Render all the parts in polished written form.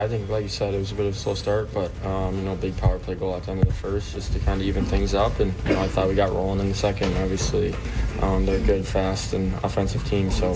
I think, like you said, it was a bit of a slow start, but, big power play goal at the end of the first just to kind of even things up. And, I thought we got rolling in the second. Obviously, they're a good, fast, and offensive team. So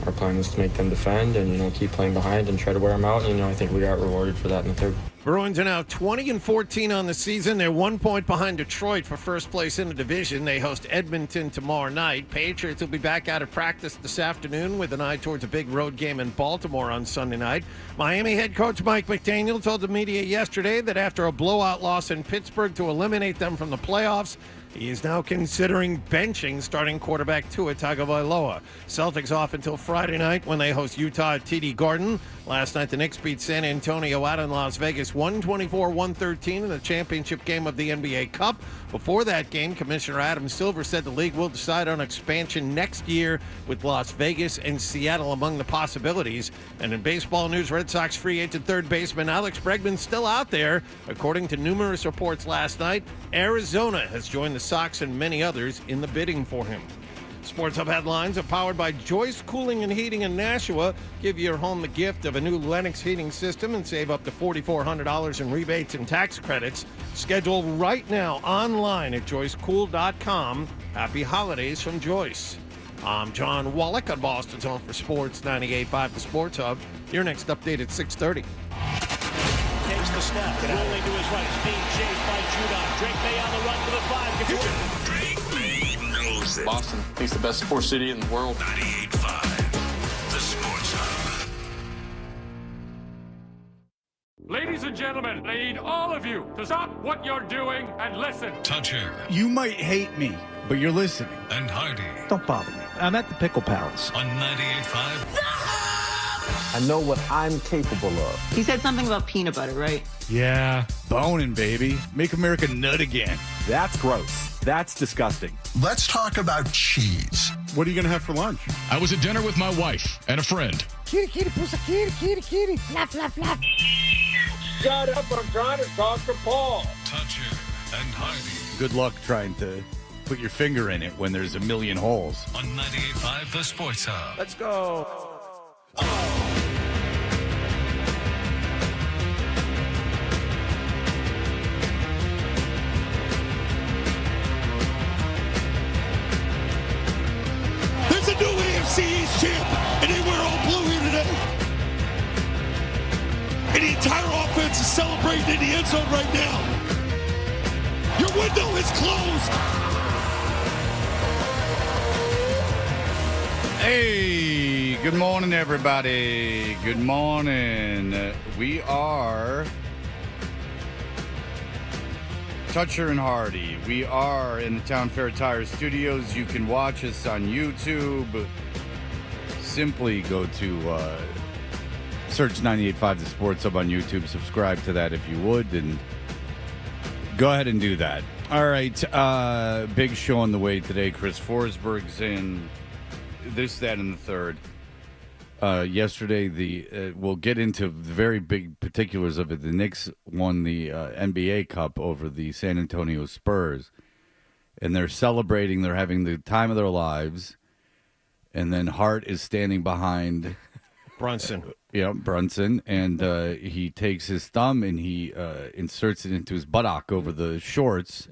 our plan was to make them defend and, keep playing behind and try to wear them out. And, I think we got rewarded for that in the third. Bruins are now 20-14 on the season. They're 1 point behind Detroit for first place in the division. They host Edmonton tomorrow night. Patriots will be back out of practice this afternoon with an eye towards a big road game in Baltimore on Sunday night. Miami head coach Mike McDaniel told the media yesterday that after a blowout loss in Pittsburgh to eliminate them from the playoffs, he is now considering benching starting quarterback Tua Tagovailoa. Celtics off until Friday night when they host Utah at TD Garden. Last night, the Knicks beat San Antonio out in Las Vegas 124-113 in the championship game of the NBA Cup. Before that game, Commissioner Adam Silver said the league will decide on expansion next year with Las Vegas and Seattle among the possibilities. And in baseball news, Red Sox free agent third baseman Alex Bregman's still out there. According to numerous reports last night, Arizona has joined the Sox and many others in the bidding for him. Sports Hub headlines are powered by Joyce Cooling and Heating in Nashua. Give your home the gift of a new Lennox heating system and save up to $4,400 in rebates and tax credits. Schedule right now online at joycecool.com. Happy holidays from Joyce. I'm John Wallach on Boston's Home for Sports 98.5 The Sports Hub. Your next update at 6:30. Takes the snap, rolling to his right. He's being chased by Judon. Drake May on the run for the 5. Gets away. Drake May knows it. Boston, I think it's the best sports city in the world. 98.5 The Sports Hub. Ladies and gentlemen, I need all of you to stop what you're doing and listen. Toucher You might hate me, but you're listening. and Hardy Don't bother me. I'm at the Pickle Palace. on 98.5. I know what I'm capable of. He said something about peanut butter, right? Yeah. Boning, baby. Make America nut again. That's gross. That's disgusting. Let's talk about cheese. What are you going to have for lunch? I was at dinner with my wife and a friend. Kitty, kitty, pussy, kitty, kitty, kitty. Flap, flap, flap. Shut up, I'm trying to talk to Paul. Toucher and Hardy Good luck trying to put your finger in it when there's a million holes. on 98.5 The Sports Hub. Let's go. There's a new AFC East champ, and they wear all blue here today. And the entire offense is celebrating in the end zone right now. Your window is closed. Hey, good morning, everybody. Good morning. We are Toucher and Hardy. We are in the Town Fair Tire Studios. You can watch us on YouTube. Simply go to search 98.5 The Sports Hub on YouTube. Subscribe to that if you would, and go ahead and do that. All right, big show on the way today. Chris Forsberg's in. This, that, and the third. Yesterday, we'll get into the very big particulars of it. The Knicks won the NBA Cup over the San Antonio Spurs, and they're celebrating. They're having the time of their lives, and then Hart is standing behind Brunson. Brunson, and he takes his thumb and he inserts it into his buttock over the shorts.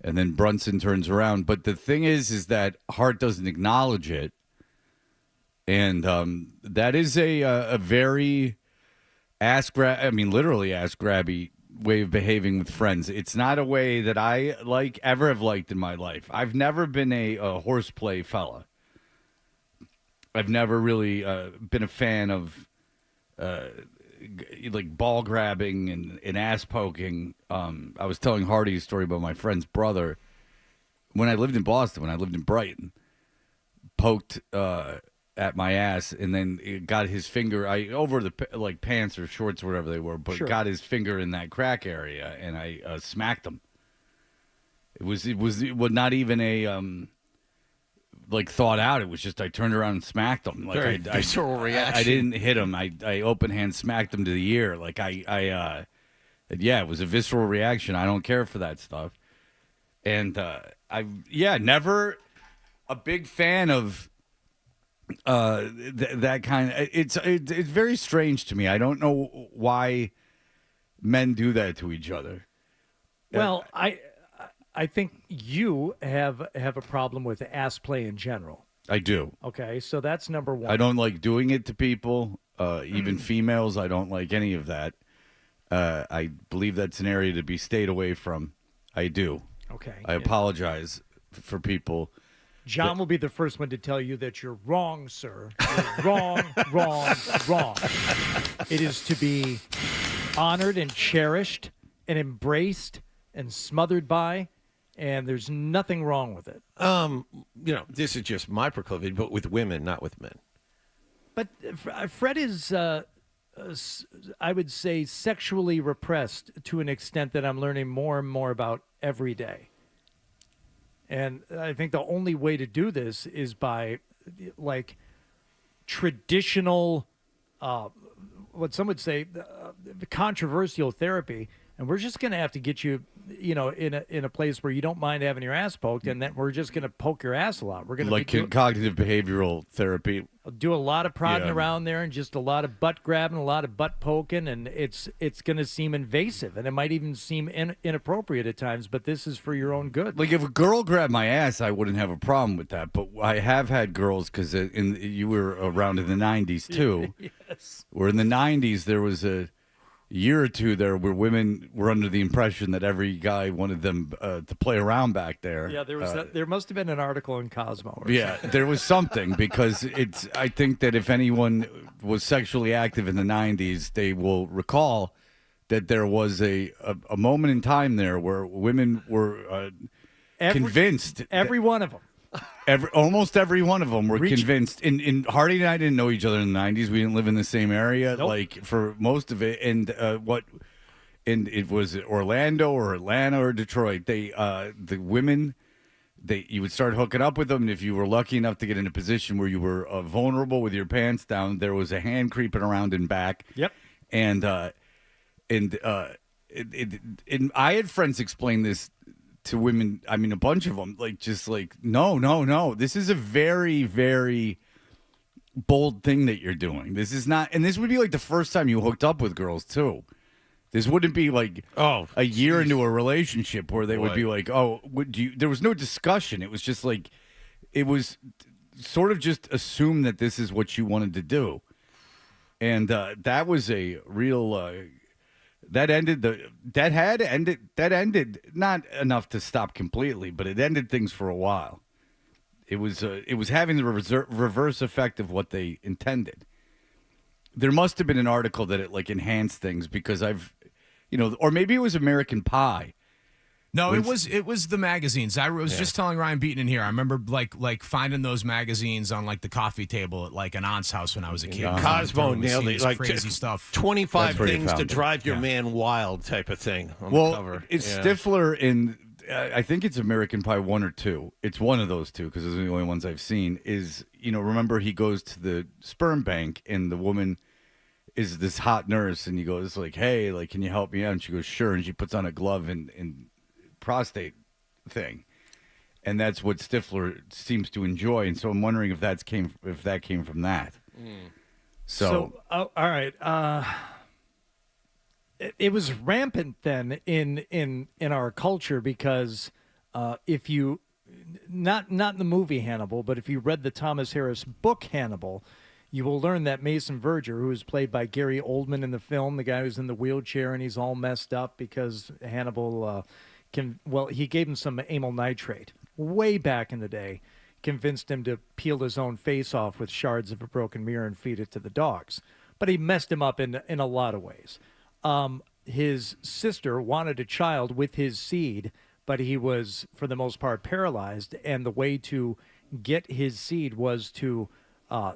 And then Brunson turns around. But the thing is that Hart doesn't acknowledge it. And that is a very literally ass-grabby way of behaving with friends. It's not a way that I ever have liked in my life. I've never been a horseplay fella. I've never really been a fan of ball grabbing and ass poking. I was telling Hardy a story about my friend's brother. When I lived in Boston, when I lived in Brighton, poked at my ass and then it got his finger over the pants or shorts or whatever they were, but got his finger in that crack area and I smacked him. It was not even a thought out. It was just I turned around and smacked him. Very visceral reaction. I didn't hit him. I open hand smacked him to the ear. It was a visceral reaction. I don't care for that stuff. And never a big fan of that kind of it's very strange to me. I don't know why men do that to each other. Well, I think you have a problem with ass play in general. I do. Okay, so that's number one. I don't like doing it to people, even females. I don't like any of that. I believe that's an area to be stayed away from. I do. Okay. I apologize for people. John will be the first one to tell you that you're wrong, sir. You're wrong, wrong. It is to be honored and cherished and embraced and smothered by, and there's nothing wrong with it. This is just my proclivity, but with women, not with men. But Fred is, I would say, sexually repressed to an extent that I'm learning more and more about every day. And I think the only way to do this is by, like, traditional, what some would say, controversial therapy. And we're just going to have to get you, in a place where you don't mind having your ass poked, and then we're just going to poke your ass a lot. We're going to cognitive behavioral therapy. Do a lot of prodding around there, and just a lot of butt grabbing, a lot of butt poking, and it's going to seem invasive, and it might even seem inappropriate at times. But this is for your own good. Like, if a girl grabbed my ass, I wouldn't have a problem with that. But I have had girls, because you were around in the 90s too. Yes. Where in the 90s there was a year or two there where women were under the impression that every guy wanted them to play around back there. Yeah, there must have been an article in Cosmo. There was something, because I think that if anyone was sexually active in the 90s, they will recall that there was a moment in time there where women were convinced. Every one of them. Almost every one of them were convinced. And Hardy and I didn't know each other in the 90s. We didn't live in the same area, like, for most of it. And and it was Orlando or Atlanta or Detroit. The women, you would start hooking up with them. And if you were lucky enough to get in a position where you were vulnerable with your pants down, there was a hand creeping around and back. Yep. And I had friends explain this to women. I mean, a bunch of them, no. This is a very, very bold thing that you're doing. This is not, and this would be like the first time you hooked up with girls too. This wouldn't be like a year into a relationship where they would be like, there was no discussion. It was just like, it was sort of just assume that this is what you wanted to do. And that was a real, that ended not enough to stop completely, but it ended things for a while. It was having the reverse effect of what they intended. There must have been an article that it enhanced things, because or maybe it was American Pie. No, it was the magazines. I was just telling Ryan Beaton in here. I remember like finding those magazines on the coffee table at an aunt's house when I was a kid. Cosmo nailed it. Crazy stuff. 25 things to drive your man wild type of thing on the cover. It's Stifler in. I think it's American Pie 1 or 2. It's one of those two, because those are the only ones I've seen. Remember he goes to the sperm bank, and the woman is this hot nurse, and he goes hey, can you help me out? And she goes, sure. And she puts on a glove and prostate thing, and that's what Stifler seems to enjoy. And so I'm wondering if that came from that. So all right, it was rampant then in our culture, because if you not in the movie Hannibal, but if you read the Thomas Harris book Hannibal, you will learn that Mason Verger, who was played by Gary Oldman in the film, the guy who's in the wheelchair and he's all messed up because Hannibal he gave him some amyl nitrate way back in the day, convinced him to peel his own face off with shards of a broken mirror and feed it to the dogs. But he messed him up in a lot of ways. His sister wanted a child with his seed, but he was, for the most part, paralyzed. And the way to get his seed was to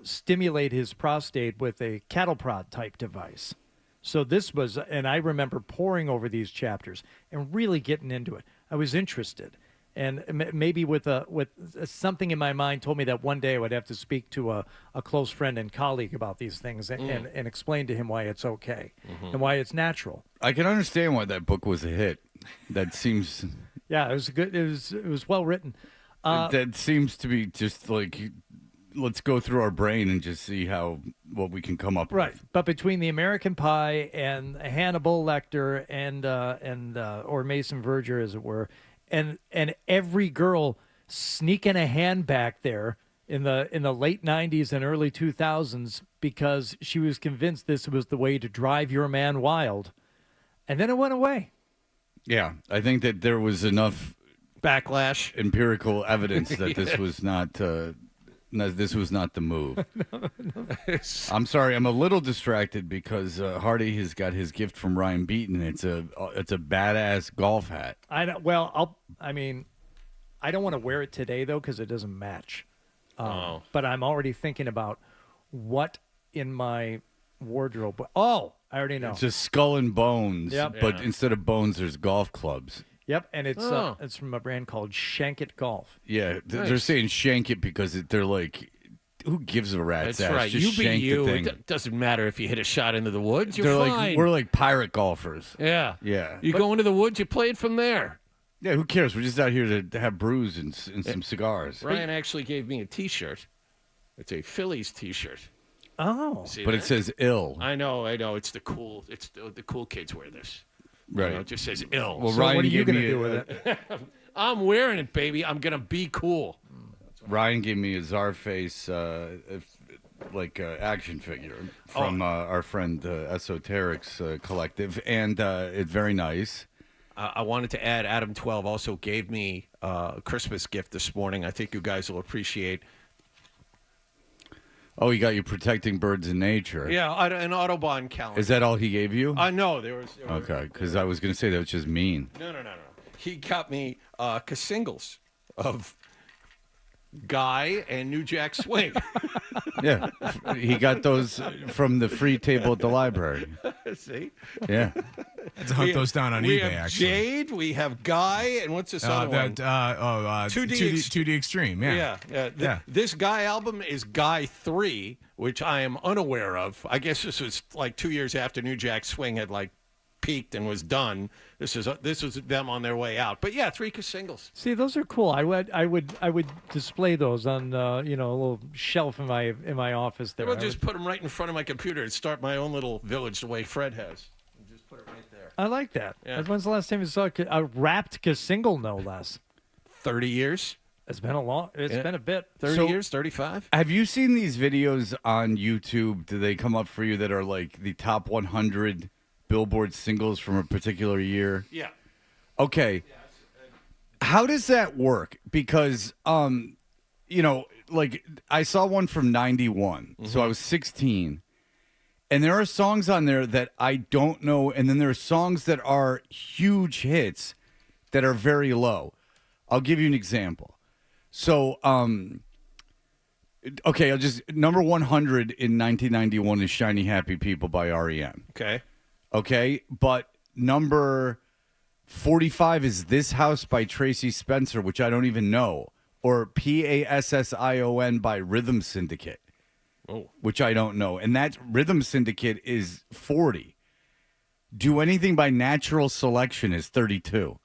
stimulate his prostate with a cattle prod type device. So this was, and I remember poring over these chapters and really getting into it. I was interested, and maybe with something in my mind told me that one day I would have to speak to a close friend and colleague about these things and explain to him why it's okay and why it's natural. I can understand why that book was a hit. That seems. Yeah, it was good. It was well written. That seems to be just like let's go through our brain and just see what we can come up Right, with. but between the American Pie and Hannibal Lecter and or Mason Verger, as it were, and every girl sneaking a hand back there in the late 90s and early 2000s because she was convinced this was the way to drive your man wild, and then it went away. Yeah, I think that there was enough backlash, empirical evidence that this was not the move. I'm sorry, I'm a little distracted because Hardy has got his gift from Ryan Beaton. It's a badass golf hat. I know. Well, I don't want to wear it today though because it doesn't match. But I'm already thinking about what in my wardrobe. Oh, I already know. It's just skull and bones, Yep. but instead of bones, there's golf clubs. Yep, and it's from a brand called Shank It Golf. Yeah, they're saying shank it because they're like, who gives a rat's That's ass? right. Just You be shank you. the thing. It doesn't matter if you hit a shot into the woods. You're They're fine. like, we're like pirate golfers. Yeah. Yeah. You go into the woods, you play it from there. Yeah, who cares? We're just out here to have brews and some cigars. Ryan actually gave me a T-shirt. It's a Phillies T-shirt. Oh. See But that? it says ill. I know. It's the cool. It's the cool kids wear this. Right. You know, it just says ill. Well, So Ryan what are you gave going to me do with it? I'm wearing it, baby. I'm gonna be cool. Ryan gave me a Czarface action figure from our friend Esoterics Collective, and it's very nice. I wanted to add, Adam 12 also gave me a Christmas gift this morning. I think you guys will appreciate. Oh, he got you Protecting Birds in Nature. Yeah, an Autobahn calendar. Is that all he gave you? No, there was. Okay, because I was going to say that was just mean. No. He got me singles of Guy and New Jack Swing. Yeah, he got those from the free table at the library. See? Yeah. Let's hunt those down on we eBay, have actually. Jade, we have Guy, and what's this other one? 2D Extreme, yeah. This Guy album is Guy 3, which I am unaware of. I guess this was like 2 years after New Jack Swing had like peaked and was done. This was them on their way out. But yeah, 3 singles. See, those are cool. I would display those on a little shelf in my office there. We'll just put them right in front of my computer and start my own little village the way Fred has. And just put it right there. I like that. Yeah. When's the last time you saw a wrapped single, no less? 30 years. It's been been a bit. 30 years, 35. Have you seen these videos on YouTube? Do they come up for you that are like the top 100 Billboard singles from a particular year? Yeah. Okay. How does that work? Because, I saw one from 91, so I was 16. And there are songs on there that I don't know, and then there are songs that are huge hits that are very low. I'll give you an example. So, okay, number 100 in 1991 is Shiny Happy People by R.E.M. Okay, but number 45 is This House by Tracy Spencer, which I don't even know, or Passion by Rhythm Syndicate, which I don't know. And that Rhythm Syndicate is 40. Do Anything by Natural Selection is 32.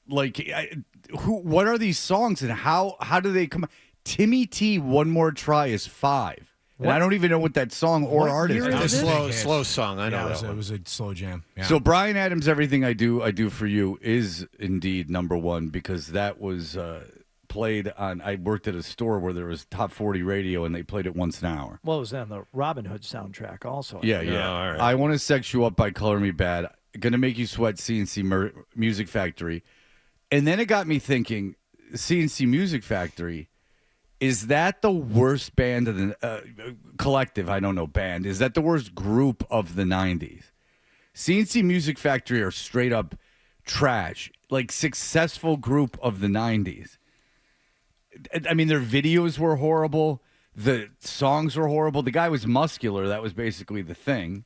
Like, what are these songs and how do they come? Timmy T, One More Try is 5. And I don't even know what that song or artist It's is. a slow song. I know it was a slow jam. Yeah. So Bryan Adams' Everything I Do For You is indeed number one because that was played on. I worked at a store where there was top 40 radio and they played it once an hour. Well, it was on the Robin Hood soundtrack also. Yeah. all right. I Want to Sex You Up by Color Me Bad. Gonna Make You Sweat, CNC Music Factory. And then it got me thinking, CNC Music Factory. Is that the worst band of the collective? I don't know, band. Is that the worst group of the 90s? CNC Music Factory are straight up trash. Like, successful group of the 90s. I mean, their videos were horrible. The songs were horrible. The guy was muscular. That was basically the thing.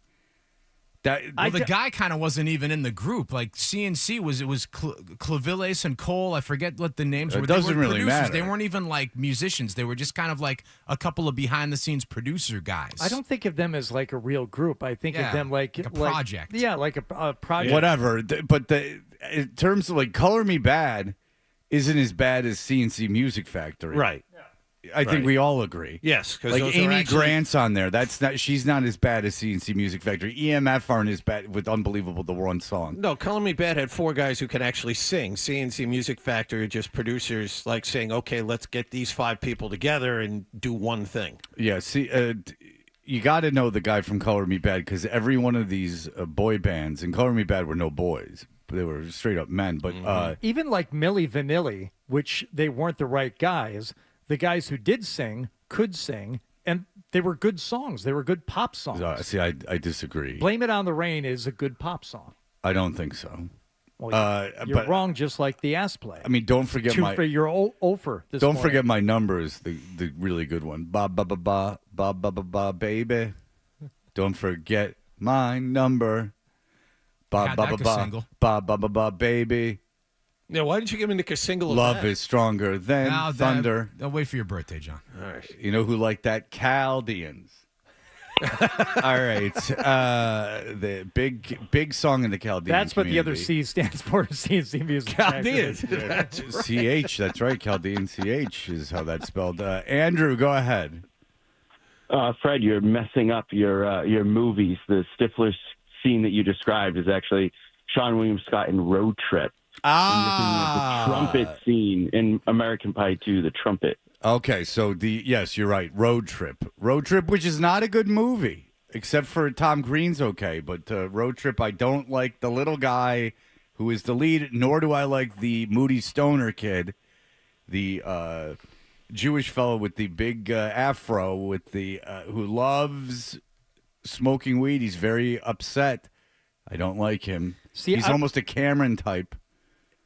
The guy kind of wasn't even in the group. Like CNC was Clavilles and Cole. I forget what the names were. It doesn't really matter. They weren't even like musicians. They were just kind of like a couple of behind the scenes producer guys. I don't think of them as like a real group. I think of them like a project. Yeah, like a project. Whatever. But in terms of like Color Me Bad isn't as bad as CNC Music Factory. Right. I think we all agree. Yes, because like Amy Grant's on there. She's not as bad as CNC Music Factory. EMF aren't as bad with Unbelievable, the one song. No, Color Me Bad had 4 guys who can actually sing. CNC Music Factory are just producers like saying, okay, let's get these 5 people together and do one thing. Yeah, see, you got to know the guy from Color Me Bad because every one of these boy bands, and Color Me Bad were no boys. They were straight up men. But even like Milli Vanilli, which they weren't the right guys, the guys who did sing could sing, and they were good songs. They were good pop songs. See, I disagree. Blame It on the Rain is a good pop song. I don't think so. Well, you're wrong, just like the ass play. I mean, don't forget you're over. Don't forget my numbers. The really good one. Ba ba ba ba ba ba ba ba baby. Don't forget my number. Ba ba ba ba ba ba ba ba baby. Yeah, why didn't you give me a single of Love that? is stronger than thunder. I'll wait for your birthday, John. All right. You know who liked that? Chaldeans. All right. The big song in the Chaldean That's what the other community. C stands for, CNC Music Chaldeans. CH, that's right. Chaldean CH is how that's spelled. Andrew, go ahead. Fred, you're messing up your movies. The Stifler scene that you described is actually Sean William Scott in Road Trip. Ah. The trumpet scene in American Pie 2, the trumpet. Okay, so yes, you're right. Road Trip, which is not a good movie, except for Tom Green's okay. But Road Trip, I don't like the little guy who is the lead, nor do I like the moody stoner kid, the Jewish fellow with the big afro, with the who loves smoking weed. He's very upset. I don't like him. See, he's almost a Cameron type.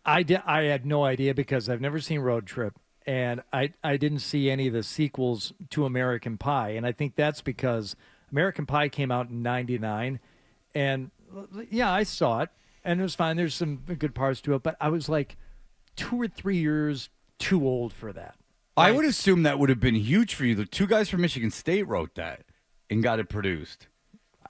I had no idea because I've never seen Road Trip, and I didn't see any of the sequels to American Pie, and I think that's because American Pie came out in '99, and yeah, I saw it, and it was fine. There's some good parts to it, but I was like 2 or 3 years too old for that. I would assume that would have been huge for you. The 2 guys from Michigan State wrote that and got it produced.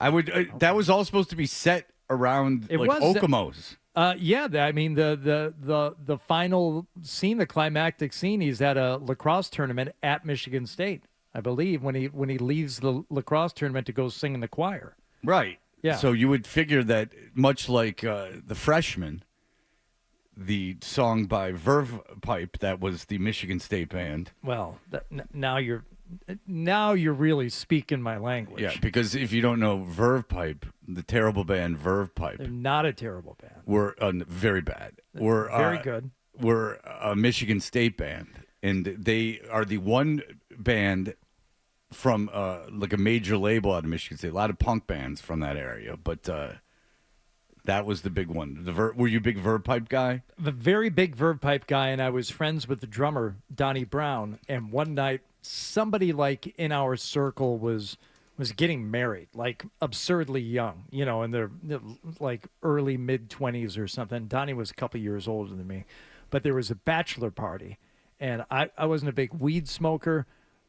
I would. That was all supposed to be set around Okemos. Yeah, I mean the final scene, the climactic scene, he's at a lacrosse tournament at Michigan State, I believe, when he leaves the lacrosse tournament to go sing in the choir. Right. Yeah. So you would figure that much like The Freshman, the song by Verve Pipe, that was the Michigan State band. Well, now you're really speaking my language. Yeah, because if you don't know Verve Pipe, the terrible band Verve Pipe. They're not a terrible band. We're very bad. We're very good. We're a Michigan State band, and they are the one band from like a major label out of Michigan State. A lot of punk bands from that area, but that was the big one. Were you a big Verve Pipe guy? The very big Verve Pipe guy, and I was friends with the drummer Donnie Brown. And one night, somebody like in our circle was getting married, like absurdly young, in their like early mid-20s or something. Donnie was a couple years older than me, but there was a bachelor party, and I wasn't a big weed smoker,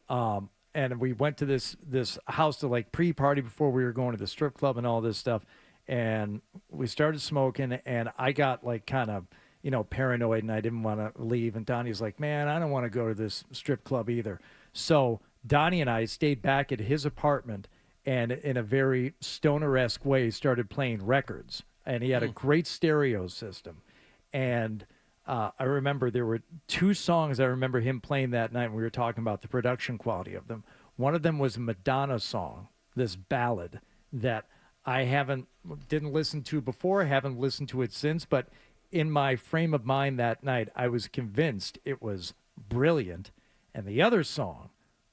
and we went to this house to like pre-party before we were going to the strip club and all this stuff, and we started smoking, and I got like kind of paranoid, and I didn't want to leave, and Donnie's like, man, I don't want to go to this strip club either. So Donnie and I stayed back at his apartment and in a very stoner-esque way started playing records. And he had a great stereo system. And I remember there were 2 songs I remember him playing that night, and we were talking about the production quality of them. One of them was a Madonna song, this ballad that I didn't listen to before, haven't listened to it since, but in my frame of mind that night, I was convinced it was brilliant. And the other song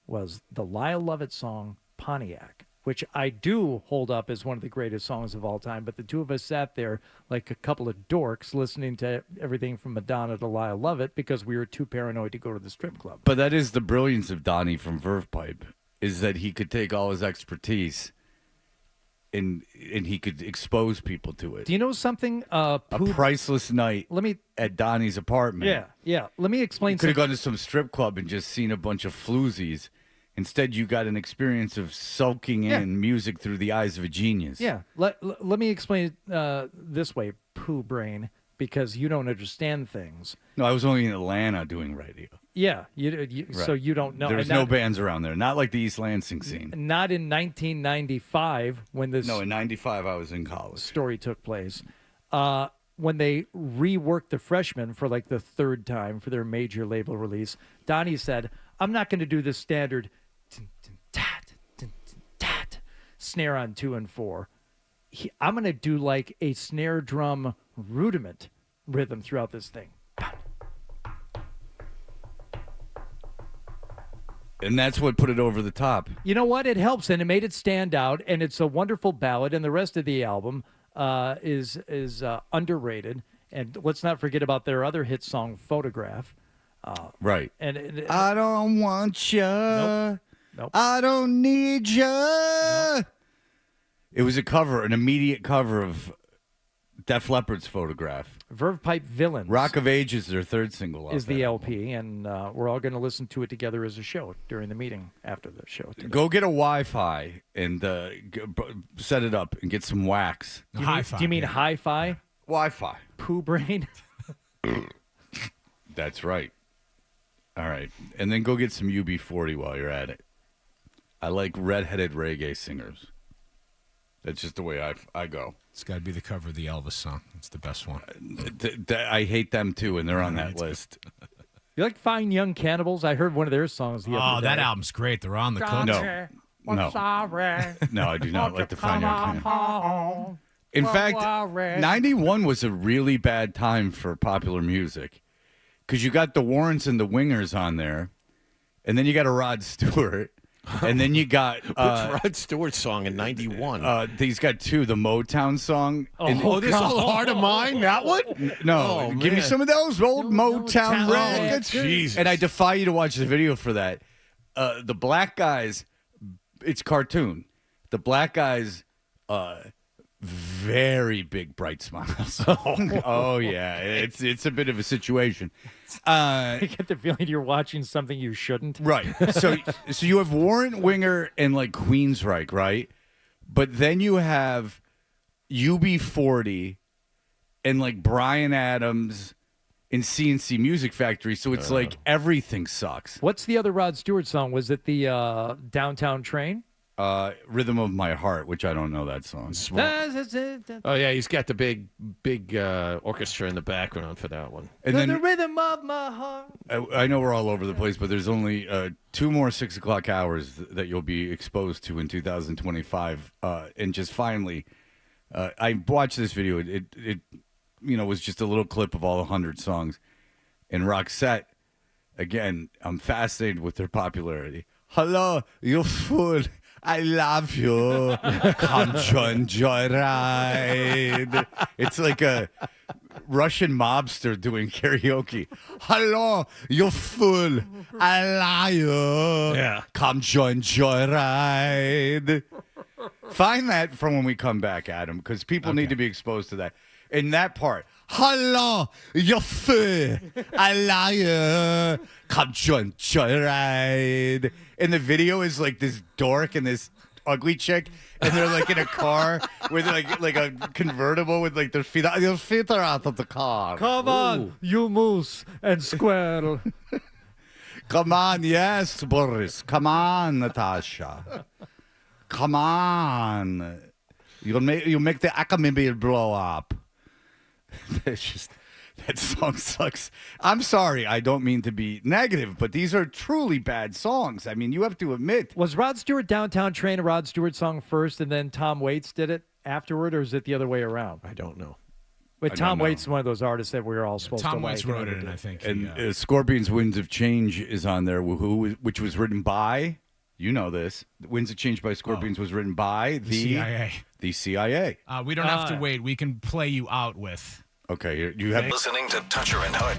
was the Lyle Lovett song, Pontiac, which I do hold up as one of the greatest songs of all time. But the 2 of us sat there like a couple of dorks listening to everything from Madonna to Lyle Lovett because we were too paranoid to go to the strip club. But that is the brilliance of Donnie from Verve Pipe, is that he could take all his expertise and he could expose people to it. Do you know something? A priceless night at Donnie's apartment. Yeah. Let me explain. You could have gone to some strip club and just seen a bunch of floozies. Instead, you got an experience of soaking in music through the eyes of a genius. Yeah. Let me explain it this way, Pooh Brain, because you don't understand things. No, I was only in Atlanta doing radio. Yeah, Right. so you don't know. There's no bands around there. Not like the East Lansing scene. Not in 1995 when this. No, in 95 I was in college. Story took place. When they reworked the Freshmen for like the third time for their major label release, Donnie said, "I'm not going to do this standard snare on 2 and 4. I'm going to do like a snare drum rudiment rhythm throughout this thing." And that's what put it over the top. You know what? It helps, and it made it stand out, and it's a wonderful ballad, and the rest of the album is underrated. And let's not forget about their other hit song, Photograph. Right. And I don't want you. Nope. I don't need you. Nope. It was a cover, an immediate cover of Def Leppard's Photograph. Verve Pipe Villains. Rock of Ages, their third single. Is the LP, and we're all going to listen to it together as a show during the meeting after the show today. Go get a Wi-Fi and set it up and get some wax. Do you mean hi-fi? Wi-Fi. Poo brain? That's right. All right. And then go get some UB40 while you're at it. I like redheaded reggae singers. That's just the way I go. It's got to be the cover of the Elvis song. It's the best one. I hate them, too, and they're on that list. You like Fine Young Cannibals? I heard one of their songs the other day. Oh, that album's great. They're on the cover. No. Sorry. No, I do not like the Fine Young Cannibals. In Don't fact, worry. 91 was a really bad time for popular music because you got the Warrants and the Wingers on there, and then you got a Rod Stewart. And then you got which Rod Stewart song in '91? He's got two. The Motown song. This old heart of mine. That one? No, give me some of those old Motown records. Jesus. And I defy you to watch the video for that. The black guys, it's cartoon. The black guys, very big bright smiles. Oh yeah, it's a bit of a situation. I get the feeling you're watching something you shouldn't. Right. So you have Warrant, Winger, and like Queensryche, right? But then you have UB40 and like Bryan Adams and CNC Music Factory. So it's like everything sucks. What's the other Rod Stewart song? Was it the Downtown Train? Rhythm of My Heart, which I don't know that song. Oh yeah, he's got the big orchestra in the background for that one. And then the rhythm of my heart. I know we're all over the place, but there's only 2 more 6 o'clock hours that you'll be exposed to in 2025. And just finally, I watched this video. It was just a little clip of all the 100 songs. And Roxette, again, I'm fascinated with their popularity. Hello, you fool. I love you. Come join Joyride. It's like a Russian mobster doing karaoke. Hello, you fool. I love you. Yeah. Come join Joyride. Find that from when we come back, Adam, because people need to be exposed to that. In that part, hello, you fool. I love you. Come join Joyride. And the video is like this dork and this ugly chick, and they're like in a car with like a convertible with like their feet are out of the car. Come on, you moose and squirrel. Come on, yes, Boris. Come on, Natasha. Come on. You make the Akamimbi blow up. It's just that song sucks. I'm sorry, I don't mean to be negative, but these are truly bad songs. I mean, you have to admit. Was Rod Stewart Downtown Train a Rod Stewart song first, and then Tom Waits did it afterward, or is it the other way around? I don't know. But Tom Waits is one of those artists that we were all supposed to like. Tom Waits wrote it, and I think. And Scorpions' "Winds of Change" is on there, which was written by. You know this. "Winds of Change" by Scorpions was written by the CIA. The CIA. We don't have to wait. We can play you out with. Okay, you have listening to Toucher and Hood.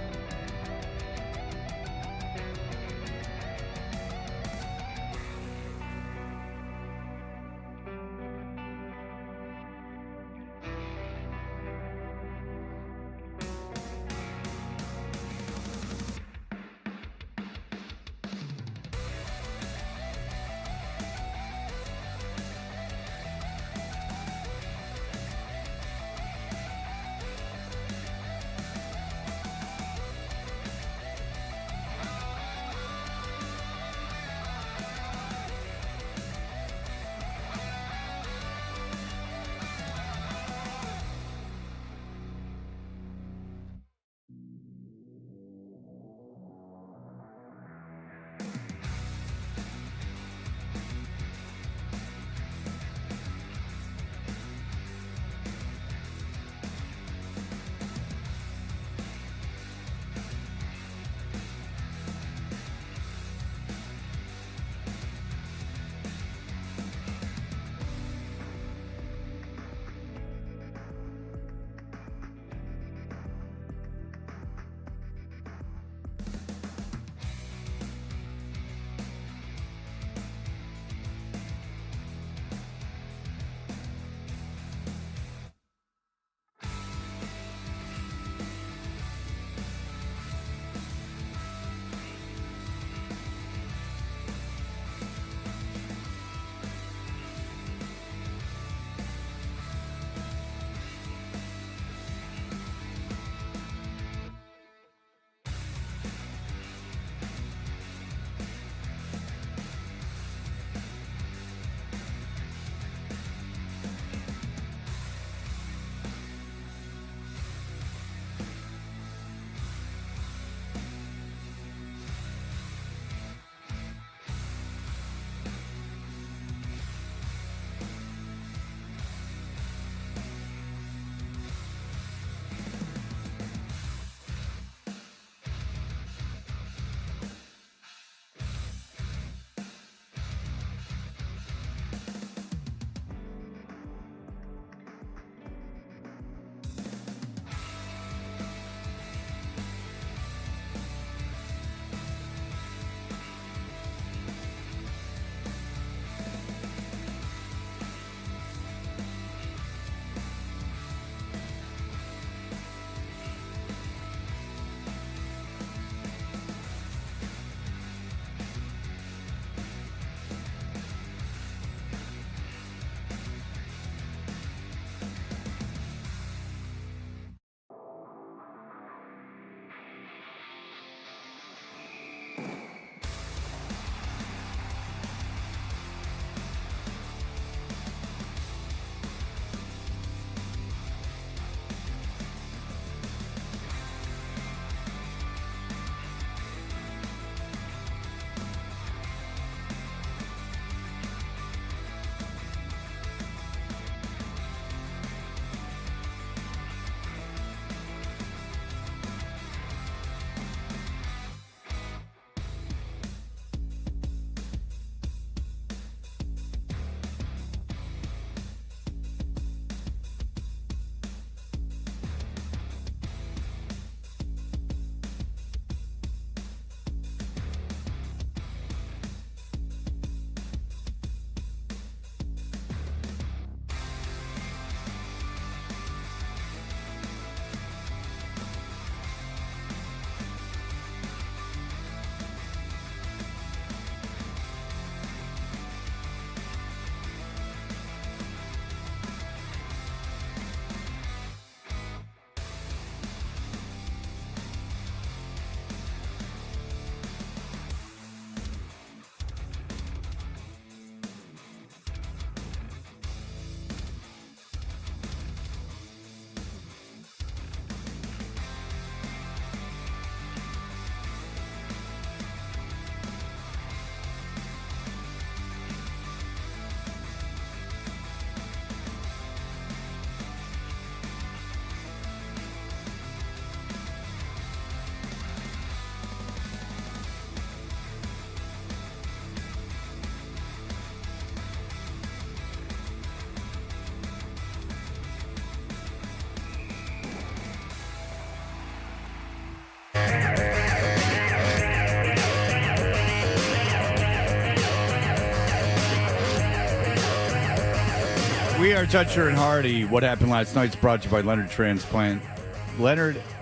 We are Toucher and Hardy. What happened last night is brought to you by Leonard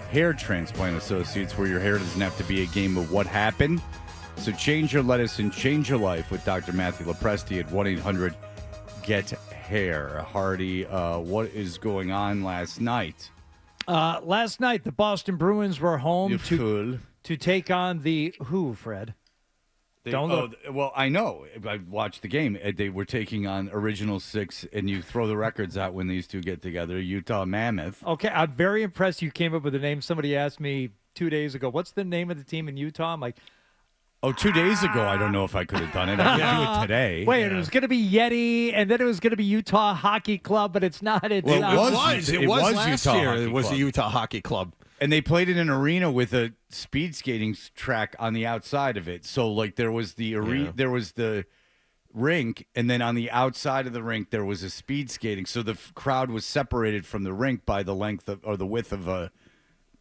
Hair Transplant Associates, where your hair doesn't have to be a game of what happened. So change your lettuce and change your life with Dr. Matthew Lopresti at 1-800-GET-HAIR. Hardy, what is going on last night? Last night, the Boston Bruins were home to take on the who, Fred? Well, I know. I watched the game. They were taking on Original Six, and you throw the records out when these two get together. Utah Mammoth. Okay, I'm very impressed you came up with a name. Somebody asked me 2 days ago, what's the name of the team in Utah? I'm like, 2 days ago, I don't know if I could have done it. I can do it today. Wait, it was going to be Yeti, and then it was going to be Utah Hockey Club, but it's not. It was last Utah year. Hockey It was Club. the Utah Hockey Club. And they played in an arena with a speed skating track on the outside of it. So, like, there was the there was the rink, and then on the outside of the rink there was a speed skating. So the crowd was separated from the rink by the length of, or the width of a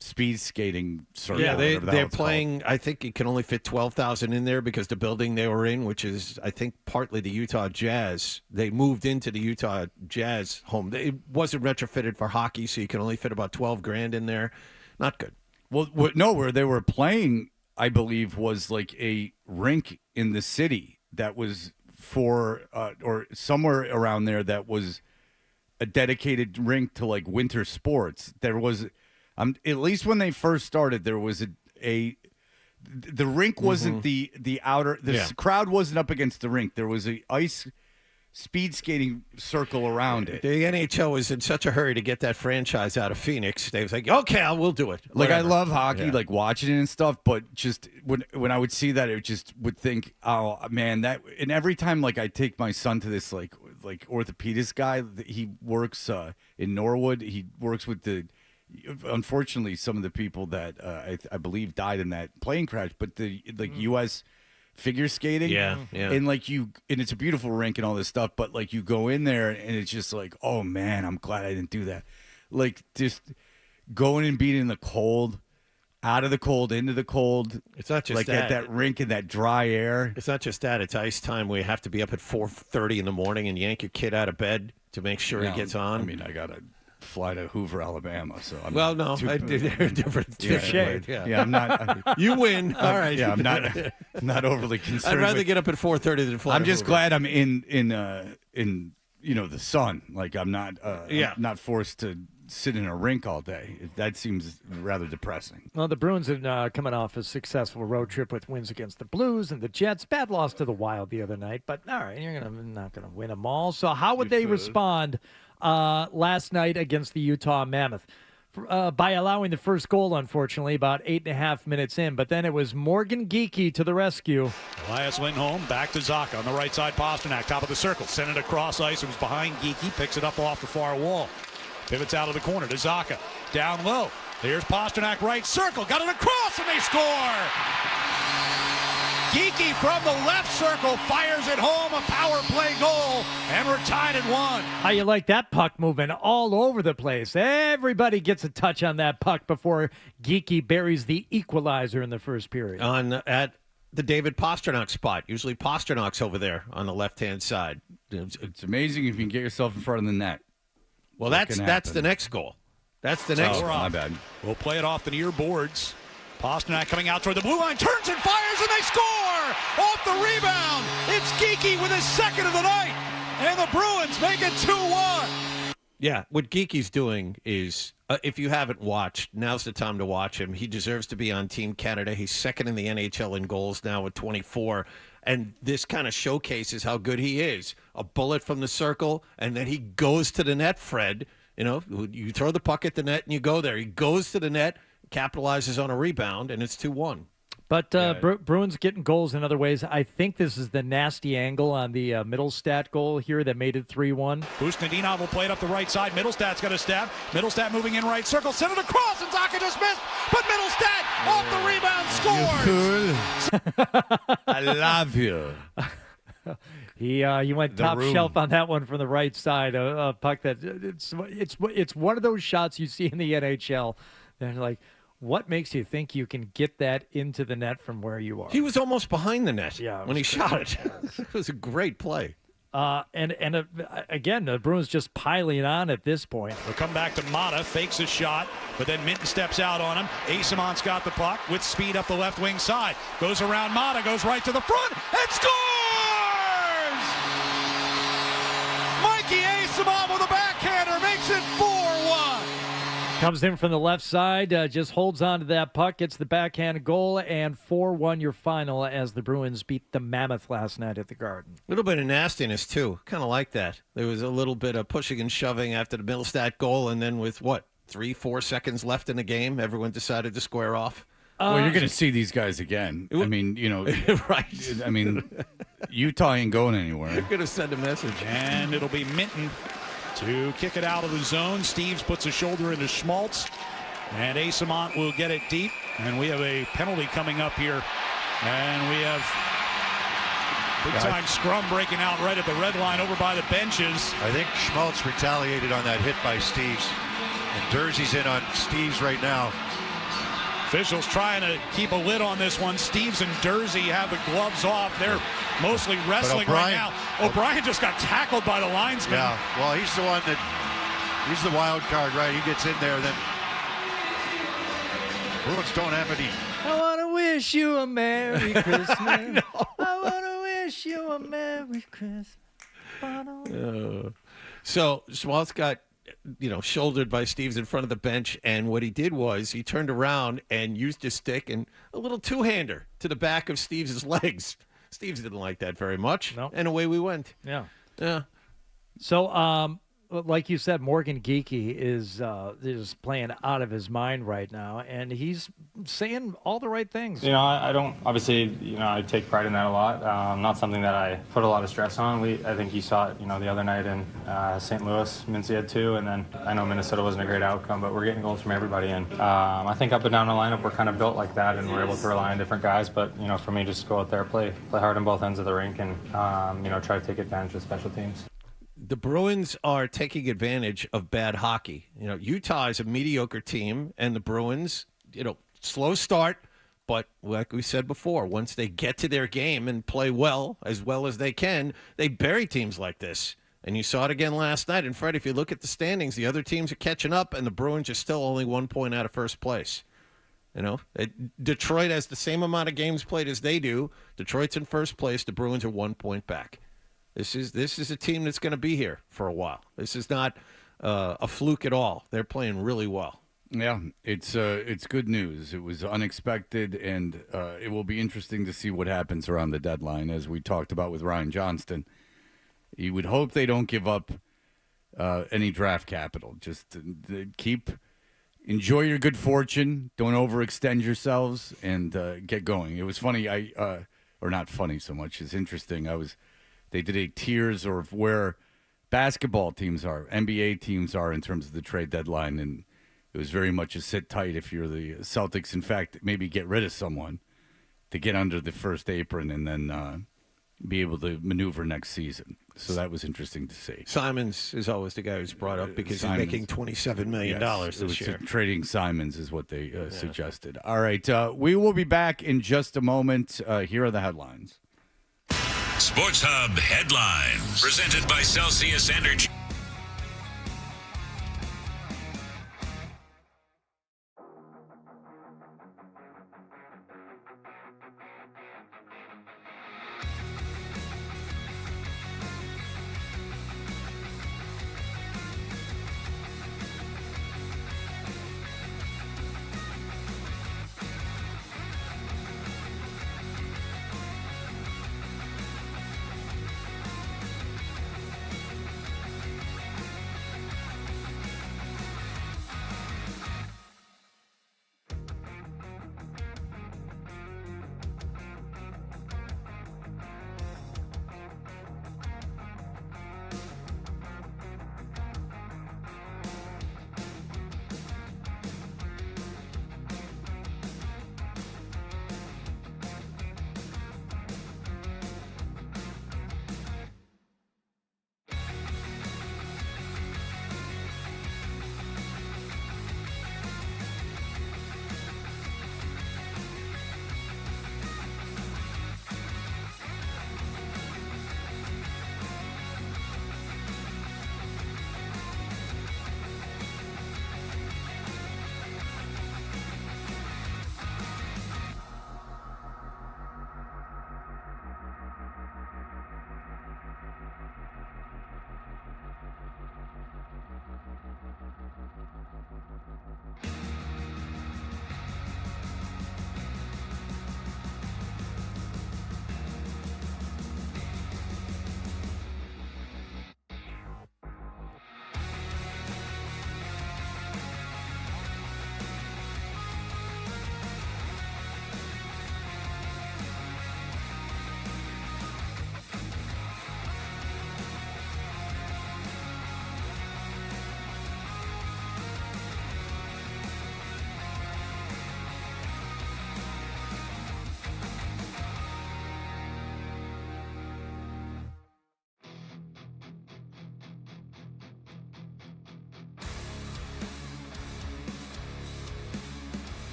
speed skating circle. Yeah, they're playing. I think it can only fit 12,000 in there because the building they were in, which is I think partly the Utah Jazz, they moved into the Utah Jazz home. It wasn't retrofitted for hockey, so you can only fit about 12 grand in there. Not good. Well, no, where they were playing, I believe, was like a rink in the city that was for, or somewhere around there that was a dedicated rink to like winter sports. There was, at least when they first started, there was the rink wasn't the outer, crowd wasn't up against the rink. There was a ice speed skating circle around it. The NHL was in such a hurry to get that franchise out of Phoenix. They was like, okay, we'll do it. Like, Whatever. I love hockey, like watching it and stuff, but just when I would see that, it just would think, oh man, that. And every time, like, I take my son to this like orthopedist guy, he works in Norwood. He works with unfortunately, some of the people that I believe died in that plane crash, but the U.S. figure skating, yeah, and and it's a beautiful rink and all this stuff, but like you go in there and it's just like, oh man, I'm glad I didn't do that. Like, just going and being in the cold, out of the cold, into the cold. It's not just like that. at that rink in that dry air. It's not just that. It's ice time where you have to be up at 4:30 in the morning and yank your kid out of bed to make sure he gets on. I mean, I gotta fly to Hoover, Alabama. So I'm they're different. Yeah, I'm not. You win. All right. Yeah, I'm not overly concerned. I'd rather get up at 4:30 than fly. I'm to just Hoover. glad I'm in the sun. Like, I'm not I'm not forced to sit in a rink all day. That seems rather depressing. Well, the Bruins are coming off a successful road trip with wins against the Blues and the Jets. Bad loss to the Wild the other night, but all right, you're not gonna win them all. So how would they respond last night against the Utah Mammoth? By allowing the first goal, unfortunately, about 8.5 minutes in. But then it was Morgan Geekie to the rescue. Elias Lindholm back to Zaka on the right side. Pasternak, top of the circle. Sent it across ice. It was behind Geekie. Picks it up off the far wall. Pivots out of the corner to Zaka. Down low. Here's Pasternak, right circle. Got it across, and they score! Geekie from the left circle fires it home, a power play goal, and we're tied at 1. How you like that puck moving all over the place? Everybody gets a touch on that puck before Geekie buries the equalizer in the first period. At the David Pasternak spot. Usually Pasternak's over there on the left-hand side. It's amazing if you can get yourself in front of the net. Well, that's the next goal. That's the next goal. My bad. We'll play it off the near boards. Pasternak coming out toward the blue line, turns and fires, and they score! Off the rebound! It's Geekie with his second of the night, and the Bruins make it 2-1. Yeah, what Geekie's doing is, if you haven't watched, now's the time to watch him. He deserves to be on Team Canada. He's second in the NHL in goals now with 24, and this kind of showcases how good he is. A bullet from the circle, and then he goes to the net, Fred. You know, you throw the puck at the net, and you go there. He goes to the net, capitalizes on a rebound, and it's 2-1. But Bruins getting goals in other ways. I think this is the nasty angle on the Middlestat goal here that made it 3-1. Busnadinov will play it up the right side. Middlestat's got a stab. Middlestat moving in right circle. Send it across, and Zaka just missed. But Middlestat off the rebound scores. I love you. He went top shelf on that one from the right side. A puck that it's one of those shots you see in the NHL. They're like, what makes you think you can get that into the net from where you are? He was almost behind the net when he shot it. It was a great play. Again, the Bruins just piling on at this point. We'll come back to Mata, fakes a shot, but then Minton steps out on him. Asamont's got the puck with speed up the left wing side. Goes around Mata, goes right to the front, and scores! Mikey Asamont with a backhander makes it 4-1. Comes in from the left side, just holds on to that puck, gets the backhand goal, and 4-1 your final as the Bruins beat the Mammoth last night at the Garden. A little bit of nastiness, too. Kind of like that. There was a little bit of pushing and shoving after the Middlestat goal, and then with, 3-4 seconds left in the game, everyone decided to square off. Well, you're going to see these guys again. I mean, right. I mean, Utah ain't going anywhere. You're going to send a message. And it'll be Minton to kick it out of the zone. Steves puts a shoulder into Schmaltz, and Asamont will get it deep. And we have a penalty coming up here, and we have big-time scrum breaking out right at the red line over by the benches. I think Schmaltz retaliated on that hit by Steves, and Dursey's in on Steves right now. Officials trying to keep a lid on this one. Steves and Dursey have the gloves off. They're mostly wrestling right now. O'Brien just got tackled by the linesman. Yeah, well, he's the one he's the wild card, right? He gets in there, then Bruins don't have any. I want to wish you a Merry Christmas. I want to wish you a Merry Christmas. So Schmaltz got shouldered by Steves in front of the bench, and what he did was he turned around and used his stick and a little two-hander to the back of Steves' legs. Steves didn't like that very much, and away we went. Yeah. So, like you said, Morgan Geekie is playing out of his mind right now, and he's saying all the right things. I don't, obviously, I take pride in that a lot. Not something that I put a lot of stress on. I think you saw it, the other night in St. Louis. Mincy had 2, and then I know Minnesota wasn't a great outcome, but we're getting goals from everybody. And I think up and down the lineup, we're kind of built like that, and we're able to rely on different guys. But, for me, just go out there, play hard on both ends of the rink, and, try to take advantage of special teams. The Bruins are taking advantage of bad hockey. Utah is a mediocre team, and the Bruins, slow start, but like we said before, once they get to their game and play well as they can, they bury teams like this. And you saw it again last night. And Fred, if you look at the standings, the other teams are catching up, and the Bruins are still only 1 point out of first place. Detroit has the same amount of games played as they do. Detroit's in first place. The Bruins are 1 point back. This is a team that's going to be here for a while. This is not a fluke at all. They're playing really well. Yeah, it's good news. It was unexpected, and it will be interesting to see what happens around the deadline, as we talked about with Ryan Johnston. You would hope they don't give up any draft capital. Just enjoy your good fortune. Don't overextend yourselves, and get going. It was funny. Or not funny so much. It's interesting. They did a tiers of where basketball teams are, NBA teams are in terms of the trade deadline, and it was very much a sit tight if you're the Celtics. In fact, maybe get rid of someone to get under the first apron and then be able to maneuver next season. So that was interesting to see. Simons is always the guy who's brought up because he's making $27 million this year. Trading Simons is what they suggested. All right, we will be back in just a moment. Here are the headlines. Sports Hub headlines presented by Celsius Energy.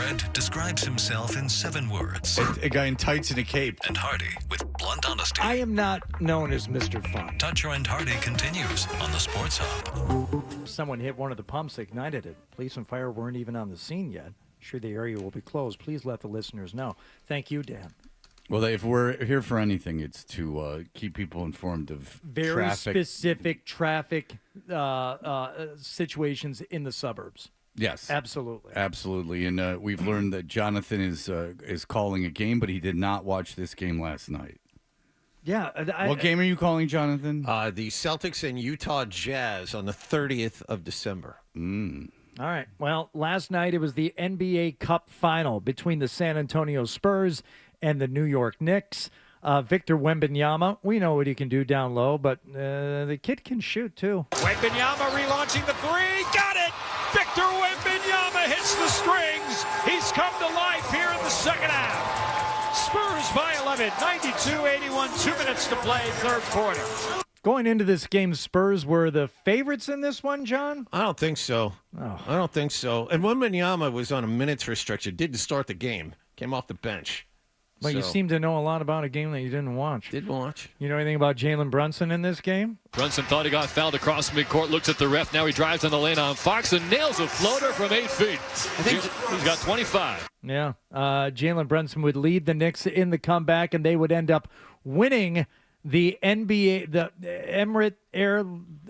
Fred describes himself in 7 words. A guy in tights and a cape. And Hardy with blunt honesty. I am not known as Mr. Fun. Toucher and Hardy continues on the Sports Hub. Someone hit one of the pumps, ignited it. Police and fire weren't even on the scene yet. Sure, the area will be closed. Please let the listeners know. Thank you, Dan. Well, if we're here for anything, it's to keep people informed of very specific traffic situations in the suburbs. Yes, absolutely. And we've learned that Jonathan is calling a game, but he did not watch this game last night. Yeah. What game are you calling, Jonathan? The Celtics and Utah Jazz on the 30th of December. All right. Well, last night it was the NBA Cup final between the San Antonio Spurs and the New York Knicks. Victor Wembanyama, we know what he can do down low, but the kid can shoot too. Wembanyama relaunching the three. Got it! Victor Wembanyama hits the strings. He's come to life here in the second half. Spurs by 11, 92-81, 2 minutes to play, third quarter. Going into this game, Spurs were the favorites in this one, John? I don't think so. Oh. I don't think so. And Wembanyama was on a minutes restriction. Didn't start the game. Came off the bench. Well, you seem to know a lot about a game that you didn't watch. Did watch. You know anything about Jalen Brunson in this game? Brunson thought he got fouled across midcourt, looks at the ref. Now he drives on the lane on Fox and nails a floater from 8 feet. I think he's got 25. Yeah. Jalen Brunson would lead the Knicks in the comeback, and they would end up winning the NBA, the Emirates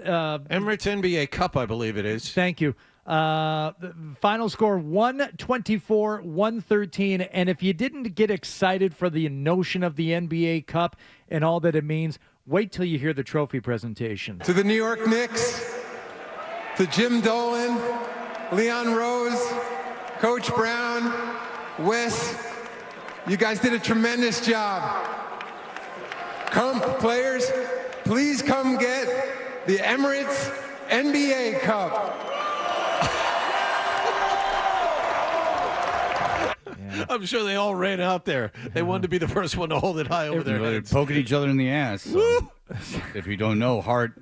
NBA Cup, I believe it is. Thank you. The final score 124-113. And if you didn't get excited for the notion of the NBA Cup and all that it means, wait till you hear the trophy presentation. To the New York Knicks, to Jim Dolan, Leon Rose, Coach Brown, Wes, you guys did a tremendous job. Come, players, please come get the Emirates NBA Cup. I'm sure they all ran out there. They wanted to be the first one to hold it high over their heads. Poking each other in the ass. So, if you don't know, Hart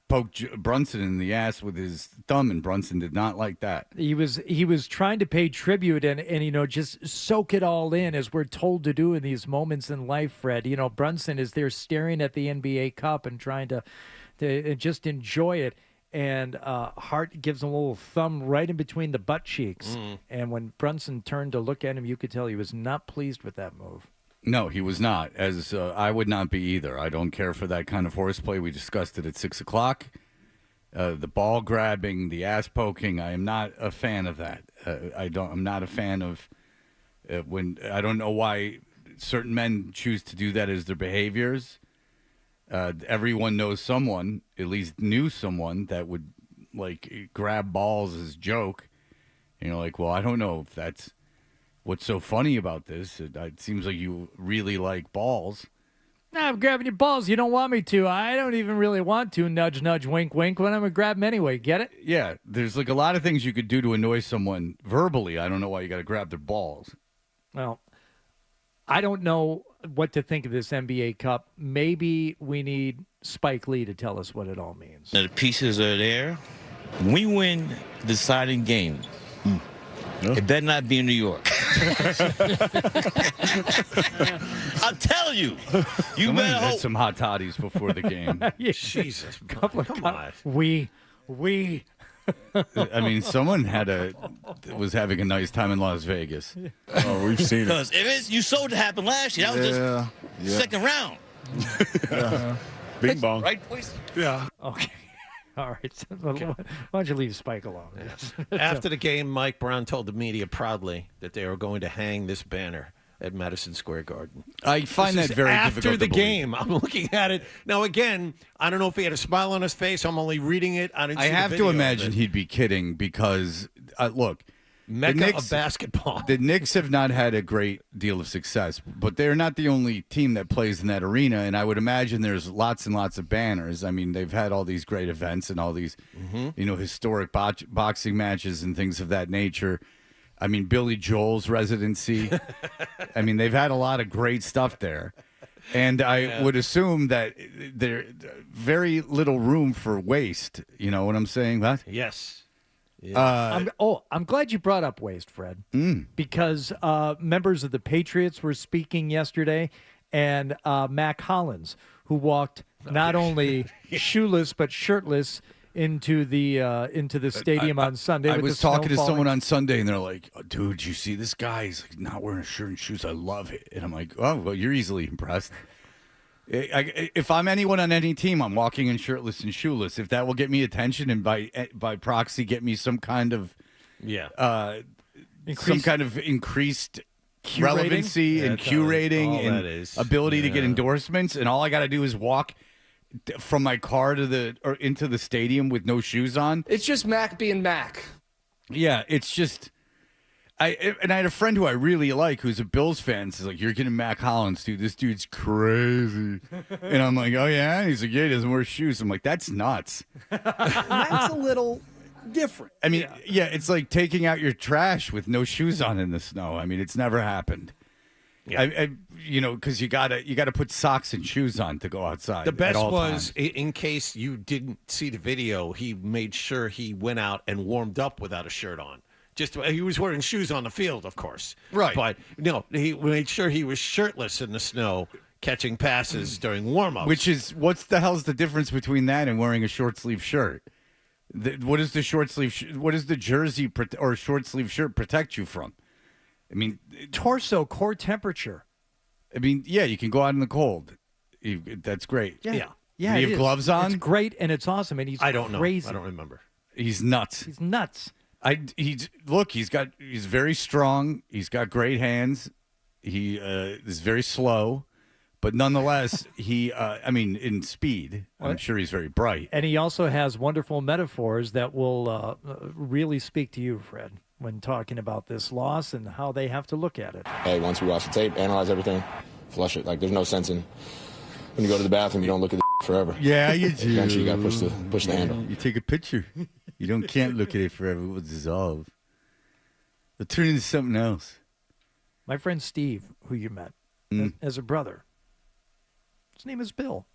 poked Brunson in the ass with his thumb, and Brunson did not like that. He was trying to pay tribute and just soak it all in, as we're told to do in these moments in life, Fred. Brunson is there staring at the NBA Cup and trying to just enjoy it. And Hart gives him a little thumb right in between the butt cheeks. And when Brunson turned to look at him, you could tell he was not pleased with that move. No, he was not, as I would not be either. I don't care for that kind of horseplay. We discussed it at 6 o'clock. The ball grabbing, the ass poking, I am not a fan of that. I'm not a fan of when I don't know why certain men choose to do that as their behaviors. Everyone knows someone, at least knew someone, that would grab balls as a joke. Well, I don't know if that's what's so funny about this. It seems like you really like balls. Nah, I'm grabbing your balls. You don't want me to. I don't even really want to. Nudge, nudge, wink, wink. When I'm going to grab them anyway. Get it? Yeah, there's a lot of things you could do to annoy someone verbally. I don't know why you got to grab their balls. Well, I don't know what to think of this NBA Cup. Maybe we need Spike Lee to tell us what it all means. The pieces are there. We win the deciding game. It better not be in New York. I'll tell you. You better hope. Some hot toddies before the game. Jesus. Come on. We. I mean, someone was having a nice time in Las Vegas. Oh, we've seen it. Because you saw what happened last year. That was just second round. Bing bong. Right place. Yeah. Okay. All right. So, why don't you leave Spike alone? Yes. After the game, Mike Brown told the media proudly that they were going to hang this banner at Madison Square Garden. I find that very difficult after the to believe. game. I'm looking at it now. Again, I don't know if he had a smile on his face. I'm only reading it. I have to imagine he'd be kidding because look, Mecca of basketball. The Knicks have not had a great deal of success, but they're not the only team that plays in that arena. And I would imagine there's lots and lots of banners. I mean, they've had all these great events and all these, historic boxing matches and things of that nature. I mean, Billy Joel's residency. I mean, they've had a lot of great stuff there. And I would assume that there's very little room for waste. You know what I'm saying? What? Yes. I'm glad you brought up waste, Fred, because members of the Patriots were speaking yesterday, and Mac Hollins, who walked not only shoeless but shirtless into the stadium on Sunday. I with was the snow talking to falling. someone on Sunday, and they're like, oh, "Dude, you see this guy? He's like not wearing a shirt and shoes. I love it." And I'm like, "Oh, well, you're easily impressed." If I'm anyone on any team, I'm walking in shirtless and shoeless. If that will get me attention and by proxy get me some kind of increased Q relevancy rating? and Q rating all that and is. ability to get Yeah. endorsements, and all I got to do is walk from my car or into the stadium with no shoes on. It's just Mac being Mac. Yeah, it's just I had a friend who I really like who's a Bills fan. He's like, "You're getting Mac Hollins, dude. This dude's crazy." And I'm like, "Oh yeah." And he's like, "Yeah, he doesn't wear shoes." I'm like, "That's nuts." Mac's a little different. I mean, yeah, it's like taking out your trash with no shoes on in the snow. I mean, it's never happened. Yeah. Because you gotta put socks and shoes on to go outside. The best at all was, times. in case you didn't see the video, he made sure he went out and warmed up without a shirt on. He was wearing shoes on the field, of course. Right. But, no, he made sure he was shirtless in the snow catching passes during warm-ups. Which is, what's the hell's the difference between that and wearing a short sleeve shirt? What is the short sleeve? What does the jersey or short sleeve shirt protect you from? I mean, torso, core temperature. I mean, yeah, you can go out in the cold. That's great. Yeah. Do you have gloves on? It's great and it's awesome, and he's I don't crazy. know. I don't remember. He's nuts. He's nuts. He's very strong. He's got great hands. He is very slow, but nonetheless, in speed, I'm sure he's very bright. And he also has wonderful metaphors that will really speak to you, Fred, when talking about this loss and how they have to look at it. Hey, once we watch the tape, analyze everything, flush it. Like, there's no sense in when you go to the bathroom, you don't look at the forever. Yeah, you do. Eventually, you got to push the handle. You take a picture. You can't look at it forever. It will dissolve. It'll turn into something else. My friend Steve, who you met as a brother, his name is Bill.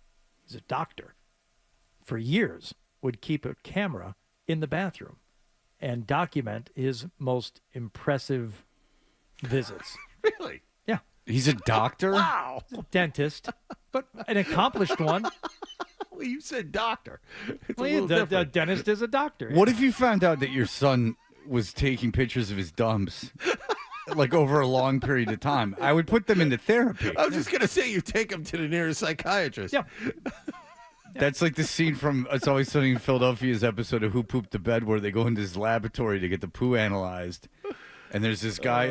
He's a doctor. For years, would keep a camera in the bathroom and document his most impressive visits. Really? Yeah. He's a doctor? Wow. He's a dentist, but an accomplished one. Well, you said doctor. It's Well, a little the different. dentist is a doctor. What if you found out that your son was taking pictures of his dumps like over a long period of time? I would put them into therapy. I was just going to say you take him to the nearest psychiatrist. Yeah. That's like the scene from It's Always Sunny in Philadelphia's episode of Who Pooped the Bed, where they go into this laboratory to get the poo analyzed. And there's this guy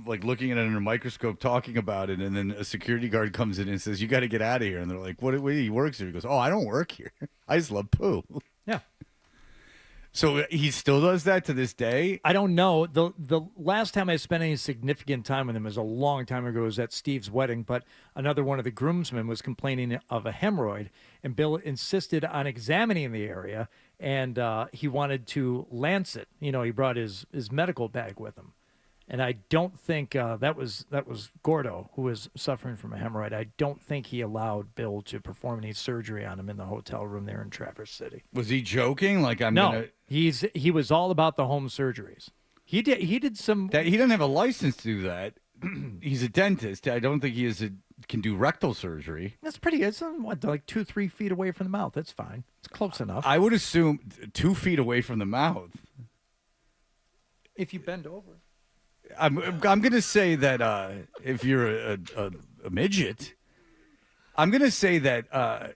looking at it under a microscope talking about it, and then a security guard comes in and says, "You got to get out of here." And they're like, "What? He works here." He goes, "Oh, I don't work here. I just love poo." Yeah. So he still does that to this day? I don't know. The last time I spent any significant time with him was a long time ago. It was at Steve's wedding, but another one of the groomsmen was complaining of a hemorrhoid, and Bill insisted on examining the area, and he wanted to lance it. He brought his medical bag with him. And I don't think that was Gordo, who was suffering from a hemorrhoid. I don't think he allowed Bill to perform any surgery on him in the hotel room there in Traverse City. Was he joking? He was all about the home surgeries. He did some. He doesn't have a license to do that. He's a dentist. I don't think he can do rectal surgery. That's pretty good. It's like 2-3 feet away from the mouth. That's fine. It's close enough. I would assume 2 feet away from the mouth. If you bend over. I'm going to say that if you're a midget, I'm going to say that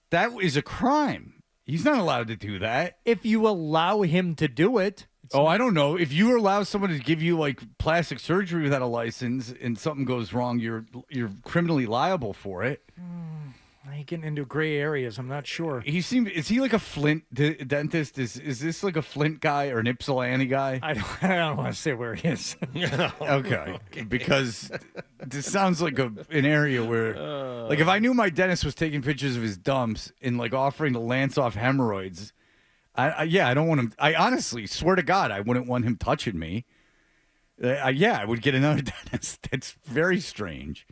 that is a crime. He's not allowed to do that. If you allow him to do it. I don't know. If you allow someone to give you like plastic surgery without a license and something goes wrong, you're criminally liable for it. He's getting into gray areas. I'm not sure. Is he like a Flint dentist? Is this like a Flint guy or an Ypsilanti guy? I don't want to say where he is. Okay. Because this sounds like an area where, like, if I knew my dentist was taking pictures of his dumps and like offering to lance off hemorrhoids, I don't want him. I honestly swear to God, I wouldn't want him touching me. I would get another dentist. That's very strange.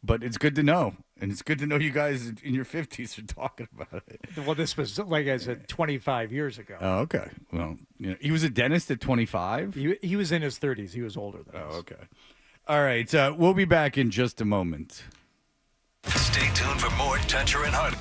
But it's good to know. And it's good to know you guys in your 50s are talking about it. Well, this was, like I said, 25 years ago. Oh, okay. Well, he was a dentist at 25? He was in his 30s. He was older than us. Oh, okay. All right. We'll be back in just a moment. Stay tuned for more Toucher and Hardy.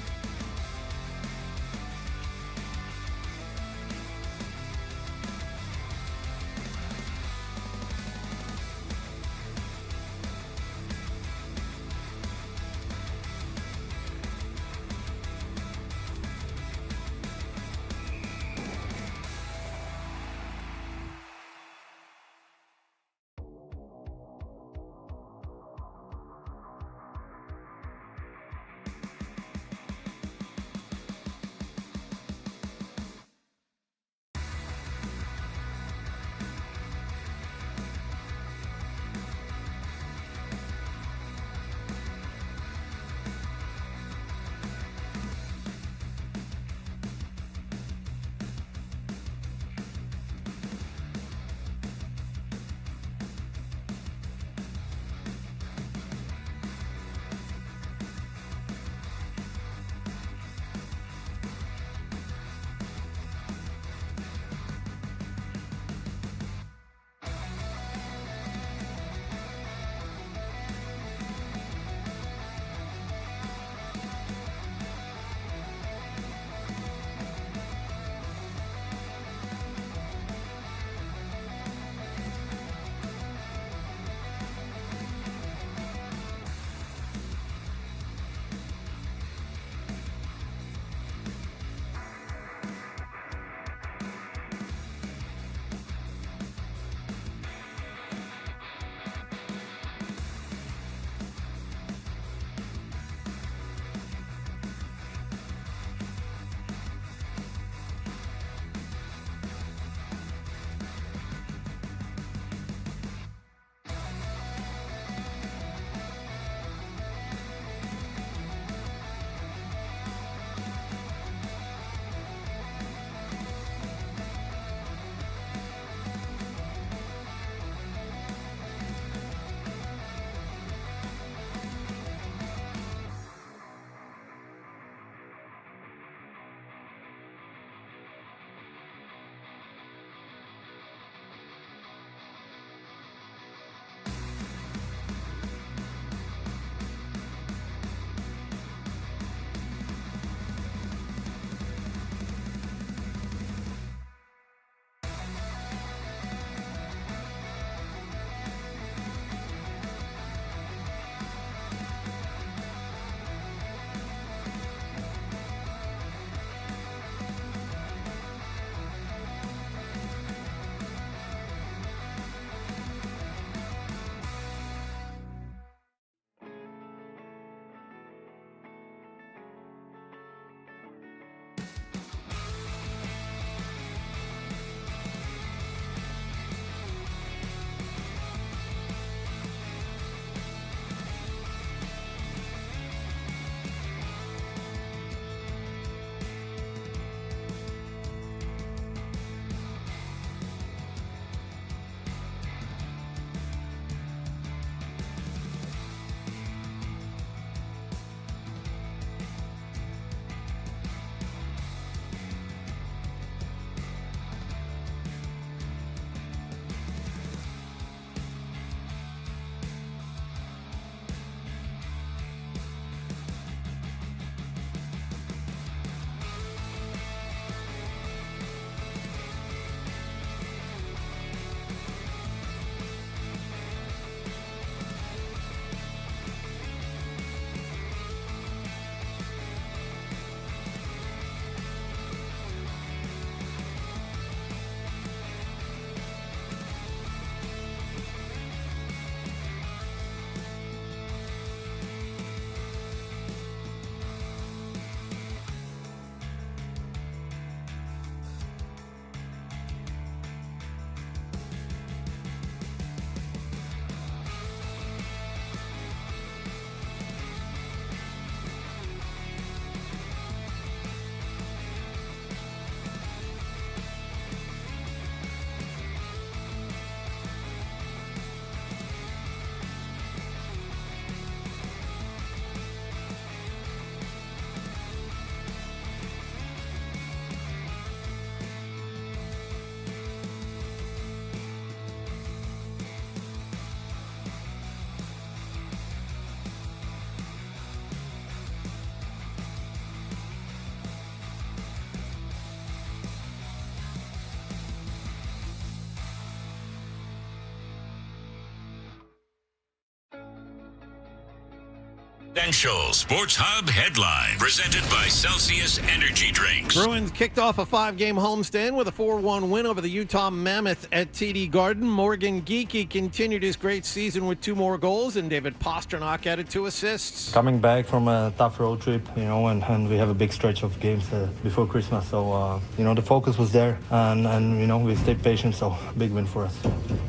Essential Sports Hub headline presented by Celsius Energy Drinks. Bruins kicked off a 5-game homestand with a 4-1 win over the Utah Mammoth at TD Garden. Morgan Geekie continued his great season with 2 more goals, and David Pastrnak added 2 assists. Coming back from a tough road trip, and we have a big stretch of games before Christmas, so the focus was there, and we stayed patient, so big win for us.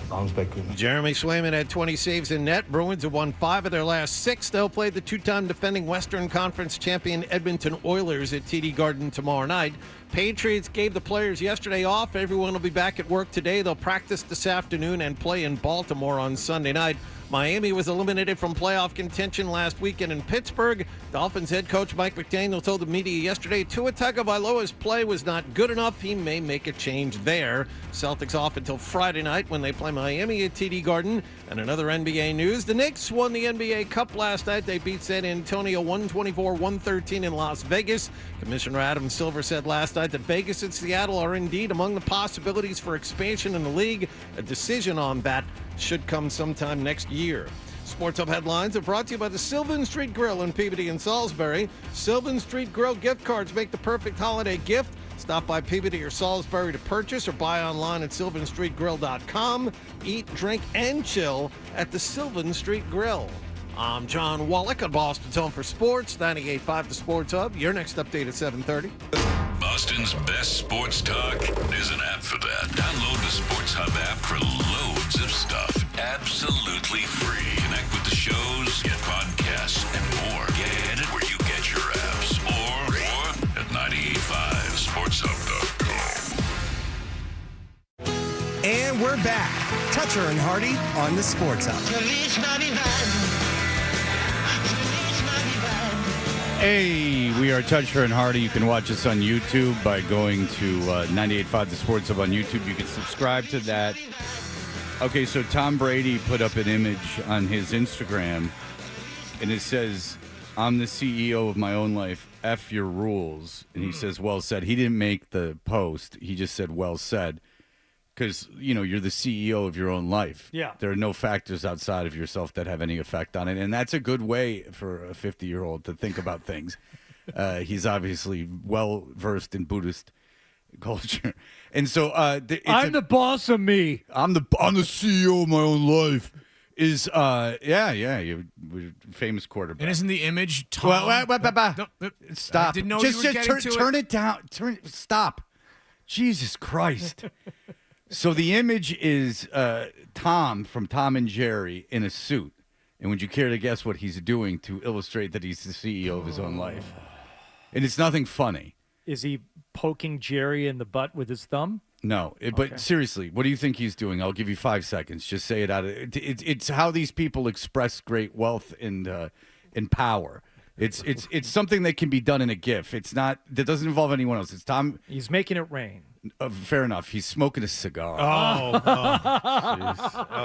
Bounce back. Jeremy Swayman had 20 saves in net. Bruins have won 5 of their last 6. They'll play the 2-time defending Western Conference champion Edmonton Oilers at TD Garden tomorrow night. Patriots gave the players yesterday off. Everyone will be back at work today. They'll practice this afternoon and play in Baltimore on Sunday night. Miami was eliminated from playoff contention last weekend in Pittsburgh. Dolphins head coach Mike McDaniel told the media yesterday Tua Tagovailoa's play was not good enough. He may make a change there. Celtics off until Friday night when they play Miami at TD Garden. And another NBA news, the Knicks won the NBA Cup last night. They beat San Antonio 124-113 in Las Vegas. Commissioner Adam Silver said last night that Vegas and Seattle are indeed among the possibilities for expansion in the league. A decision on that should come sometime next year. Sports Hub headlines are brought to you by the Sylvan Street Grill in Peabody and Salisbury. Sylvan Street Grill gift cards make the perfect holiday gift. Stop by Peabody or Salisbury to purchase or buy online at sylvanstreetgrill.com. Eat, drink, and chill at the Sylvan Street Grill. I'm John Wallach on Boston's Home for Sports, 98.5 The Sports Hub. Your next update at 7:30. Boston's best sports talk. There's an app for that. Download the Sports Hub app for loads of stuff. Absolutely free. Connect with the shows, get podcasts, and more. Get it where you get your apps. Or at 985sportshub.com. And we're back. Toucher and Hardy on the Sports Hub. Hey, we are Toucher and Hardy. You can watch us on YouTube by going to 98.5 The Sports Hub on YouTube. You can subscribe to that. Okay, so Tom Brady put up an image on his Instagram, and it says, I'm the CEO of my own life. F your rules. And he says, well said. He didn't make the post. He just said, well said. Because, you're the CEO of your own life. Yeah. There are no factors outside of yourself that have any effect on it. And that's a good way for a 50-year-old to think about things. He's obviously well-versed in Buddhist culture. And so I'm the boss of me. I'm the CEO of my own life. You're a famous quarterback. And isn't the image Tom? Stop. I didn't know just you were getting to turn it down. Stop. Jesus Christ. So the image is Tom from Tom and Jerry in a suit. And would you care to guess what he's doing to illustrate that he's the CEO of his own life? And it's nothing funny. Is he poking Jerry in the butt with his thumb? No, but seriously, what do you think he's doing? I'll give you 5 seconds. Just say it out. It's how these people express great wealth and power. It's something that can be done in a GIF. That doesn't involve anyone else. It's Tom. He's making it rain. Fair enough. He's smoking a cigar.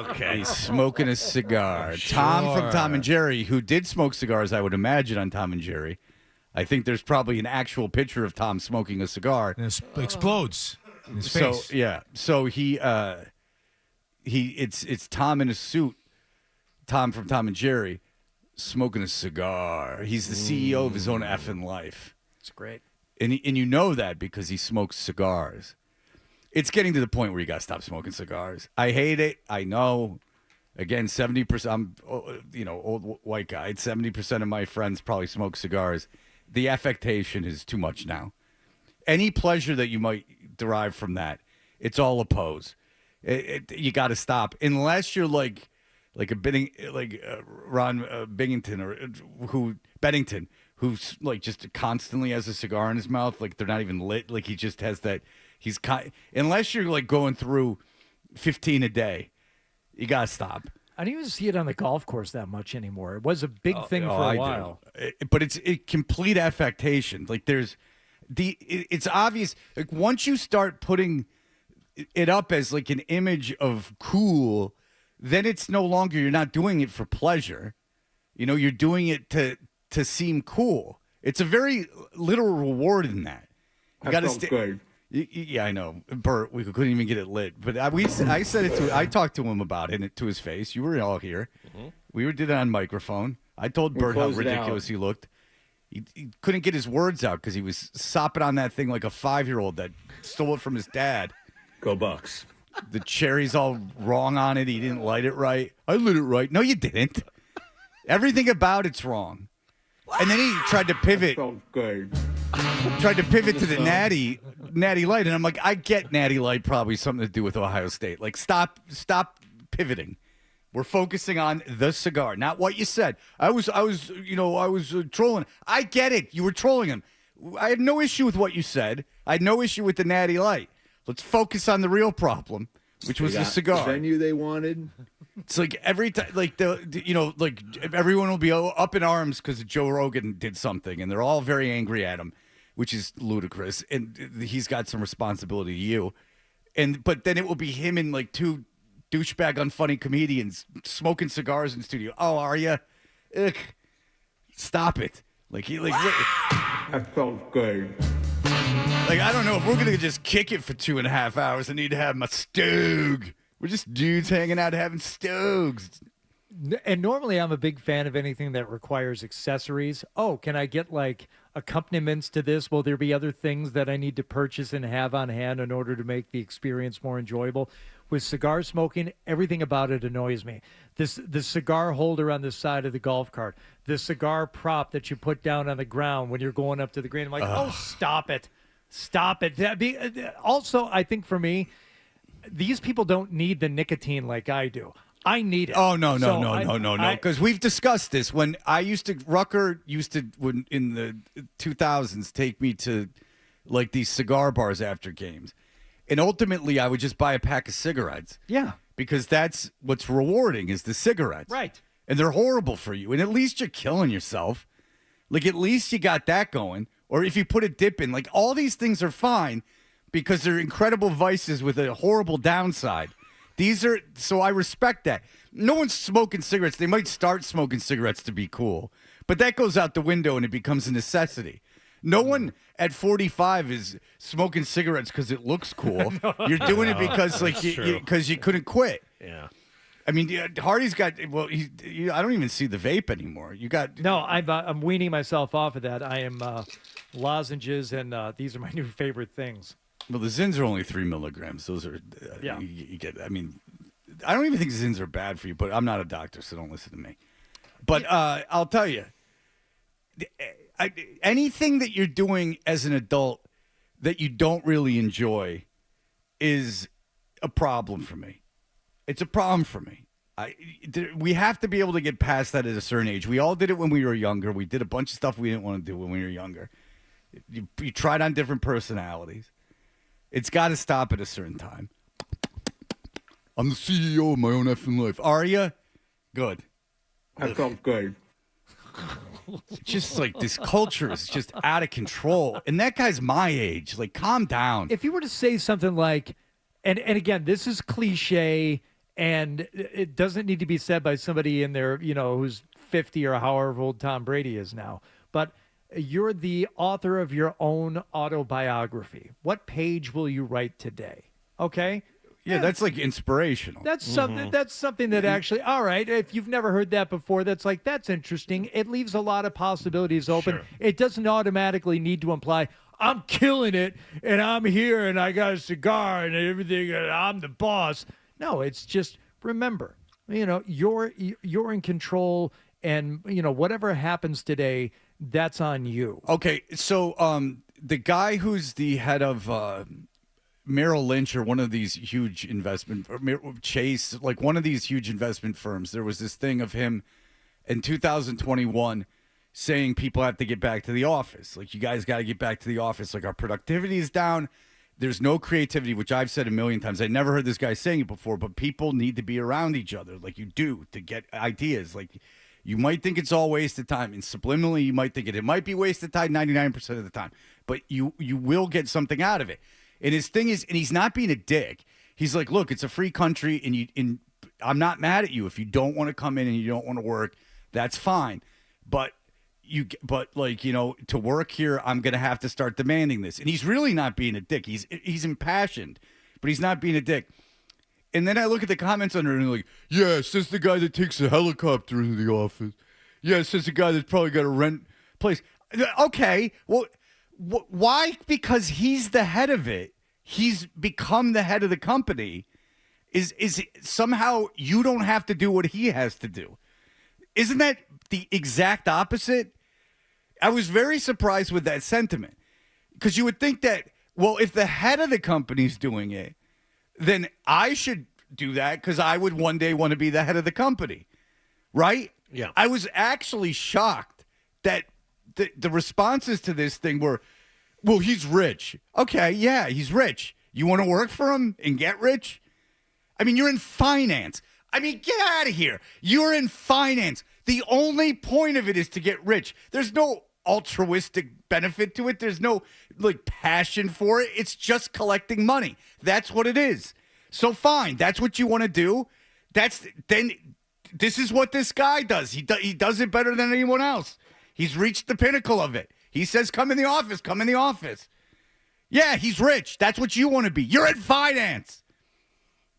Okay. He's smoking a cigar. Sure. Tom from Tom and Jerry, who did smoke cigars, I would imagine, on Tom and Jerry. I think there's probably an actual picture of Tom smoking a cigar. And it explodes in his face. So it's Tom in a suit, Tom from Tom and Jerry, smoking a cigar. He's the CEO of his own effing life. It's great. And you know that because he smokes cigars. It's getting to the point where you got to stop smoking cigars. I hate it. I know. Again, 70%, I'm, old white guy. 70% of my friends probably smoke cigars. The affectation is too much now. Any pleasure that you might derive from that, it's all a pose. You got to stop. Unless you're like Ron Bennington, who's like just constantly has a cigar in his mouth, like they're not even lit, like he just has that. Unless you're like going through 15 a day, you gotta stop. I don't even see it on the golf course that much anymore. It was a big thing for a while, but it's a complete affectation. Like it's obvious. Like once you start putting it up as like an image of cool, then it's no longer. You're not doing it for pleasure. You're doing it to seem cool. It's a very little reward in that. You got to good. Yeah, I know, Bert. We couldn't even get it lit, but I said it to. I talked to him about it to his face. You were all here. Mm-hmm. We did it on microphone. I told Bert how ridiculous he looked. He couldn't get his words out because he was sopping on that thing like a 5-year-old that stole it from his dad. Go Bucks. The cherry's all wrong on it. He didn't light it right. I lit it right. No, you didn't. Everything about it's wrong. And then he tried to pivot. Good. Tried to pivot to the Natty Light, and I'm like, I get Natty Light probably something to do with Ohio State. Like, stop pivoting. We're focusing on the cigar, not what you said. I was trolling. I get it. You were trolling him. I had no issue with what you said. I had no issue with the Natty Light. Let's focus on the real problem, which was the cigar. The venue they wanted. It's like every time, like everyone will be up in arms because Joe Rogan did something, and they're all very angry at him, which is ludicrous. And he's got some responsibility to you, but then it will be him and like two douchebag unfunny comedians smoking cigars in the studio. Oh, are you? Ugh. Stop it! That felt good. Like, I don't know if we're gonna just kick it for 2.5 hours. I need to have my stoog. We're just dudes hanging out having stoogs. And normally I'm a big fan of anything that requires accessories. Oh, can I get like accompaniments to this? Will there be other things that I need to purchase and have on hand in order to make the experience more enjoyable? With cigar smoking, everything about it annoys me. The cigar holder on the side of the golf cart, the cigar prop that you put down on the ground when you're going up to the green. I'm like, oh, stop it. Stop it. Also, I think for me, these people don't need the nicotine like I do. I need it. Oh, no. Because we've discussed this. When Rucker used to, in the 2000s, take me to like these cigar bars after games. And ultimately, I would just buy a pack of cigarettes. Yeah. Because that's what's rewarding is the cigarettes. Right. And they're horrible for you. And at least you're killing yourself. Like, at least you got that going. Or if you put a dip in, like, all these things are fine because they're incredible vices with a horrible downside. So I respect that. No one's smoking cigarettes. They might start smoking cigarettes to be cool, but that goes out the window and it becomes a necessity. No one at 45 is smoking cigarettes because it looks cool. You're doing it because you couldn't quit. Yeah. I mean, Hardy's got. Well, I don't even see the vape anymore. You got I'm weaning myself off of that. I am lozenges, and these are my new favorite things. Well, the Zins are only 3 milligrams. Those are yeah. You get. I mean, I don't even think Zins are bad for you, but I'm not a doctor, so don't listen to me. But I'll tell you, anything that you're doing as an adult that you don't really enjoy is a problem for me. It's a problem for me. We have to be able to get past that at a certain age. We all did it when we were younger. We did a bunch of stuff we didn't want to do when we were younger. You tried on different personalities. It's got to stop at a certain time. I'm the CEO of my own effing life. Are you? Good. I felt good. Just like this culture is just out of control. And that guy's my age. Like, calm down. If you were to say something like, and again, this is cliche, and it doesn't need to be said by somebody in there, who's 50 or however old Tom Brady is now. But you're the author of your own autobiography. What page will you write today? Okay? Yeah, that's like inspirational. That's something. That's something that actually. All right, if you've never heard that before, that's interesting. It leaves a lot of possibilities open. Sure. It doesn't automatically need to imply I'm killing it and I'm here and I got a cigar and everything and I'm the boss. No, it's just remember, you're in control, and whatever happens today, that's on you. Okay, so the guy who's the head of Merrill Lynch or one of these huge investment, Chase, like one of these huge investment firms, there was this thing of him in 2021 saying people have to get back to the office. Like, you guys got to get back to the office. Like, our productivity is down. There's no creativity, which I've said a million times. I never heard this guy saying it before, but people need to be around each other like you do to get ideas. Like, you might think it's all wasted time, and subliminally you might think it might be wasted time 99% of the time, but you will get something out of it. And his thing is, and he's not being a dick. He's like, look, it's a free country, and I'm not mad at you if you don't want to come in and you don't want to work. That's fine, but to work here, I'm gonna have to start demanding this. And he's really not being a dick. He's impassioned, but he's not being a dick. And then I look at the comments under it and they're like, yeah, says the guy that takes a helicopter into the office. Yeah, it says a guy that's probably got a rent place. Okay, well, why? Because he's the head of it. He's become the head of the company. Is somehow you don't have to do what he has to do? Isn't that the exact opposite? I was very surprised with that sentiment because you would think that, well, if the head of the company's doing it, then I should do that because I would one day want to be the head of the company, right? Yeah. I was actually shocked that the responses to this thing were, well, he's rich. Okay, yeah, he's rich. You want to work for him and get rich? I mean, you're in finance. I mean, get out of here. You're in finance. The only point of it is to get rich. There's no altruistic benefit to it. There's no passion for it. It's just collecting money. That's what it is. So fine, that's what you want to do. This is what this guy does. He does it better than anyone else. He's reached the pinnacle of it. He says, come in the office, come in the office. Yeah, he's rich. That's what you want to be. You're in finance.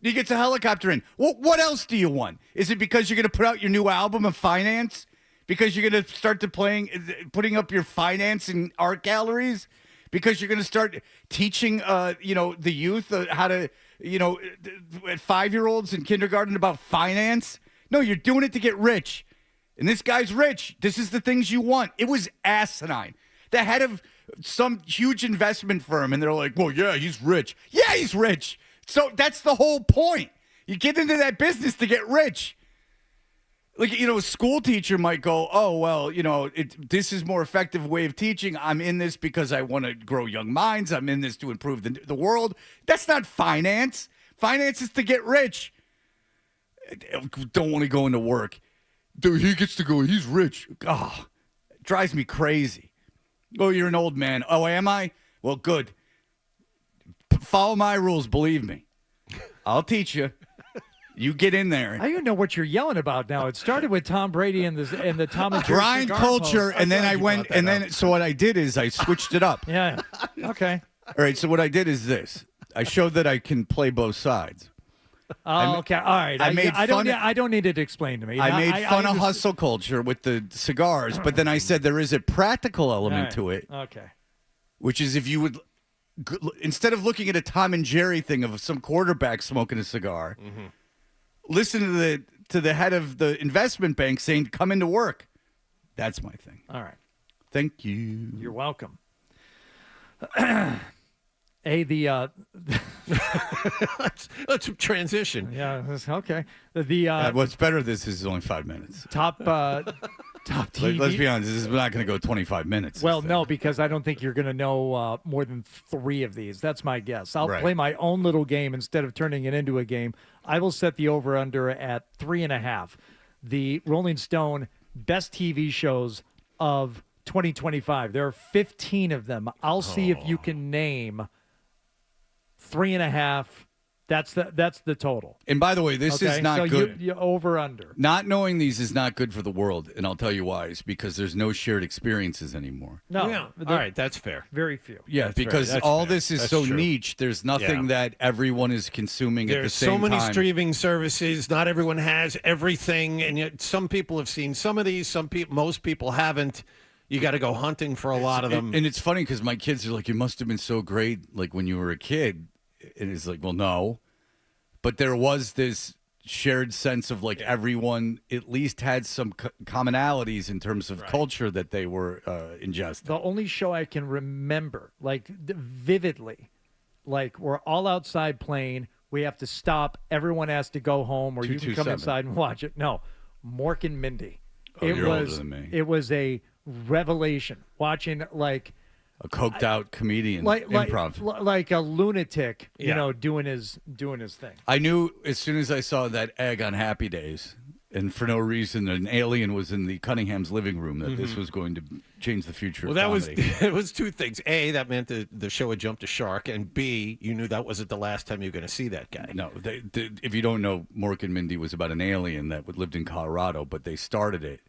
He gets a helicopter in. What else do you want? Is it because you're going to put out your new album of finance? Because you're going to start putting up your finance in art galleries? Because you're going to start teaching, the youth how to, at 5-year-olds in kindergarten about finance? No, you're doing it to get rich. And this guy's rich. This is the things you want. It was asinine. The head of some huge investment firm, and they're like, well, yeah, he's rich. Yeah, he's rich. So that's the whole point. You get into that business to get rich. A school teacher might go, oh, well, this is more effective way of teaching. I'm in this because I want to grow young minds. I'm in this to improve the world. That's not finance. Finance is to get rich. Don't want to go into work. Dude, he gets to go. He's rich. Oh, it drives me crazy. Oh, you're an old man. Oh, am I? Well, good. Follow my rules, believe me. I'll teach you. You get in there. I don't even know what you're yelling about now. It started with Tom Brady and the Tom and Jerry grind cigar culture, post. and then I went, and then so what I did is I switched it up. Yeah. Okay. All right. So what I did is this: I showed that I can play both sides. Oh, okay. All right. I don't need it to explain to me. I made fun of hustle culture with the cigars, but then I said there is a practical element to it. Okay. Which is if you would, instead of looking at a Tom and Jerry thing of some quarterback smoking a cigar, listen to the head of the investment bank saying, come into work. That's my thing. All right. Thank you. You're welcome. Let's transition. Yeah, okay. What's better, this is only 5 minutes. Top TV. Let's be honest, this is not going to go 25 minutes. Well, no, because I don't think you're going to know more than 3 of these. That's my guess. I'll play my own little game instead of turning it into a game. I will set the over-under at 3.5. The Rolling Stone best TV shows of 2025. There are 15 of them. I'll see if you can name 3.5. That's the total. And by the way, this is not good. You over under. Not knowing these is not good for the world, and I'll tell you why. It's because there's no shared experiences anymore. No. Yeah. All right, that's fair. Very few. Yeah, that's because fair. all fair. this is that's so true. niche. There's nothing that everyone is consuming at the same time. There's so many streaming services. Not everyone has everything, and yet some people have seen some of these. Most people haven't. You got to go hunting for a lot of them. And it's funny because my kids are like, "You must have been so great, like when you were a kid." And it's like, well, no. But there was this shared sense of like everyone at least had some commonalities in terms of culture that they were ingesting. The only show I can remember, like vividly, like we're all outside playing. We have to stop. Everyone has to go home, or you can come inside and watch it. No, Mork and Mindy. Oh, you're older than me. It was a revelation watching like a coked out comedian improv, like a lunatic, doing his thing. I knew as soon as I saw that egg on Happy Days, and for no reason, an alien was in the Cunningham's living room, that this was going to change the future. Well, of comedy. it was two things. A, that meant the show had jumped a shark, and B, you knew that wasn't the last time you were going to see that guy. No, if you don't know, Mork and Mindy was about an alien that lived in Colorado, but they started it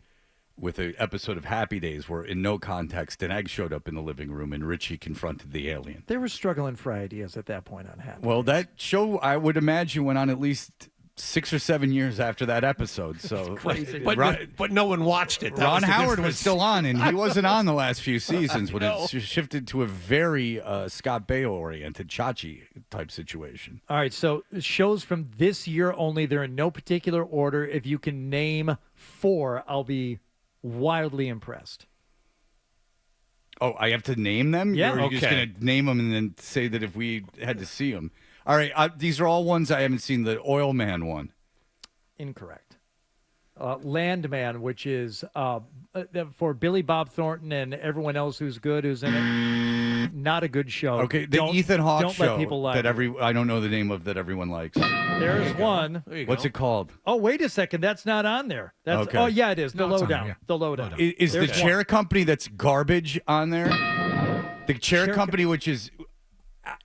with an episode of Happy Days where, in no context, an egg showed up in the living room and Richie confronted the alien. They were struggling for ideas at that point on Happy Well, Days. that show, I would imagine, went on at least 6 or 7 years after that episode. So, but no one watched it. Ron Howard was still on, and he wasn't on the last few seasons when it shifted to a very Scott Baio-oriented Chachi type situation. All right, so shows from this year only. They're in no particular order. If you can name 4, I'll be wildly impressed. Oh, I have to name them? Yeah. Or are you just going to name them and then say that if we had to see them? All right, these are all ones I haven't seen. The Oil Man one. Incorrect. Landman, which is for Billy Bob Thornton and everyone else who's good, who's in it. Not a good show. Okay, the Ethan Hawke don't show let people lie. that I don't know the name of that everyone likes. There's one. What's it called? Oh, wait a second. That's not on there. That's Okay. Oh, yeah, it is. The No, it's on Lowdown. there, yeah. The Lowdown. Is the There's chair one. company that's garbage on there? The chair company, which is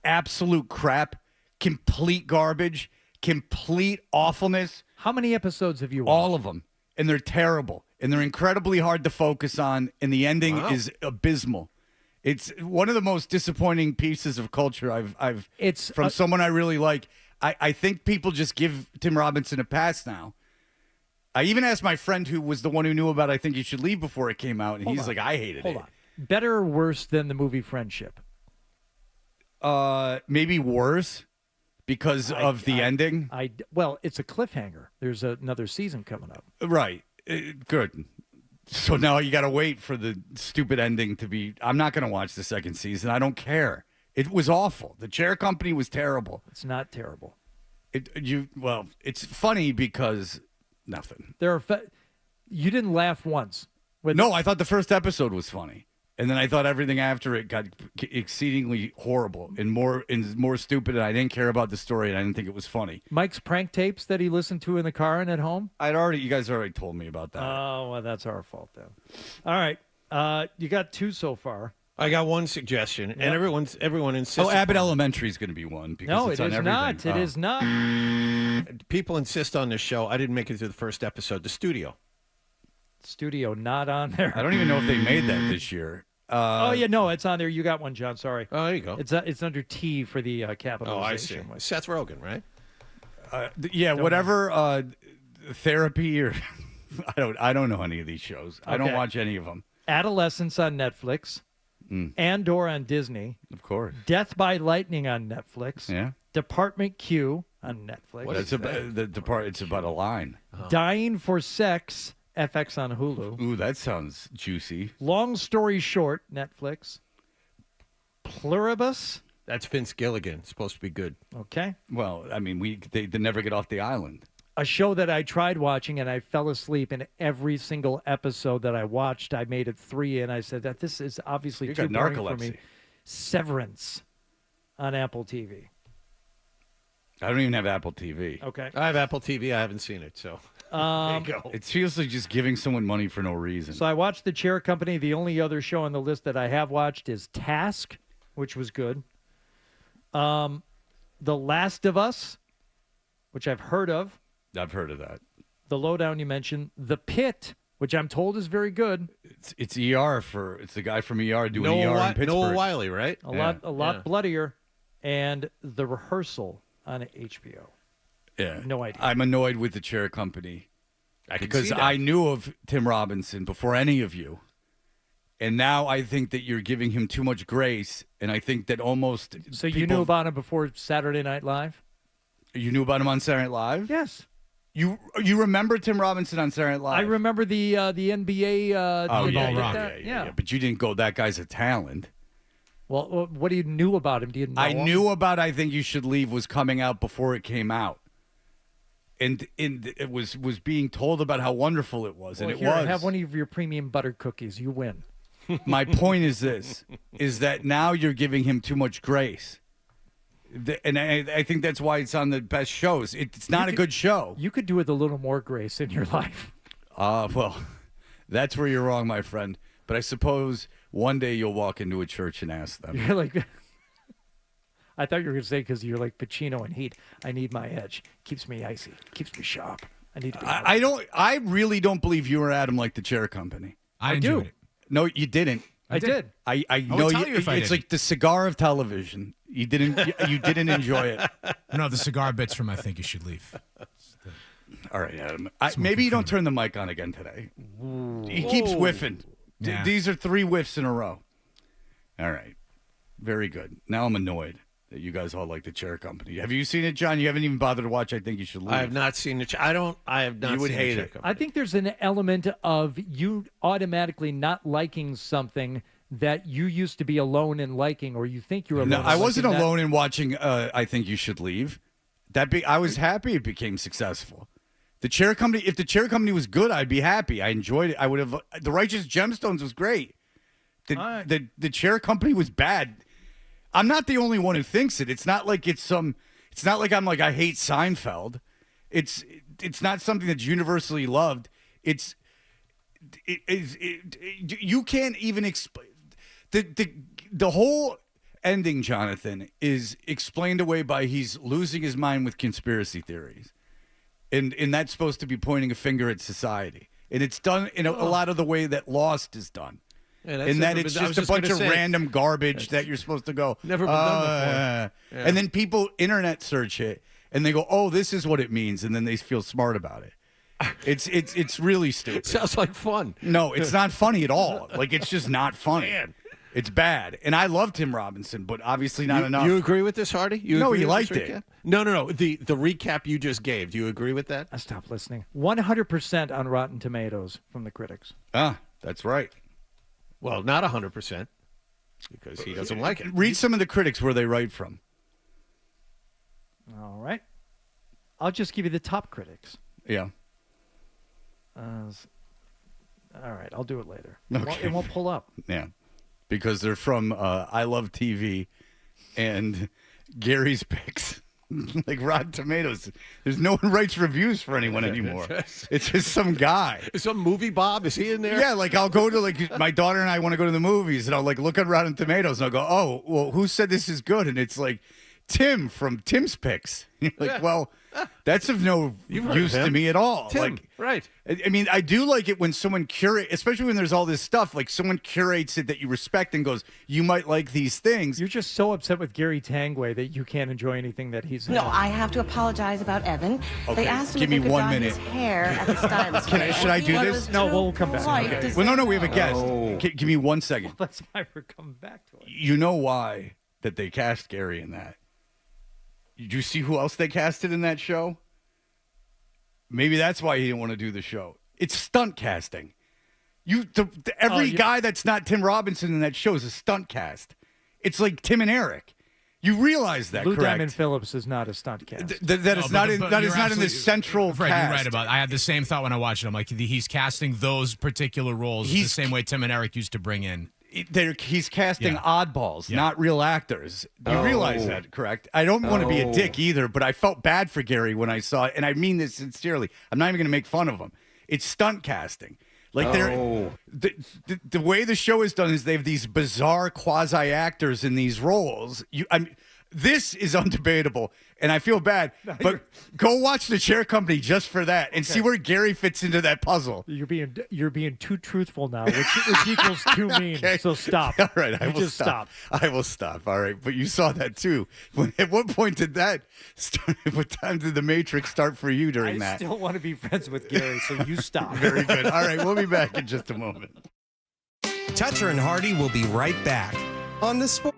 absolute crap, complete garbage, complete awfulness. How many episodes have you watched? All of them. And they're terrible. And they're incredibly hard to focus on. And the ending is abysmal. It's one of the most disappointing pieces of culture I've from someone I really like. I think people just give Tim Robinson a pass now. I even asked my friend who was the one who knew about I Think You Should Leave before it came out, and he's like, I hated it. Hold on. Better or worse than the movie Friendship? Maybe worse because of the ending. Well, it's a cliffhanger. There's another season coming up. Right. Good. So now you got to wait for the stupid ending to be. I'm not going to watch the second season. I don't care. It was awful. The chair company was terrible. It's not terrible. Well, it's funny because nothing. You didn't laugh once. No, I thought the first episode was funny. And then I thought everything after it got exceedingly horrible and more stupid, and I didn't care about the story, and I didn't think it was funny. Mike's prank tapes that he listened to in the car and at home? You guys already told me about that. Oh, well, that's our fault then. All right. You got 2 so far. I got one suggestion, and everyone insists. Oh, Abbott Elementary is going to be one. Because No, it's it on is everything. not. It is not. People insist on this show. I didn't make it through the first episode. The Studio. Studio not on there. I don't even know if they made that this year. Oh, yeah, no, it's on there. You got one, John. Sorry. Oh, there you go. It's under T for the capitalization. Oh, I see. Seth Rogen, right? Whatever therapy or I don't know any of these shows. I don't Okay. watch any of them. Adolescence on Netflix. Andor on Disney. Of course. Death by Lightning on Netflix. Yeah. Department Q on Netflix. It's about a line. Dying for Sex, FX on Hulu. Ooh, that sounds juicy. Long Story Short, Netflix. Pluribus. That's Vince Gilligan. It's supposed to be good. Okay. Well, I mean, they never get off the island. A show that I tried watching and I fell asleep in every single episode that I watched. I made it 3 and I said that this is obviously You too got boring for narcolepsy. me. Severance on Apple TV. I don't even have Apple TV. Okay. I have Apple TV. I haven't seen it, so there you go. It feels like just giving someone money for no reason. So I watched The Chair Company. The only other show on the list that I have watched is Task, which was good. The Last of Us, which I've heard of. I've heard of that. The Lowdown you mentioned. The Pit, which I'm told is very good. It's ER it's the guy from ER doing ER in Pittsburgh. Noah Wiley, right? A lot bloodier. And The Rehearsal on HBO. Yeah. No idea. I'm annoyed with the chair company because see that. I knew of Tim Robinson before any of you. And now I think that you're giving him too much grace. And I think that almost. So you knew about him before Saturday Night Live? You knew about him on Saturday Night Live? Yes. You remember Tim Robinson on Saturday Night Live? I remember the NBA. Yeah. But you didn't go, that guy's a talent. Well, what do you knew about him? Do you know I him? knew about I Think You Should Leave was coming out before it came out. And it was being told about how wonderful it was. Well, and it here, was. have one of your premium butter cookies. You win. My point is this, is that now you're giving him too much grace. And I think that's why it's on the best shows. It's not a good show. You could do with a little more grace in your life. Well, that's where you're wrong, my friend. But I suppose one day you'll walk into a church and ask them. You're like, I thought you were going to say because you're like Pacino in Heat. I need my edge. Keeps me icy. Keeps me sharp. I need to be. I really don't believe you or Adam like the chair company. I enjoyed it. No, you didn't. I did. I will know tell you if I it's didn't. like the cigar of television. You didn't enjoy it. No, the cigar bits from I Think You Should Leave. All right, Adam. Maybe you don't turn the mic on again today. He keeps whiffing. Yeah. These are 3 whiffs in a row. All right. Very good. Now I'm annoyed that you guys all like the chair company. Have you seen it, John? You haven't even bothered to watch. I think you should leave. I have not seen the. I have not. You would seen hate the it. Chair I think there's an element of you automatically not liking something that you used to be alone in liking, or you think you're alone. No, in I wasn't liking that. alone in watching I Think You Should Leave. I was happy it became successful. The chair company, if the chair company was good, I'd be happy. I enjoyed it. I would have. The Righteous Gemstones was great. The chair company was bad. I'm not the only one who thinks it. It's not like it's not like I'm like I hate Seinfeld. It's not something that's universally loved. You can't even explain the whole ending, Jonathan, is explained away by he's losing his mind with conspiracy theories. And that's supposed to be pointing a finger at society. And it's done in a lot of the way that Lost is done. Yeah, and that it's just a bunch of random garbage that you're supposed to go, never been done before. Yeah. And then people internet search it and they go, oh, this is what it means. And then they feel smart about it. It's really stupid. Sounds like fun. No, it's not funny at all. Like, it's just not funny. Man. It's bad. And I love Tim Robinson, but obviously not enough. You agree with this, Hardy? No, he liked it. No. The recap you just gave, do you agree with that? I stopped listening. 100% on Rotten Tomatoes from the critics. That's right. Well, not 100% because he doesn't like it. Read some of the critics where they write from. All right. I'll just give you the top critics. Yeah. All right. I'll do it later. Okay. It won't pull up. Yeah. Because they're from I Love TV and Gary's Picks. Like Rotten Tomatoes. There's no one writes reviews for anyone anymore. It's just some guy. Some movie Bob, is he in there? Yeah, like I'll go to like my daughter and I want to go to the movies and I'll like look at Rotten Tomatoes and I'll go, oh, well, who said this is good? And it's like Tim from Tim's Picks. And you're like, well, that's of no use to me at all. Tim, like, right. I mean, I do like it when someone curates, especially when there's all this stuff, like someone curates it that you respect and goes, you might like these things. You're just so upset with Gary Tangway that you can't enjoy anything that he's in. No, I have to apologize about Evan. Okay, They asked him give if me he could 1 dye minute. his hair at the stylist. Should I do this? No, we'll come back. Right, Okay. Well, no, we have a guest. Give me 1 second. That's why we're coming back to it. You know why that they cast Gary in that? Did you see who else they casted in that show? Maybe that's why he didn't want to do the show. It's stunt casting. Every guy that's not Tim Robinson in that show is a stunt cast. It's like Tim and Eric. You realize that, Lou correct? Diamond Phillips is not a stunt cast. That is not in the central Fred, cast. you're right about it. I had the same thought when I watched it. I'm like, he's casting those particular roles the same way Tim and Eric used to bring in. He's casting oddballs, not real actors. You realize that, correct? I don't want to be a dick either, but I felt bad for Gary when I saw it, and I mean this sincerely. I'm not even going to make fun of him. It's stunt casting. Like the way the show is done is they have these bizarre quasi actors in these roles. This is undebatable, and I feel bad. But go watch The Chair Company just for that, and see where Gary fits into that puzzle. You're being too truthful now, which equals too mean. Okay. So stop. All right, I will stop. I will stop. All right, but you saw that too. At what point did that start? What time did the Matrix start for you during that? I still want to be friends with Gary, so you stop. Very good. All right, we'll be back in just a moment. Toucher and Hardy will be right back on the Sport.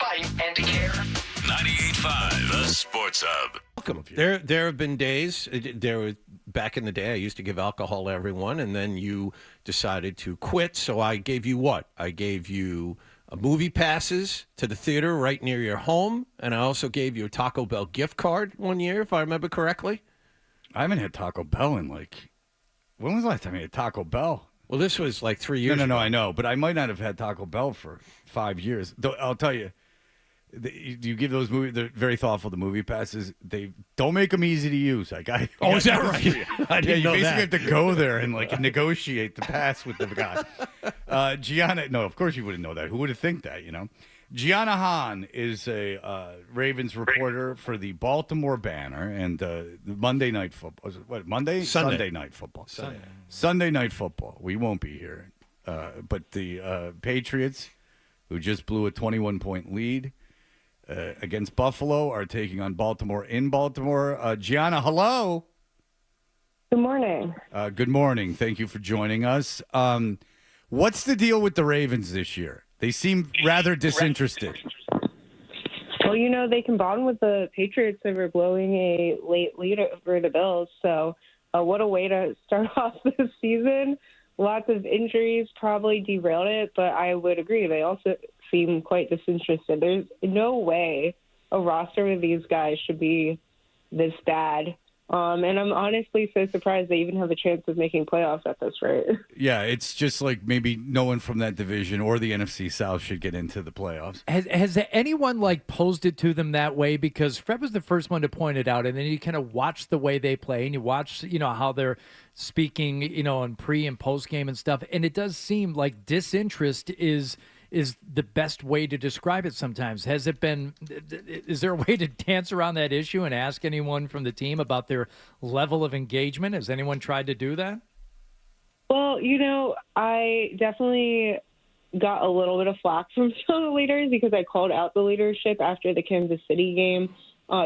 insight and care. 98.5, the Sports Hub. Welcome. There have been days, back in the day, I used to give alcohol to everyone, and then you decided to quit. So I gave you what? I gave you movie passes to the theater right near your home, and I also gave you a Taco Bell gift card one year, if I remember correctly. I haven't had Taco Bell in when was the last time I had Taco Bell? Well, this was like 3 years ago. No, I know, but I might not have had Taco Bell for 5 years. Though, I'll tell you, you give those they're very thoughtful, the movie passes. They don't make them easy to use. Is that right? I didn't know you basically that. have to go there and negotiate the pass with the guy. Gianna, no, of course you wouldn't know that. Who would have think that, Gianna Hahn is a Ravens reporter for the Baltimore Banner and the Monday Night Football. What, Monday? Sunday Night Football. Sunday Night Football. We won't be here. But the Patriots, who just blew a 21-point lead against Buffalo, are taking on Baltimore in Baltimore. Gianna, hello. Good morning. Good morning. Thank you for joining us. What's the deal with the Ravens this year? They seem rather disinterested. Well, they can bond with the Patriots over blowing a late lead over the Bills. So what a way to start off the season. Lots of injuries probably derailed it, but I would agree. They also seem quite disinterested. There's no way a roster with these guys should be this bad. And I'm honestly so surprised they even have a chance of making playoffs at this rate. Yeah, it's just like maybe no one from that division or the NFC South should get into the playoffs. Has anyone posed it to them that way? Because Fred was the first one to point it out, and then you kind of watch the way they play, and you watch how they're speaking in pre and post game and stuff, and it does seem like disinterest is the best way to describe it sometimes. Is there a way to dance around that issue and ask anyone from the team about their level of engagement? Has anyone tried to do that? Well, I definitely got a little bit of flack from some of the leaders because I called out the leadership after the Kansas City game.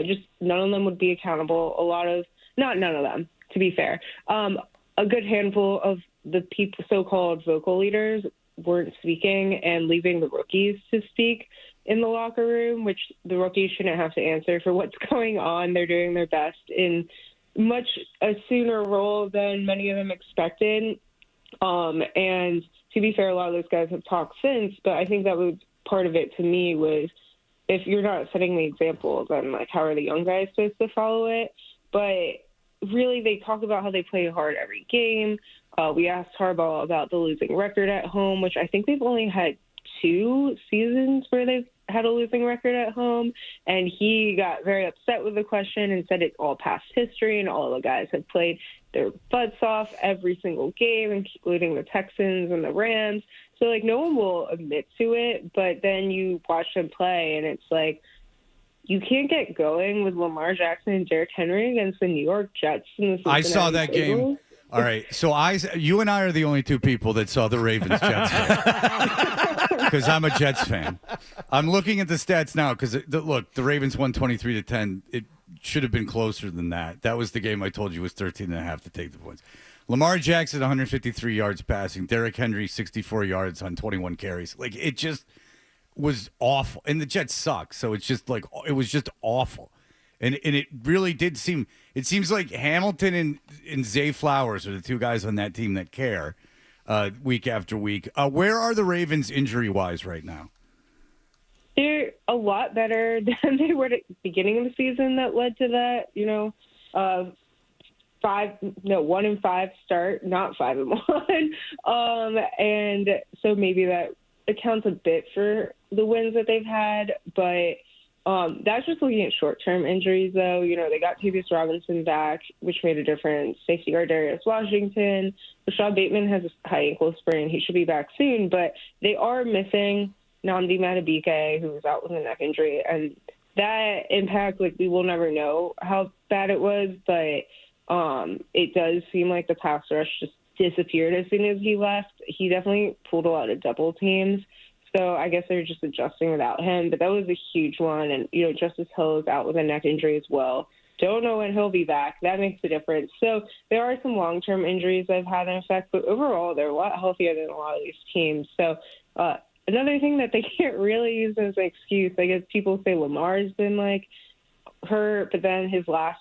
Just none of them would be accountable. Not none of them, to be fair. A good handful of the people, so-called vocal leaders, weren't speaking and leaving the rookies to speak in the locker room, which the rookies shouldn't have to answer for what's going on. They're doing their best in much a sooner role than many of them expected. And to be fair, a lot of those guys have talked since, but I think that was part of it to me was if you're not setting the example, then how are the young guys supposed to follow it? But really, they talk about how they play hard every game. We asked Harbaugh about the losing record at home, which I think they've only had 2 seasons where they've had a losing record at home. And he got very upset with the question and said it's all past history and all the guys have played their butts off every single game, including the Texans and the Rams. So, no one will admit to it, but then you watch them play and it's you can't get going with Lamar Jackson and Derrick Henry against the New York Jets. I saw that game. All right, so you and I are the only 2 people that saw the Ravens Jets game because I'm a Jets fan. I'm looking at the stats now because look, the Ravens won 23-10. It should have been closer than that. That was the game I told you was 13.5 to take the points. Lamar Jackson 153 yards passing. Derrick Henry 64 yards on 21 carries. It just was awful, and the Jets suck. So it's just it was just awful. And it really did seem – it seems like Hamilton and Zay Flowers are the 2 guys on that team that care week after week. Where are the Ravens injury-wise right now? They're a lot better than they were at the beginning of the season that led to that, 1-5 start, not 5-1. And so maybe that accounts a bit for the wins that they've had, but – that's just looking at short-term injuries, though. They got Tavius Robinson back, which made a difference. Safety guard Darius Washington. Rashad Bateman has a high ankle sprain. He should be back soon. But they are missing Nnamdi Madubuike, who was out with a neck injury. And that impact, we will never know how bad it was. But it does seem like the pass rush just disappeared as soon as he left. He definitely pulled a lot of double teams. So I guess they're just adjusting without him. But that was a huge one. And, Justice Hill is out with a neck injury as well. Don't know when he'll be back. That makes a difference. So there are some long-term injuries that have had an effect. But overall, they're a lot healthier than a lot of these teams. So another thing that they can't really use as an excuse, I guess people say Lamar's been like hurt, but then his last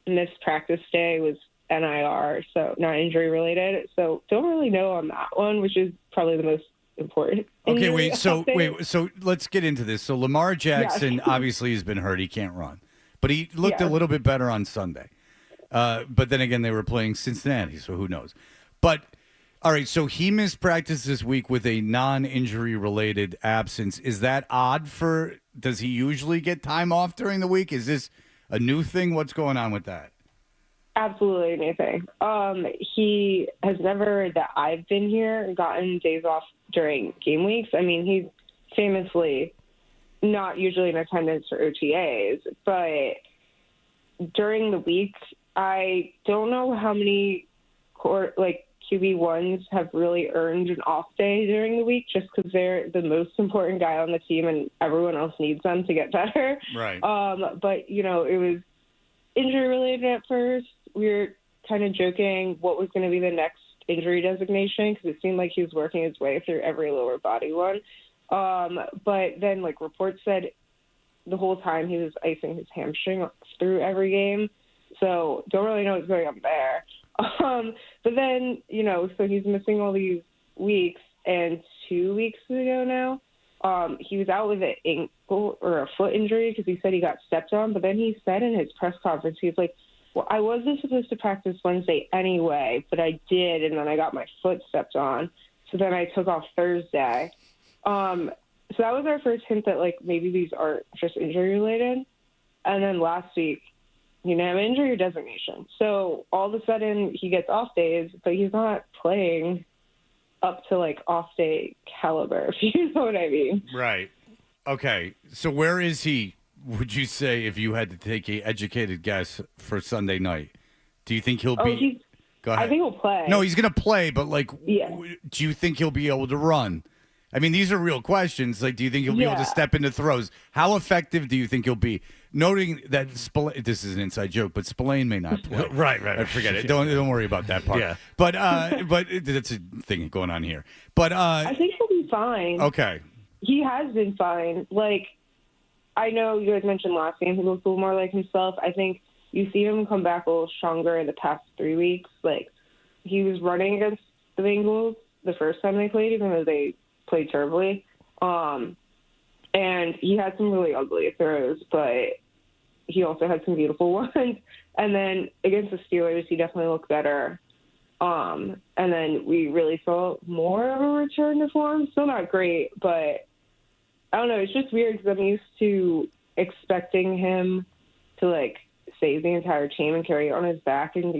missed practice day was NIR, so not injury related. So don't really know on that one, which is probably the most important. Okay, injury so let's get into this. So Lamar Jackson obviously has been hurt; he can't run, but he looked a little bit better on Sunday. But then again, they were playing Cincinnati, so who knows? But all right, so he missed practice this week with a non-injury related absence. Is that odd for? Does he usually get time off during the week? Is this a new thing? What's going on with that? Absolutely anything. He has never, that I've been here, gotten days off during game weeks. I mean, he's famously not usually in attendance for OTAs, but during the week, I don't know how many QB1s have really earned an off day during the week just because they're the most important guy on the team and everyone else needs them to get better. Right. But, it was injury related at first. We were kind of joking what was going to be the next injury designation because it seemed like he was working his way through every lower body one. But then, reports said the whole time he was icing his hamstring through every game. So don't really know what's going on there. But then, so he's missing all these weeks. And 2 weeks ago now, he was out with an ankle or a foot injury because he said he got stepped on. But then he said in his press conference, he's like, well, I wasn't supposed to practice Wednesday anyway, but I did, and then I got my foot stepped on. So then I took off Thursday. So that was our first hint that, maybe these aren't just injury-related. And then last week, he didn't have injury designation. So all of a sudden, he gets off days, but he's not playing up to, off-day caliber, if you know what I mean. Right. Okay. So where is he, would you say, if you had to take an educated guess for Sunday night? Do you think he'll be... Go ahead. I think he'll play. No, he's going to play, but, do you think he'll be able to run? I mean, these are real questions. Do you think he'll be able to step into throws? How effective do you think he'll be? Noting that this is an inside joke, but Spillane may not play. Right. I forget it. Don't worry about that part. Yeah. But that's a thing going on here. But I think he'll be fine. Okay. He has been fine. I know you guys mentioned last game he looked a little more like himself. I think you see him come back a little stronger in the past 3 weeks. He was running against the Bengals the first time they played, even though they played terribly. And he had some really ugly throws, but he also had some beautiful ones. And then against the Steelers, he definitely looked better. And then we really saw more of a return to form. Still not great, but I don't know. It's just weird because I'm used to expecting him to save the entire team and carry it on his back and,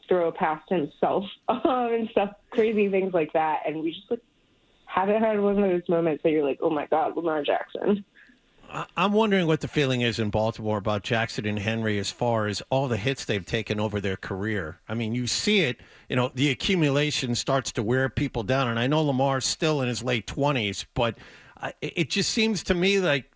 throw past himself and stuff, crazy things like that. And we just haven't had one of those moments that you're like, oh my God, Lamar Jackson. I'm wondering what the feeling is in Baltimore about Jackson and Henry as far as all the hits they've taken over their career. I mean, you see it, the accumulation starts to wear people down. And I know Lamar's still in his late 20s, but it just seems to me like,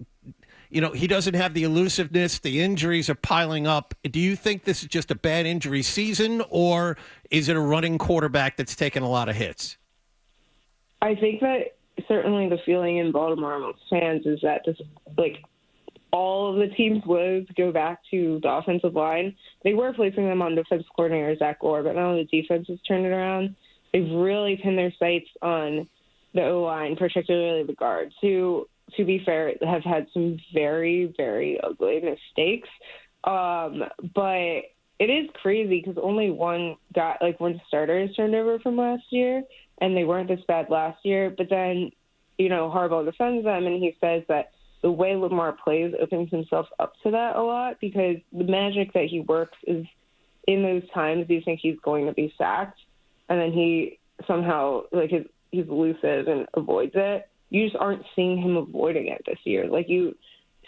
he doesn't have the elusiveness. The injuries are piling up. Do you think this is just a bad injury season, or is it a running quarterback that's taken a lot of hits? I think that certainly the feeling in Baltimore amongst fans is that this, all of the team's woes go back to the offensive line. They were placing them on defense coordinator Zach Orr, but now the defense has turned it around. They've really pinned their sights on the O-line, particularly the guards, who, to be fair, have had some very, very ugly mistakes. But it is crazy because only one starter has turned over from last year, and they weren't this bad last year. But then, Harbaugh defends them, and he says that the way Lamar plays opens himself up to that a lot because the magic that he works is in those times you think he's going to be sacked, and then he somehow, he's elusive and avoids it. You just aren't seeing him avoiding it this year. You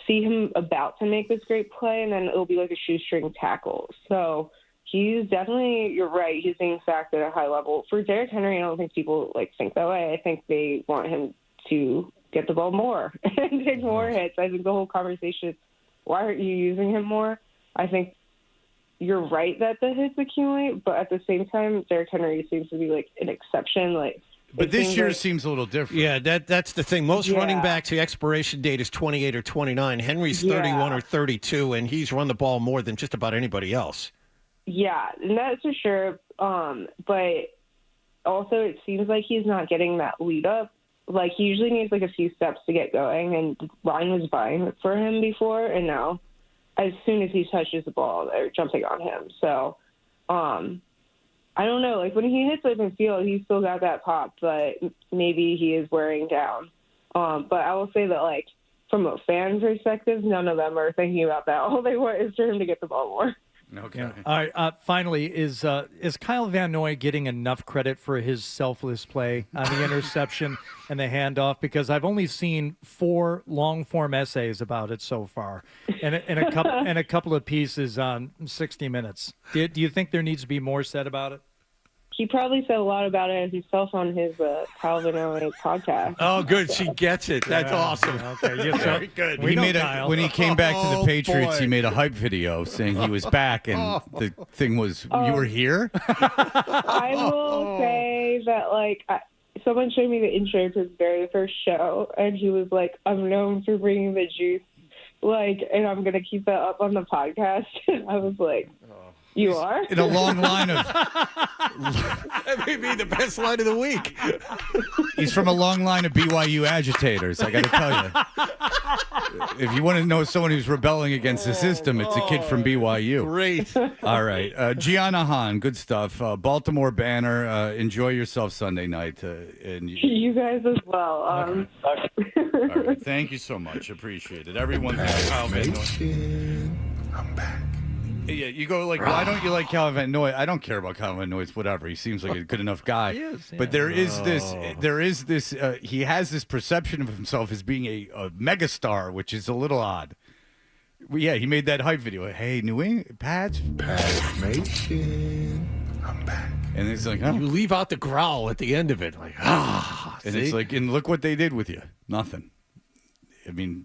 see him about to make this great play, and then it'll be like a shoestring tackle. So he's definitely, you're right, he's being sacked at a high level. For Derrick Henry, I don't think people think that way. I think they want him to get the ball more and take more hits. I think the whole conversation is, why aren't you using him more? I think you're right that the hits accumulate, but at the same time, Derrick Henry seems to be an exception. But it this seems year like- seems a little different. Yeah, that's the thing. Most Yeah. running backs, the expiration date is 28 or 29. Henry's Yeah. 31 or 32, and he's run the ball more than just about anybody else. Yeah, and that's for sure. But also, it seems like he's not getting that lead up. Like, he usually needs like a few steps to get going, and the line was fine for him before, and now, as soon as he touches the ball, they're jumping on him. So, I don't know. Like, when he hits open field, he's still got that pop, but maybe he is wearing down. But I will say that, like, from a fan perspective, none of them are thinking about that. All they want is for him to get the ball more. Okay. Yeah. All right. Finally, is Kyle Van Noy getting enough credit for his selfless play on the interception and the handoff? Because I've only seen 4 long-form essays about it so far, and a couple of pieces on 60 Minutes. Do you think there needs to be more said about it? He probably said a lot about it himself on his Kyle Van Noy podcast. Oh, good. She gets it. That's awesome. Okay. Yes, Very good. He made when he came back to the Patriots, he made a hype video saying he was back, and the thing was, you were here? I will say that, like, someone showed me the intro to his very first show, and he was like, I'm known for bringing the juice, like, and I'm going to keep that up on the podcast. And I was like, you are? In a long line of... That may be the best line of the week. He's from a long line of BYU agitators, I got to tell you. If you want to know someone who's rebelling against the system, it's a kid from BYU. Great. All right. Gianna Hahn, good stuff. Baltimore Banner, enjoy yourself Sunday night. And You guys as well. All right. Thank you so much. Appreciate it. Everyone, thanks Kyle Van Noy. I'm back. Yeah, you go like, why don't you like Kyle Van Noy? I don't care about Kyle Van Noy. It's whatever. He seems like a good enough guy. He is, yeah. But there is this, he has this perception of himself as being a megastar, which is a little odd. Well, yeah, he made that hype video. Hey, New England, Pats Nation, I'm back. And it's like, You leave out the growl at the end of it. Like, And see? it's like, and look what they did with you. Nothing. I mean,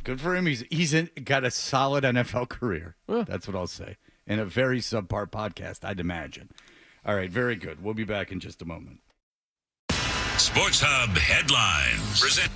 good for him. He's got a solid NFL career. That's what I'll say. And a very subpar podcast, I'd imagine. All right, very good. We'll be back in just a moment. Sports Hub headlines. Present.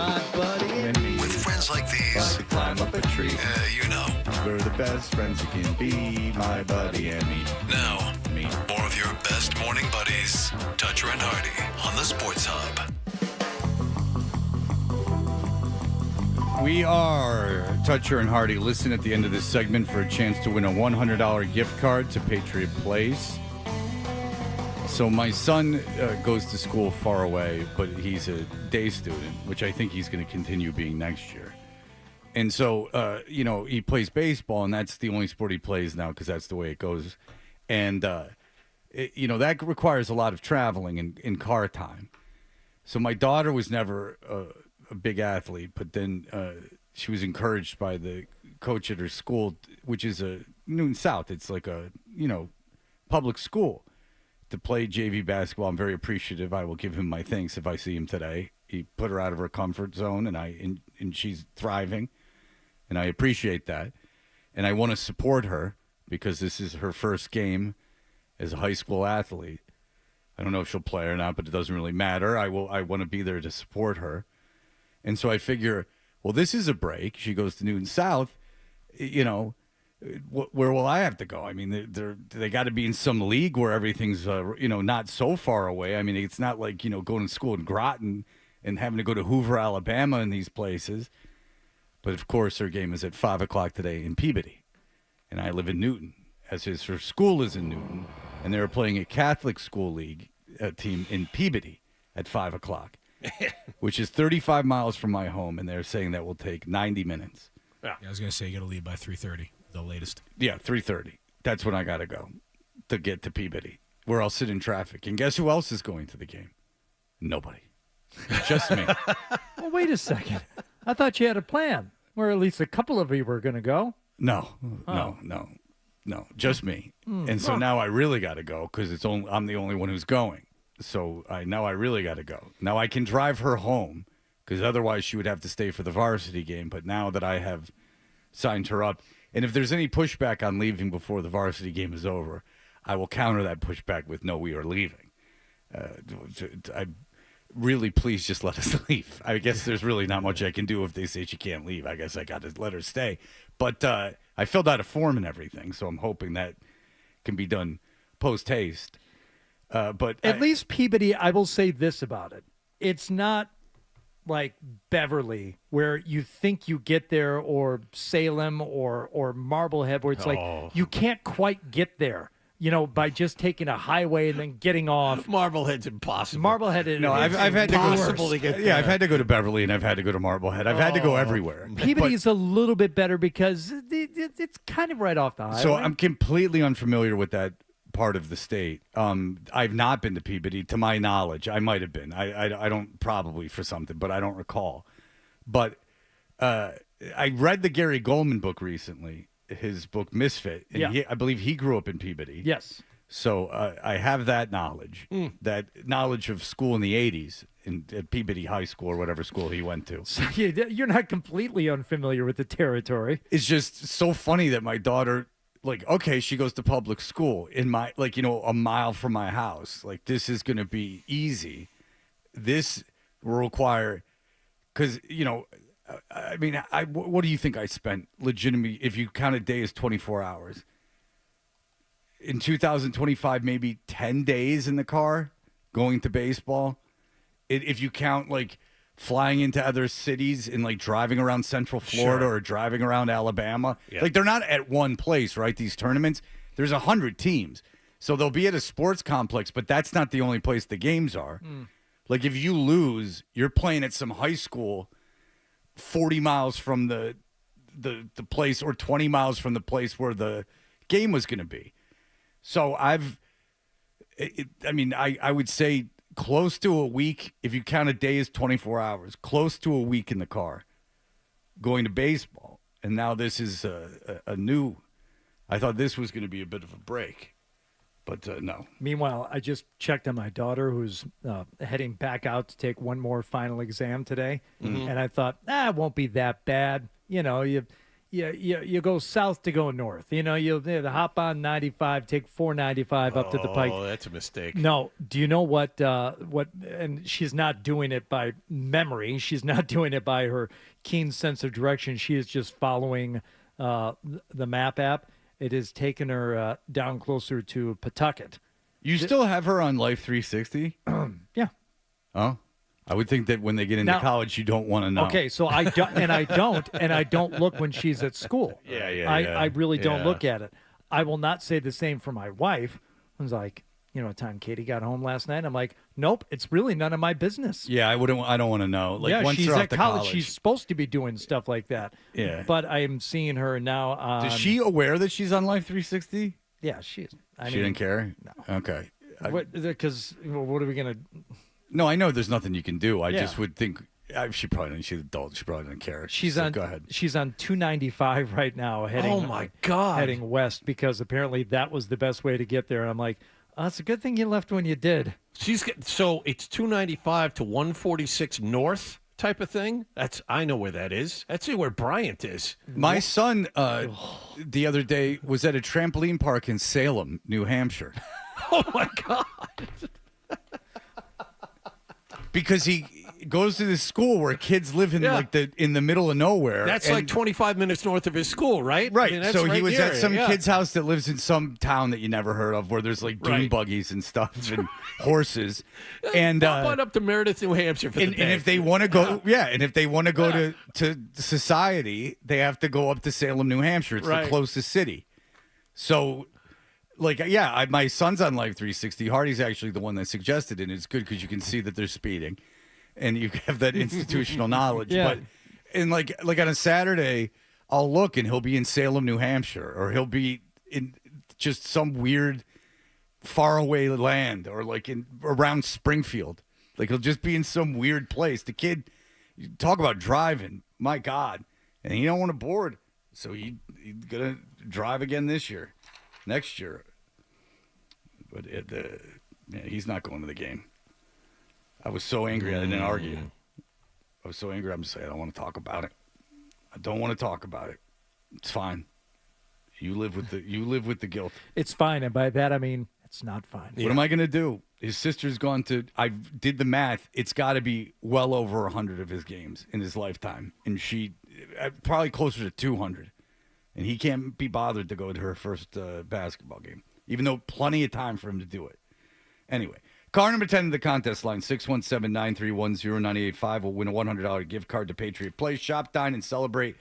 My buddy and me. With friends like these, to climb up a tree. you know. We're the best friends you can be, my buddy and me. Now, more of your best morning buddies, Toucher and Hardy, on the Sports Hub. We are Toucher and Hardy. Listen at the end of this segment for a chance to win a $100 gift card to Patriot Place. So my son goes to school far away, but he's a day student, which I think he's going to continue being next year. And so, he plays baseball, and that's the only sport he plays now because that's the way it goes. And, that requires a lot of traveling in car time. So my daughter was never a big athlete, but then she was encouraged by the coach at her school, which is a Newton South. It's like a, public school, to play JV basketball. I'm very appreciative. I will give him my thanks if I see him today. He put her out of her comfort zone, and she's thriving, and I appreciate that. And I want to support her because this is her first game as a high school athlete. I don't know if she'll play or not, but it doesn't really matter. I want to be there to support her. And so I figure, well, this is a break. She goes to Newton South, where will I have to go? I mean, they got to be in some league where everything's, not so far away. I mean, it's not like, going to school in Groton and having to go to Hoover, Alabama and these places. But, of course, her game is at 5 o'clock today in Peabody. And I live in Newton, her school is in Newton. And they were playing a Catholic school league team in Peabody at 5 o'clock, which is 35 miles from my home. And they're saying that will take 90 minutes. Yeah, I was going to say you got to leave by 3:30, the latest. Yeah, 3:30. That's when I got to go to get to Peabody, where I'll sit in traffic. And guess who else is going to the game? Nobody. Just me. Well, wait a second. I thought you had a plan where at least a couple of you were going to go. No, just me. And so now I really got to go because I'm the only one who's going. So now I really got to go. Now I can drive her home because otherwise she would have to stay for the varsity game. But now that I have signed her up, and if there's any pushback on leaving before the varsity game is over, I will counter that pushback with, no, we are leaving. Really, please just let us leave. I guess there's really not much I can do if they say she can't leave. I guess I got to let her stay. But I filled out a form and everything, so I'm hoping that can be done post-haste. But at least Peabody, I will say this about it. It's not like Beverly, where you think you get there, or Salem or Marblehead, where it's like you can't quite get there. By just taking a highway and then getting off. Marblehead's impossible. Marblehead is I've had to go. Impossible to get there. Yeah, I've had to go to Beverly and I've had to go to Marblehead. I've had to go everywhere. Peabody is a little bit better because it's kind of right off the highway. So I'm completely unfamiliar with that part of the state. I've not been to Peabody, to my knowledge. I might have been. I don't, probably for something, but I don't recall. But I read the Gary Goldman book recently. His book Misfit, and I believe he grew up in Peabody. Yes. So I have that knowledge, that knowledge of school in the 80s at Peabody High School or whatever school he went to. So you're not completely unfamiliar with the territory. It's just so funny that my daughter, she goes to public school in my, a mile from my house. Like, this is going to be easy. This will require, because, I mean, what do you think I spent legitimately, if you count a day as 24 hours? In 2025, maybe 10 days in the car going to baseball. If you count, flying into other cities and, driving around Central Florida or driving around Alabama. Yeah. They're not at one place, right, these tournaments? There's 100 teams. So they'll be at a sports complex, but that's not the only place the games are. If you lose, you're playing at some high school 40 miles from the place, or 20 miles from the place where the game was going to be. So I would say close to a week, if you count a day as 24 hours, close to a week in the car going to baseball. And now this is a new, I thought this was going to be a bit of a break, but no. Meanwhile, I just checked on my daughter, who's heading back out to take one more final exam today. And I thought, it won't be that bad. You you go south to go north. You'll hop on 95, take 495 up to the Pike. Oh, that's a mistake. No, do you know what? And she's not doing it by memory. She's not doing it by her keen sense of direction. She is just following the map app. It has taken her down closer to Pawtucket. You still have her on Life 360? Yeah. Oh, I would think that when they get into college, you don't want to know. Okay, so I don't look when she's at school. I really don't look at it. I will not say the same for my wife. I was like, what time Katie got home last night? I'm like, nope, it's really none of my business. Yeah, I don't want to know. Like, once she's they're off at to college. She's supposed to be doing stuff like that. Yeah. But I am seeing her now on... Is she aware that she's on Life 360? Yeah, she is. She didn't care? No. Okay. Because what are we going to... No, I know there's nothing you can do. I just would think she probably she's adult. She probably doesn't care. Go ahead. She's on 295 right now. Heading, oh my God! Heading west because apparently that was the best way to get there. And I'm like, it's a good thing you left when you did. So it's 295 to 146 north type of thing. I know where that is. That's where Bryant is. My son the other day was at a trampoline park in Salem, New Hampshire. Oh my God! Because he goes to this school where kids live in in the middle of nowhere. That's like 25 minutes north of his school, right? Right. I mean, So right he was near at some it, kid's house that lives in some town that you never heard of, where there's like dune buggies and stuff and horses. And pop on up to Meredith, New Hampshire for the day. And if they want to go, and if they want to go to society, they have to go up to Salem, New Hampshire. It's the closest city. So. My son's on Life 360. Hardy's actually the one that suggested it. And it's good because you can see that they're speeding, and you have that institutional knowledge. Yeah. But like on a Saturday, I'll look and he'll be in Salem, New Hampshire, or he'll be in just some weird, faraway land, or like around Springfield. Like he'll just be in some weird place. The kid, you talk about driving, my God, and he don't want to board, so he's gonna drive again this year. Next year, but he's not going to the game. I was so angry I didn't argue. I was so angry I'm just saying I don't want to talk about it. I don't want to talk about it. It's fine. You live with the guilt. It's fine, and by that I mean it's not fine. What am I going to do? His sister's gone to. I did the math. It's got to be well over 100 of his games in his lifetime, and she probably closer to 200. And he can't be bothered to go to her first basketball game, even though plenty of time for him to do it. Anyway, car number 10 in the contest line, 617-931-0985 will win a $100 gift card to Patriot Place. Shop, dine, and celebrate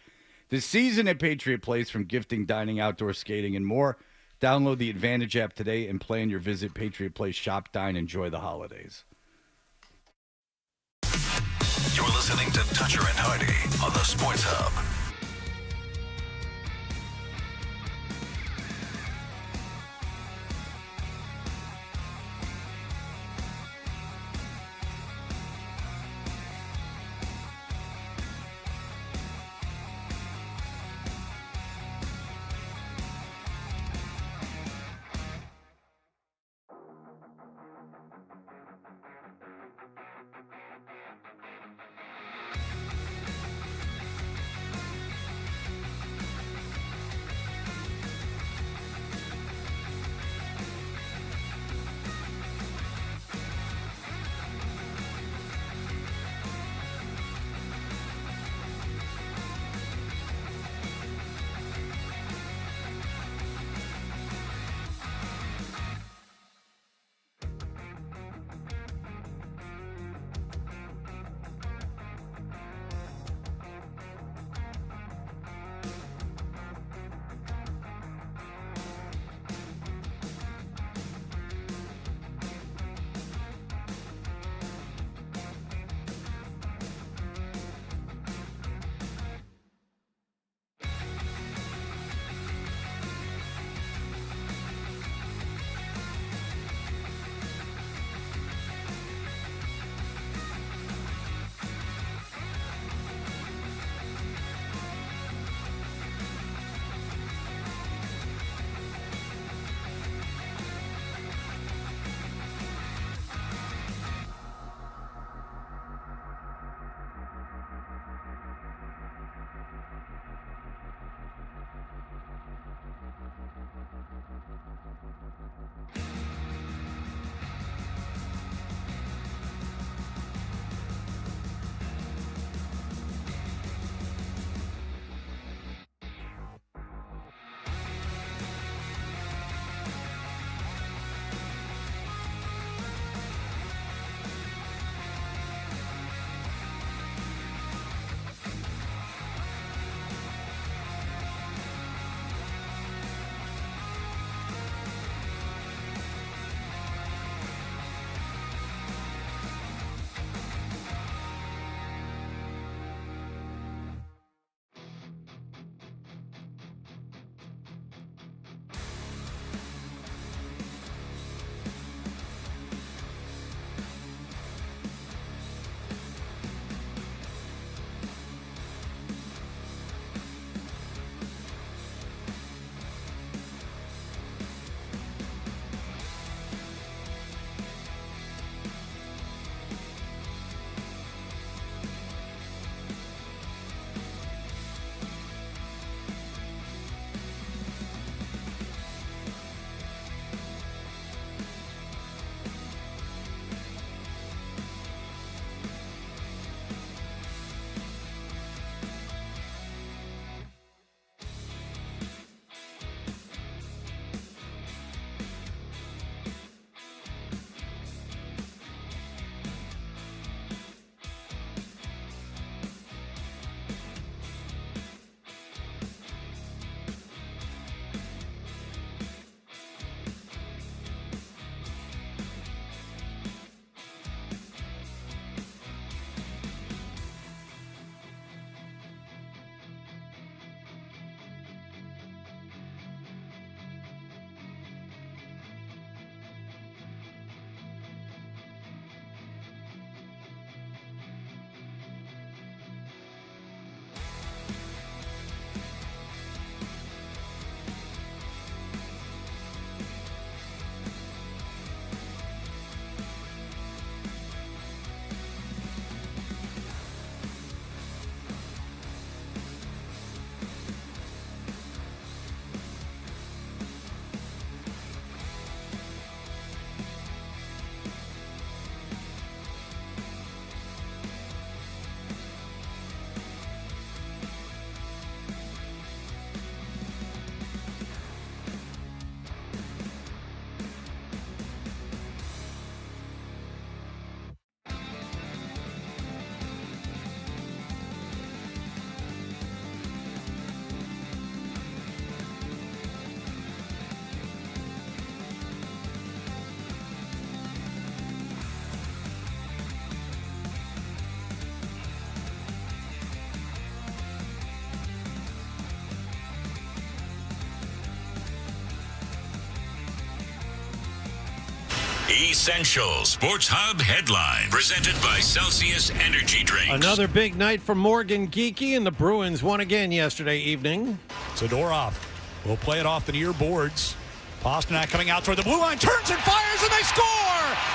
the season at Patriot Place, from gifting, dining, outdoor skating, and more. Download the Advantage app today and plan your visit. Patriot Place. Shop, dine, enjoy the holidays. You're listening to Toucher and Hardy on the Sports Hub. Essential Sports Hub headline presented by Celsius Energy Drinks. Another big night for Morgan Geekie, and the Bruins won again yesterday evening. Zadorov will play it off the near boards. Pastrnak coming out toward the blue line, turns and fires, and they score!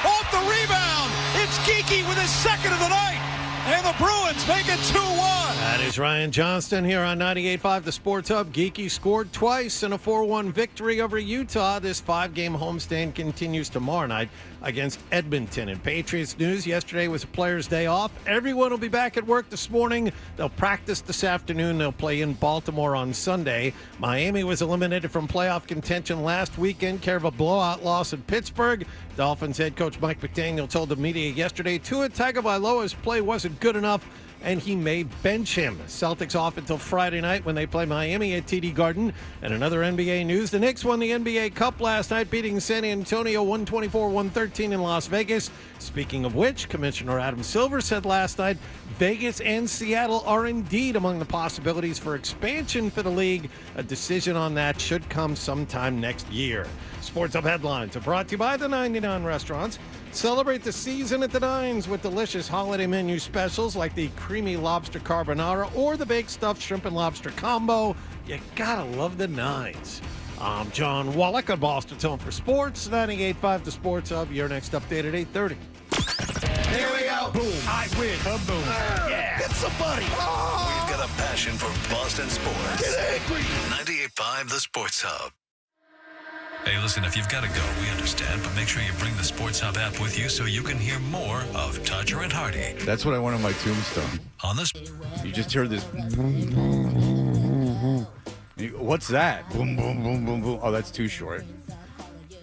Off the rebound, it's Geekie with his second of the night, and the Bruins make it 2-1. That is Ryan Johnston here on 98.5 The Sports Hub. Geekie scored twice in a 4-1 victory over Utah. This 5-game homestand continues tomorrow night against Edmonton. In Patriots news, yesterday was a player's day off. Everyone will be back at work this morning. They'll practice this afternoon. They'll play in Baltimore on Sunday. Miami was eliminated from playoff contention last weekend, care of a blowout loss in Pittsburgh. Dolphins head coach Mike McDaniel told the media yesterday Tua Tagovailoa's play wasn't good enough, and he may bench him. Celtics off until Friday night when they play Miami at TD Garden. And another NBA news, the Knicks won the NBA Cup last night, beating San Antonio 124-113 in Las Vegas. Speaking of which, Commissioner Adam Silver said last night, Vegas and Seattle are indeed among the possibilities for expansion for the league. A decision on that should come sometime next year. Sports Hub headlines are brought to you by the 99 Restaurants. Celebrate the season at the Nines with delicious holiday menu specials like the creamy lobster carbonara or the baked stuffed shrimp and lobster combo. You gotta love the Nines. I'm John Wallach on Boston's Home for Sports, 98.5 The Sports Hub. Your next update at 8:30. Here we go. Boom. I win. Boom. Yeah. It's a buddy. We've got a passion for Boston sports. Get angry. 98.5 The Sports Hub. Hey, listen, if you've got to go, we understand, but make sure you bring the Sports Hub app with you so you can hear more of Toucher and Hardy. That's what I want on my tombstone. On this, you just heard this. What's that? Boom, boom, boom, boom, boom. Oh, that's too short.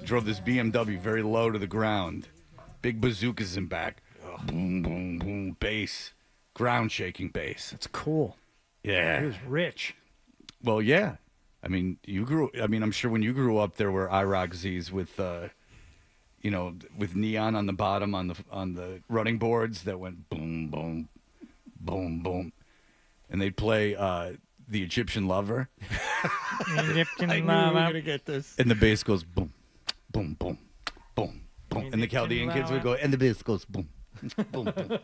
Drove this BMW very low to the ground. Big bazookas in back. Boom, boom, boom. Bass. Ground shaking bass. That's cool. Yeah. He was rich. Well, yeah. I mean, I'm sure when you grew up, there were IROC Zs with, with neon on the bottom on the running boards that went boom, boom, boom, boom, and they'd play the Egyptian Lover. Egyptian I knew we were gonna get this. And the bass goes boom, boom, boom, boom, boom, and the Chaldean kids would go, and the bass goes boom. Boom, boom.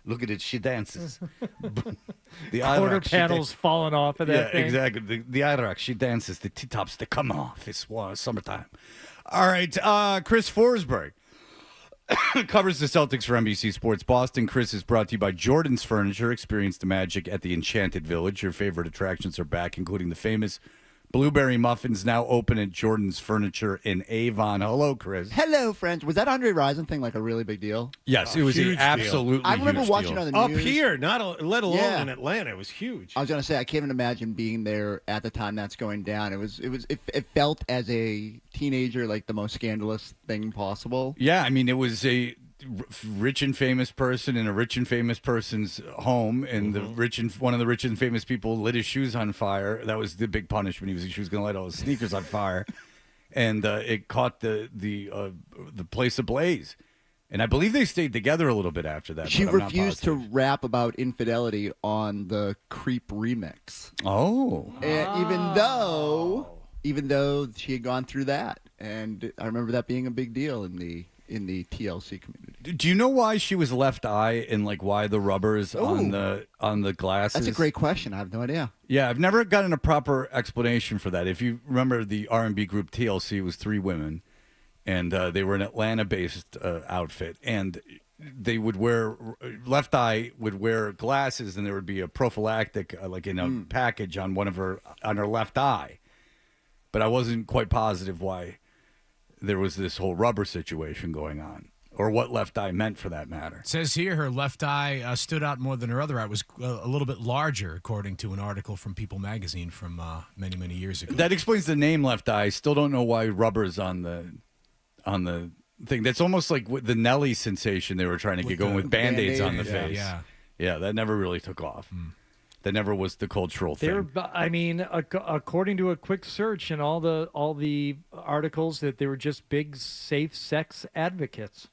Look at it, she dances. The quarter panels falling off of that thing. Yeah, exactly. The Iraq, she dances. The T-tops, they come off. It's summertime. All right, Chris Forsberg covers the Celtics for NBC Sports Boston. Chris is brought to you by Jordan's Furniture. Experience the magic at the Enchanted Village. Your favorite attractions are back, including the famous Blueberry Muffins, now open at Jordan's Furniture in Avon. Hello, Chris. Hello, friends. Was that Andre Rison thing like a really big deal? Yes, it was an absolutely I remember huge watching deal. on the Up news. here, let alone in Atlanta. It was huge. I was going to say, I can't even imagine being there at the time that's going down. It felt as a teenager like the most scandalous thing possible. Yeah, I mean, it was a rich and famous person in a rich and famous person's home, and one of the rich and famous people lit his shoes on fire. That was the big punishment. She was going to light all his sneakers on fire, and it caught the place ablaze. And I believe they stayed together a little bit after that. She but I'm not refused to positive. rap about infidelity on the Creep remix. Oh, and even though she had gone through that, and I remember that being a big deal in the TLC community. Do you know why she was left eye and like why the rubbers on the glasses? That's a great question. I have no idea. Yeah, I've never gotten a proper explanation for that. If you remember, the R&B group TLC was 3 women, and they were an Atlanta-based outfit, and they would wear Left Eye would wear glasses, and there would be a prophylactic like in a package on her left eye, but I wasn't quite positive why there was this whole rubber situation going on, or what Left Eye meant for that matter. It says here her left eye stood out more than her other eye. It was a little bit larger, according to an article from People magazine from many, many years ago. That explains the name Left Eye. Still don't know why rubber's on the thing. That's almost like the Nelly sensation they were trying to get going with Band-Aids on the face. Yeah, that never really took off. That never was the cultural thing. I mean, according to a quick search and all the articles, that they were just big safe sex advocates.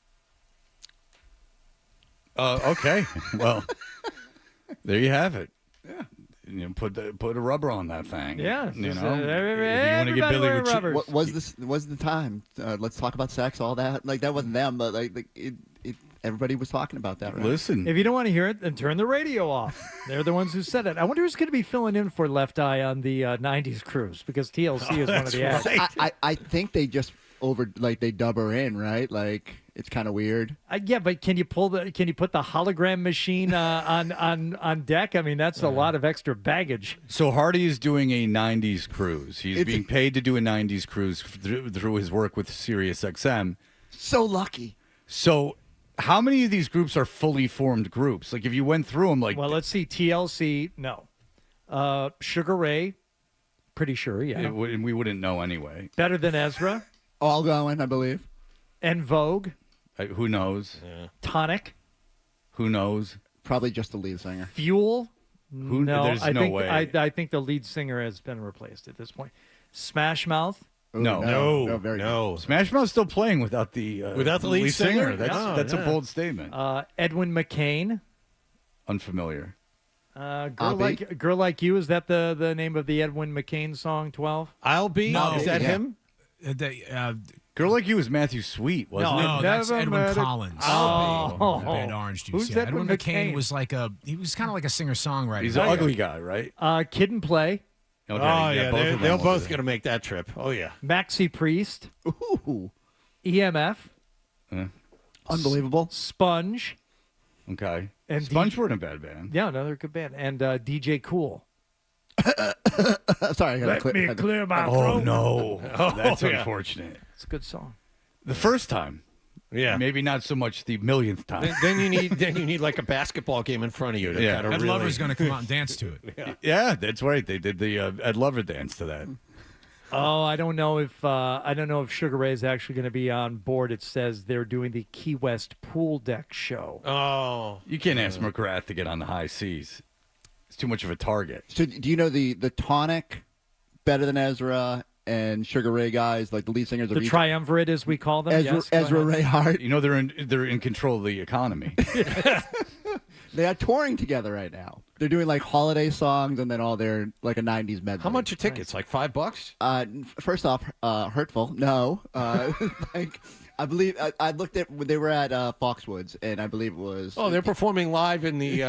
Okay, well, there you have it. Yeah, put a rubber on that thing. Yeah, you just, know, if you want to everybody get Billy wear with rubbers. What was the time? Let's talk about sex, all that. Like that wasn't them, but everybody was talking about that. Right? Listen, If you don't want to hear it, then turn the radio off. They're the ones who said it. I wonder who's going to be filling in for Left Eye on the 90s cruise, because TLC is one of the acts. I think they just they dub her in, right? Like it's kind of weird. Yeah, but can you put the hologram machine on deck? I mean, that's a lot of extra baggage. So Hardy is doing a 90s cruise. He's being paid to do a 90s cruise through his work with SiriusXM. So lucky. So how many of these groups are fully formed groups? Like if you went through them, Well, let's see. TLC, no. Sugar Ray, pretty sure, yeah. We wouldn't know anyway. Better Than Ezra. All going, I believe. En Vogue. Who knows? Tonic. Who knows? Probably just the lead singer. Fuel. No, there's no way. I think the lead singer has been replaced at this point. Smash Mouth. No. Smash Mouth's still playing without the lead singer. That's a bold statement. Edwin McCain. Unfamiliar. Girl Like You, is that the name of the Edwin McCain song? 12. I'll Be. No, Is that him? Girl Like You was Matthew Sweet, wasn't it? No, that's Edwin Collins. Oh. The band Orange Juice. Who's Yeah. Edwin Edwin McCain? McCain was he was kind of like a singer-songwriter. He's an ugly guy, right? Kid and Play. Okay, they're both going to make that trip. Oh, yeah. Maxi Priest. Ooh. EMF. Unbelievable. Sponge. Okay. And Sponge weren't a bad band. Yeah, another good band. And DJ Cool. Sorry, I gotta Let me clear my throat. Oh, no. That's unfortunate. It's a good song. The first time. Yeah. Maybe not so much the millionth time. Then you need like a basketball game in front of you. To Ed Lover's going to come out and dance to it. Yeah, that's right. They did the Ed Lover dance to that. Oh, I don't know if Sugar Ray is actually going to be on board. It says they're doing the Key West pool deck show. Oh, you can't ask McGrath to get on the high seas. It's too much of a target. So do you know the Tonic, Better Than Ezra, and Sugar Ray guys, like the lead singers of The triumvirate, as we call them. Ezra Ray Hart. You know they're in control of the economy. They are touring together right now. They're doing like holiday songs and then all their like a 90s medley. How much are tickets? Like $5? First off, hurtful. No. Like I believe I looked at they were at Foxwoods and I believe it was. Oh, they're performing live in the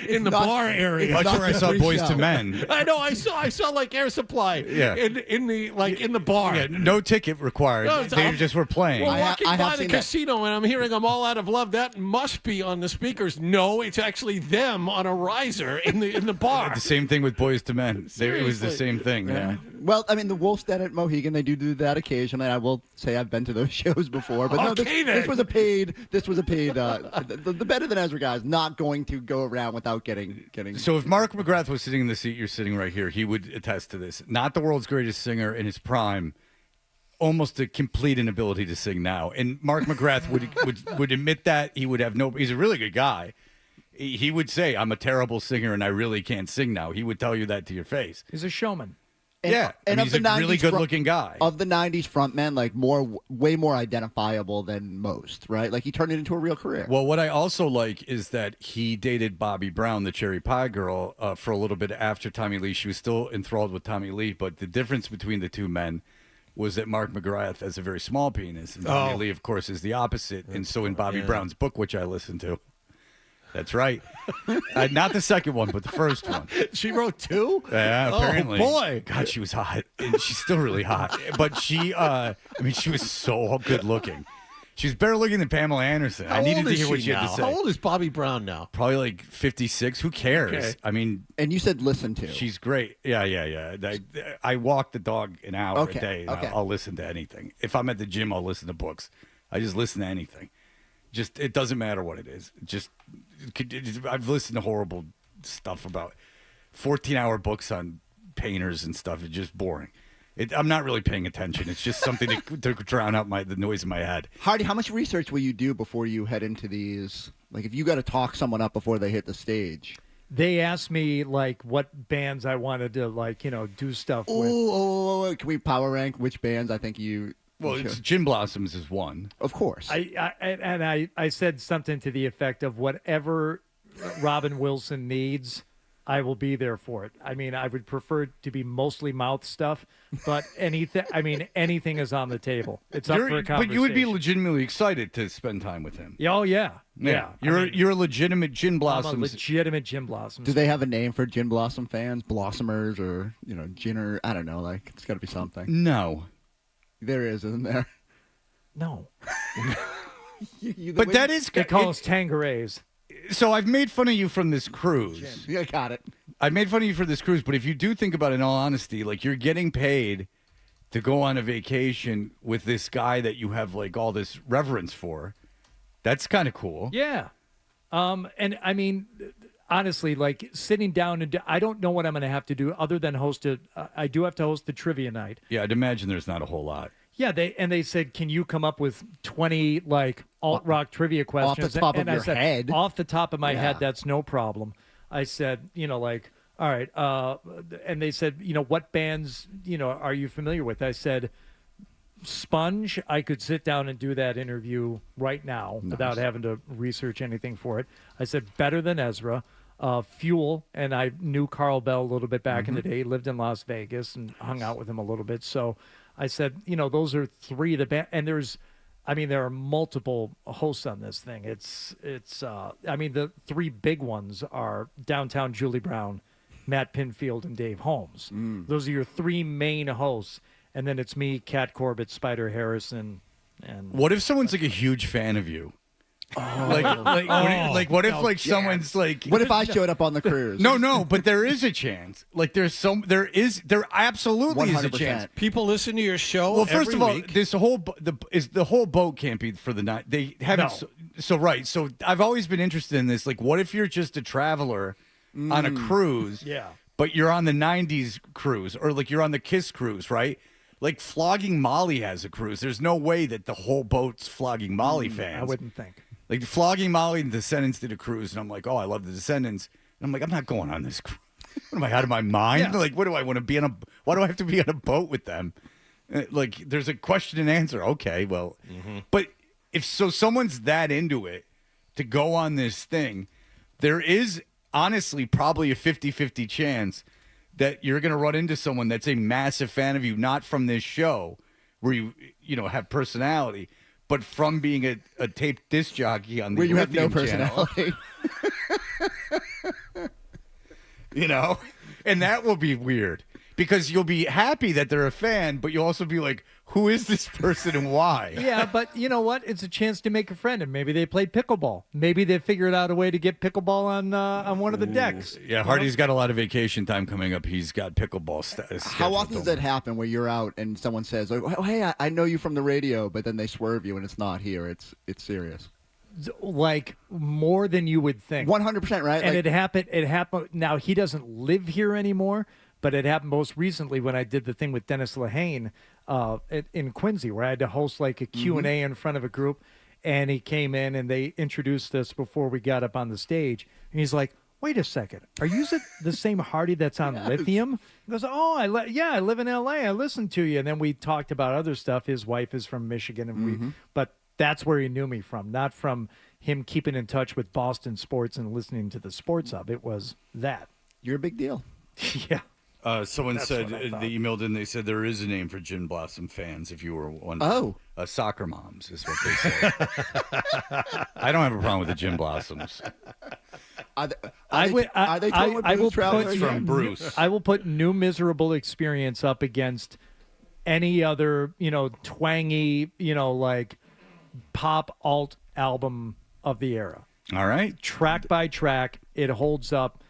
in the bar area. That's where I saw Boys to Men. I know. I saw like Air Supply. Yeah. In the bar. Yeah, no ticket required. No, they just were playing. We're walking by the casino and I'm hearing "I'm All Out of Love." That must be on the speakers. No, it's actually them on a riser in the bar. The same thing with Boys to Men. It was the same thing. Yeah. Well, I mean, the Wolfstead at Mohegan, they do that occasionally. I will say I've been to those shows before, but no, this was a paid. The Better Than Ezra guys not going to go around without getting. So if Mark McGrath was sitting in the seat you're sitting right here, he would attest to this. Not the world's greatest singer in his prime, almost a complete inability to sing now. And Mark McGrath would admit that. He would have no. He's a really good guy. He would say, "I'm a terrible singer and I really can't sing now." He would tell you that to your face. He's a showman. And he's a really good-looking guy. Of the '90s frontmen, like way more identifiable than most, right? Like he turned it into a real career. Well, what I also like is that he dated Bobby Brown, the Cherry Pie girl, for a little bit after Tommy Lee. She was still enthralled with Tommy Lee, but the difference between the two men was that Mark McGrath has a very small penis, and Tommy Lee, of course, is the opposite. And so in Bobby Brown's book, which I listened to, that's right. Not the second one, but the first one. She wrote two? Yeah, apparently. Oh, boy. God, she was hot. And she's still really hot. But she was so good looking. She was better looking than Pamela Anderson. I needed to hear what she had to say. How old is Bobby Brown now? Probably like 56. Who cares? Okay. I mean. And you said listen to. She's great. Yeah. I walk the dog an hour a day. And I'll listen to anything. If I'm at the gym, I'll listen to books. I just listen to anything. Just it doesn't matter what it is. I've listened to horrible stuff about 14-hour books on painters and stuff. It's just boring. I'm not really paying attention. It's just something to drown out the noise in my head. Hardy, how much research will you do before you head into these? Like, if you got to talk someone up before they hit the stage. They asked me like what bands I wanted to do stuff with. Oh, can we power rank which bands I think you? Well, it's Gin Blossoms is one. Of course. I said something to the effect of whatever Robin Wilson needs, I will be there for it. I mean, I would prefer it to be mostly mouth stuff, but anything is on the table. It's up for a conversation. But you would be legitimately excited to spend time with him. Oh, yeah. You're a legitimate Gin Blossom. I'm a legitimate Gin Blossom. Do they have a name for Gin Blossom fans? Blossomers or, Ginner? I don't know. Like, it's got to be something. No. There is, isn't there? No. But that is... They call us Tanquerays. So I've made fun of you from this cruise. Yeah, got it. I made fun of you for this cruise, but if you do think about it in all honesty, like you're getting paid to go on a vacation with this guy that you have like all this reverence for. That's kind of cool. Yeah. And I mean, honestly, like sitting down and I don't know what I'm going to have to do other than host it. I do have to host the trivia night. Yeah, I'd imagine there's not a whole lot. Yeah, they said, can you come up with 20 like alt rock trivia questions? Off the top and of I your said, head. Off the top of my head, that's no problem. I said, like, all right. And they said, what bands, are you familiar with? I said, Sponge. I could sit down and do that interview right now without having to research anything for it. I said, Better Than Ezra. Fuel, and I knew Carl Bell a little bit back in the day. He lived in Las Vegas and hung out with him a little bit. So I said, those are three of the band. And there are multiple hosts on this thing. It's the three big ones are Downtown Julie Brown, Matt Pinfield, and Dave Holmes. Those are your three main hosts. And then it's me, Kat Corbett, Spider Harrison, and what if someone's like a huge fan of you? What if someone's like? What if I showed up on the cruise? No, but there is a chance. Like there absolutely 100%. Is a chance. People listen to your show. Well, first of all, week. this the whole boat can't be for the night. They haven't. No. So I've always been interested in this. Like, what if you're just a traveler on a cruise? Yeah. But you're on the '90s cruise, or like you're on the Kiss cruise, right? Like Flogging Molly has a cruise. There's no way that the whole boat's Flogging Molly fans. I wouldn't think. Like Flogging Molly and the Descendants did a cruise, and I'm like, oh, I love the Descendants. And I'm like, I'm not going on this cruise. What am I, out of my mind? Yeah. Like, what do I want to be on why do I have to be on a boat with them? Like, there's a question and answer. Okay, well, but if someone's that into it to go on this thing, there is honestly probably a 50-50 chance that you're going to run into someone that's a massive fan of you, not from this show where you have personality, but from being a taped disc jockey on the where you have no channel. personality. And that will be weird because you'll be happy that they're a fan, but you'll also be like, who is this person and why? Yeah, but you know what? It's a chance to make a friend, and maybe they played pickleball. Maybe they figured out a way to get pickleball on one of the decks. Yeah, Hardy's got a lot of vacation time coming up. He's got pickleball. How often does that happen where you're out and someone says, "Oh, hey, I know you from the radio," but then they swerve you and it's not here. It's serious. Like more than you would think. 100%, right? And it happened. Now he doesn't live here anymore, but it happened most recently when I did the thing with Dennis Lehane in Quincy, where I had to host like a Q&A in front of a group, and he came in and they introduced us before we got up on the stage, and he's like, "Wait a second, are you the same Hardy that's on Lithium?" He goes, "Oh, I live in L.A. I listen to you." And then we talked about other stuff. His wife is from Michigan, and but that's where he knew me from, not from him keeping in touch with Boston sports and listening to the Sports Hub. It was that. You're a big deal. Yeah. Someone said they emailed in. They said there is a name for Gin Blossom fans. If you were one, soccer moms is what they say. I don't have a problem with the Gin Blossoms. Are they from Bruce. I will put New Miserable Experience up against any other, twangy, like pop alt album of the era. All right. Track by track, it holds up.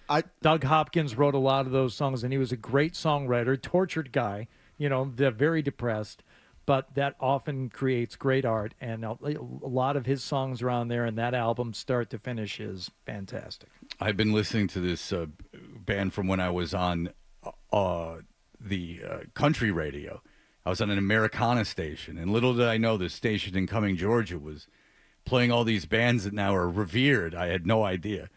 Doug Hopkins wrote a lot of those songs, and he was a great songwriter, tortured guy, they're very depressed, but that often creates great art, and a lot of his songs are on there, and that album, start to finish, is fantastic. I've been listening to this band from when I was on the country radio. I was on an Americana station, and little did I know this station in Cumming, Georgia was playing all these bands that now are revered. I had no idea.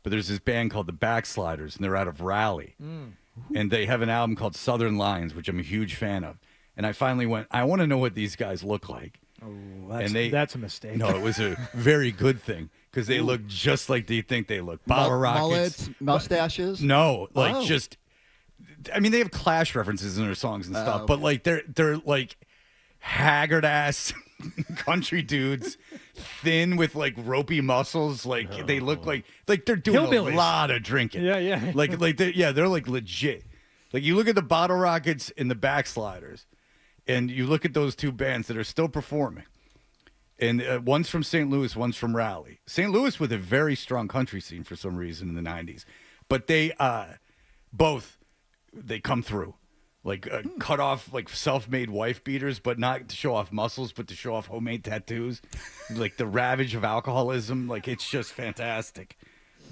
But there's this band called the Backsliders, and they're out of Raleigh. And they have an album called Southern Lines, which I'm a huge fan of. And I finally went, I want to know what these guys look like. Oh, that's a mistake. No, it was a very good thing because they look just like they think they look. Bottle rockets, mullets, mustaches. No, like Oh. just. I mean, they have Clash references in their songs and stuff, but like they're like haggard ass country dudes, thin with like ropey muscles. Like they look like they're doing Hillbillies. a lot of drinking. Yeah. Like they're like legit. Like you look at the Bottle Rockets and the Backsliders, and you look at those two bands that are still performing. And one's from St. Louis, one's from Raleigh. St. Louis with a very strong country scene for some reason in the 90s. But they both, they come through. Like cut off, like self-made wife beaters, but not to show off muscles, but to show off homemade tattoos. Like the ravage of alcoholism. Like it's just fantastic.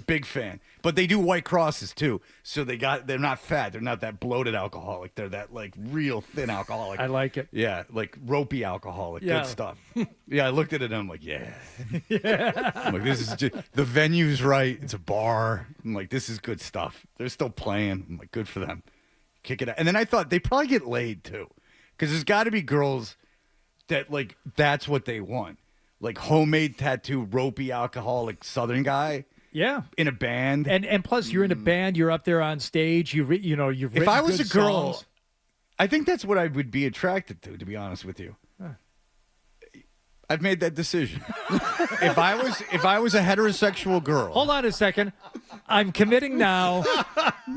Big fan. But they do White Crosses too. So they're not fat. They're not that bloated alcoholic. They're that like real thin alcoholic. I like it. Yeah, like ropey alcoholic. Yeah. Good stuff. Yeah, I looked at it and I'm like, yeah. I'm like, this is just, the venue's right. It's a bar. I'm like, this is good stuff. They're still playing. I'm like, good for them. Kick it out. And then I thought they probably get laid too. Because there's got to be girls that like, that's what they want. Like homemade tattoo, ropey alcoholic Southern guy. Yeah, in a band, and plus you're in a band. You're up there on stage. You've written if I was a good girl, songs. I think that's what I would be attracted to be honest with you. I've made that decision. if I was a heterosexual girl, Hold on a second. I'm committing now.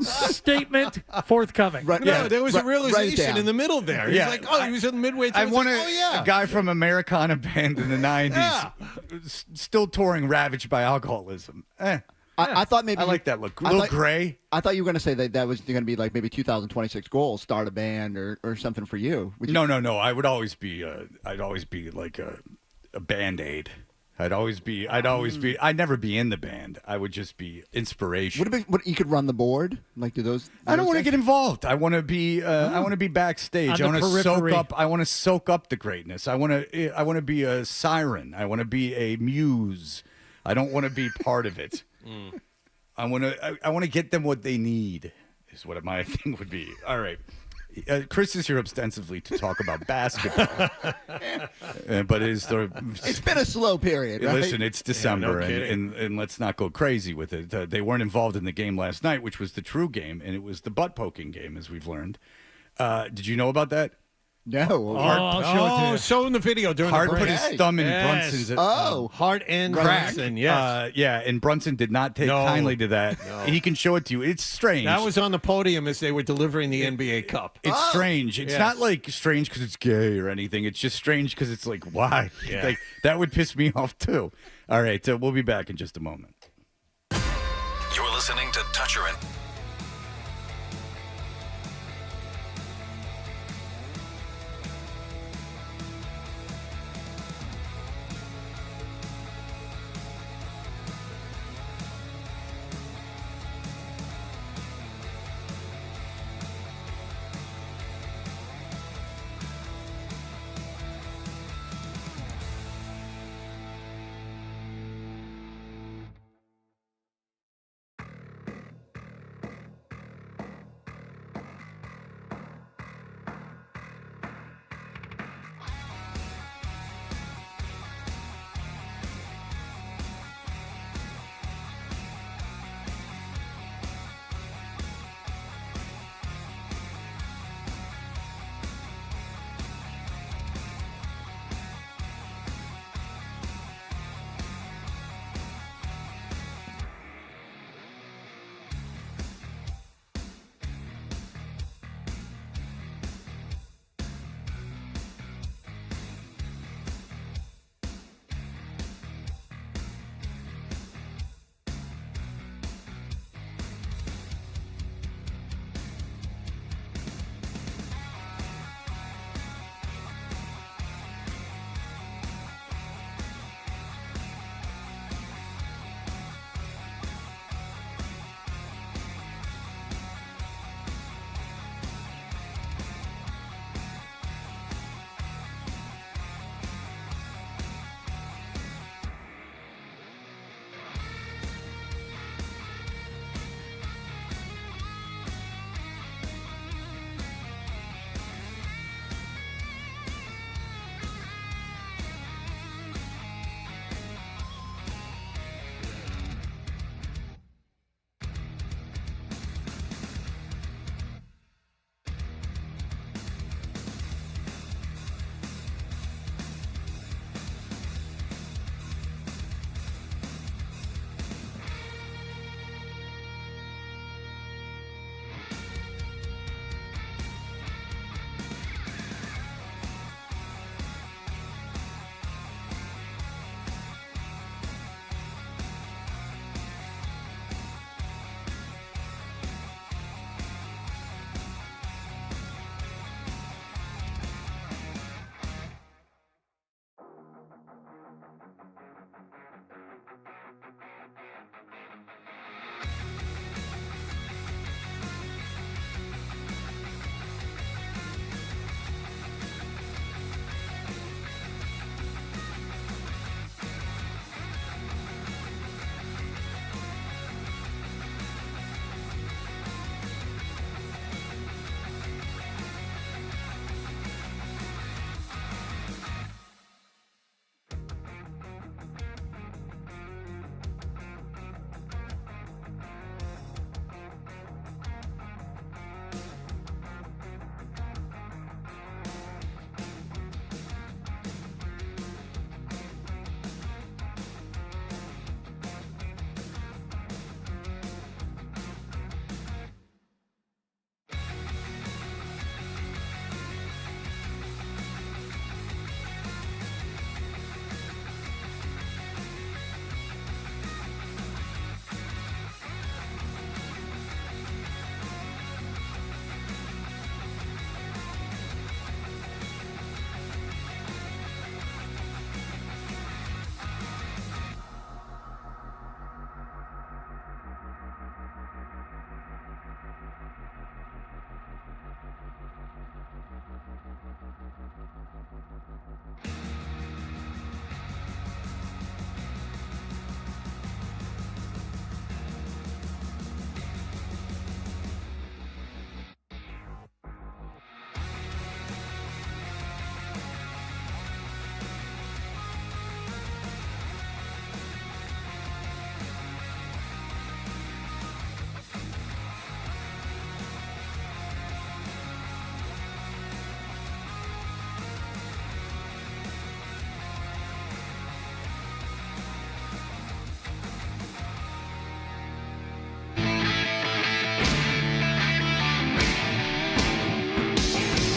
Statement forthcoming. Right, no, there was a realization in the middle there. He's like, oh, he was in the midway through. I want a a guy from Americana band in the 90s, still touring, ravaged by alcoholism. I thought maybe I like that look. A little gray. I thought you were going to say that was going to be like maybe 2026 goals, start a band or something for you. No. I would always be. I'd always be like a Band-Aid. I'd never be in the band. I would just be inspiration. What you could run the board? Like do those? I don't want to get involved. I want to be. I want to be backstage. I want to soak up. I want to soak up the greatness. I want to be a siren. I want to be a muse. I don't want to be part of it. I want to get them what they need. Is what my thing would be. All right. Chris is here ostensibly to talk about basketball, but it's been a slow period. Right? Listen, it's December, no kidding. and let's not go crazy with it. They weren't involved in the game last night, which was the true game, and it was the butt poking game, as we've learned. Did you know about that? No. I'll show it to you. Show him the video during Hart the break. put his thumb in Brunson's. Hart and crack. Brunson, yes. Yeah, and Brunson did not take kindly to that. No. He can show it to you. It's strange. That was on the podium as they were delivering the NBA Cup. It's strange. It's not like strange because it's gay or anything. It's just strange because it's like, why? Yeah. Like, that would piss me off too. All right, so we'll be back in just a moment. You're listening to Toucher and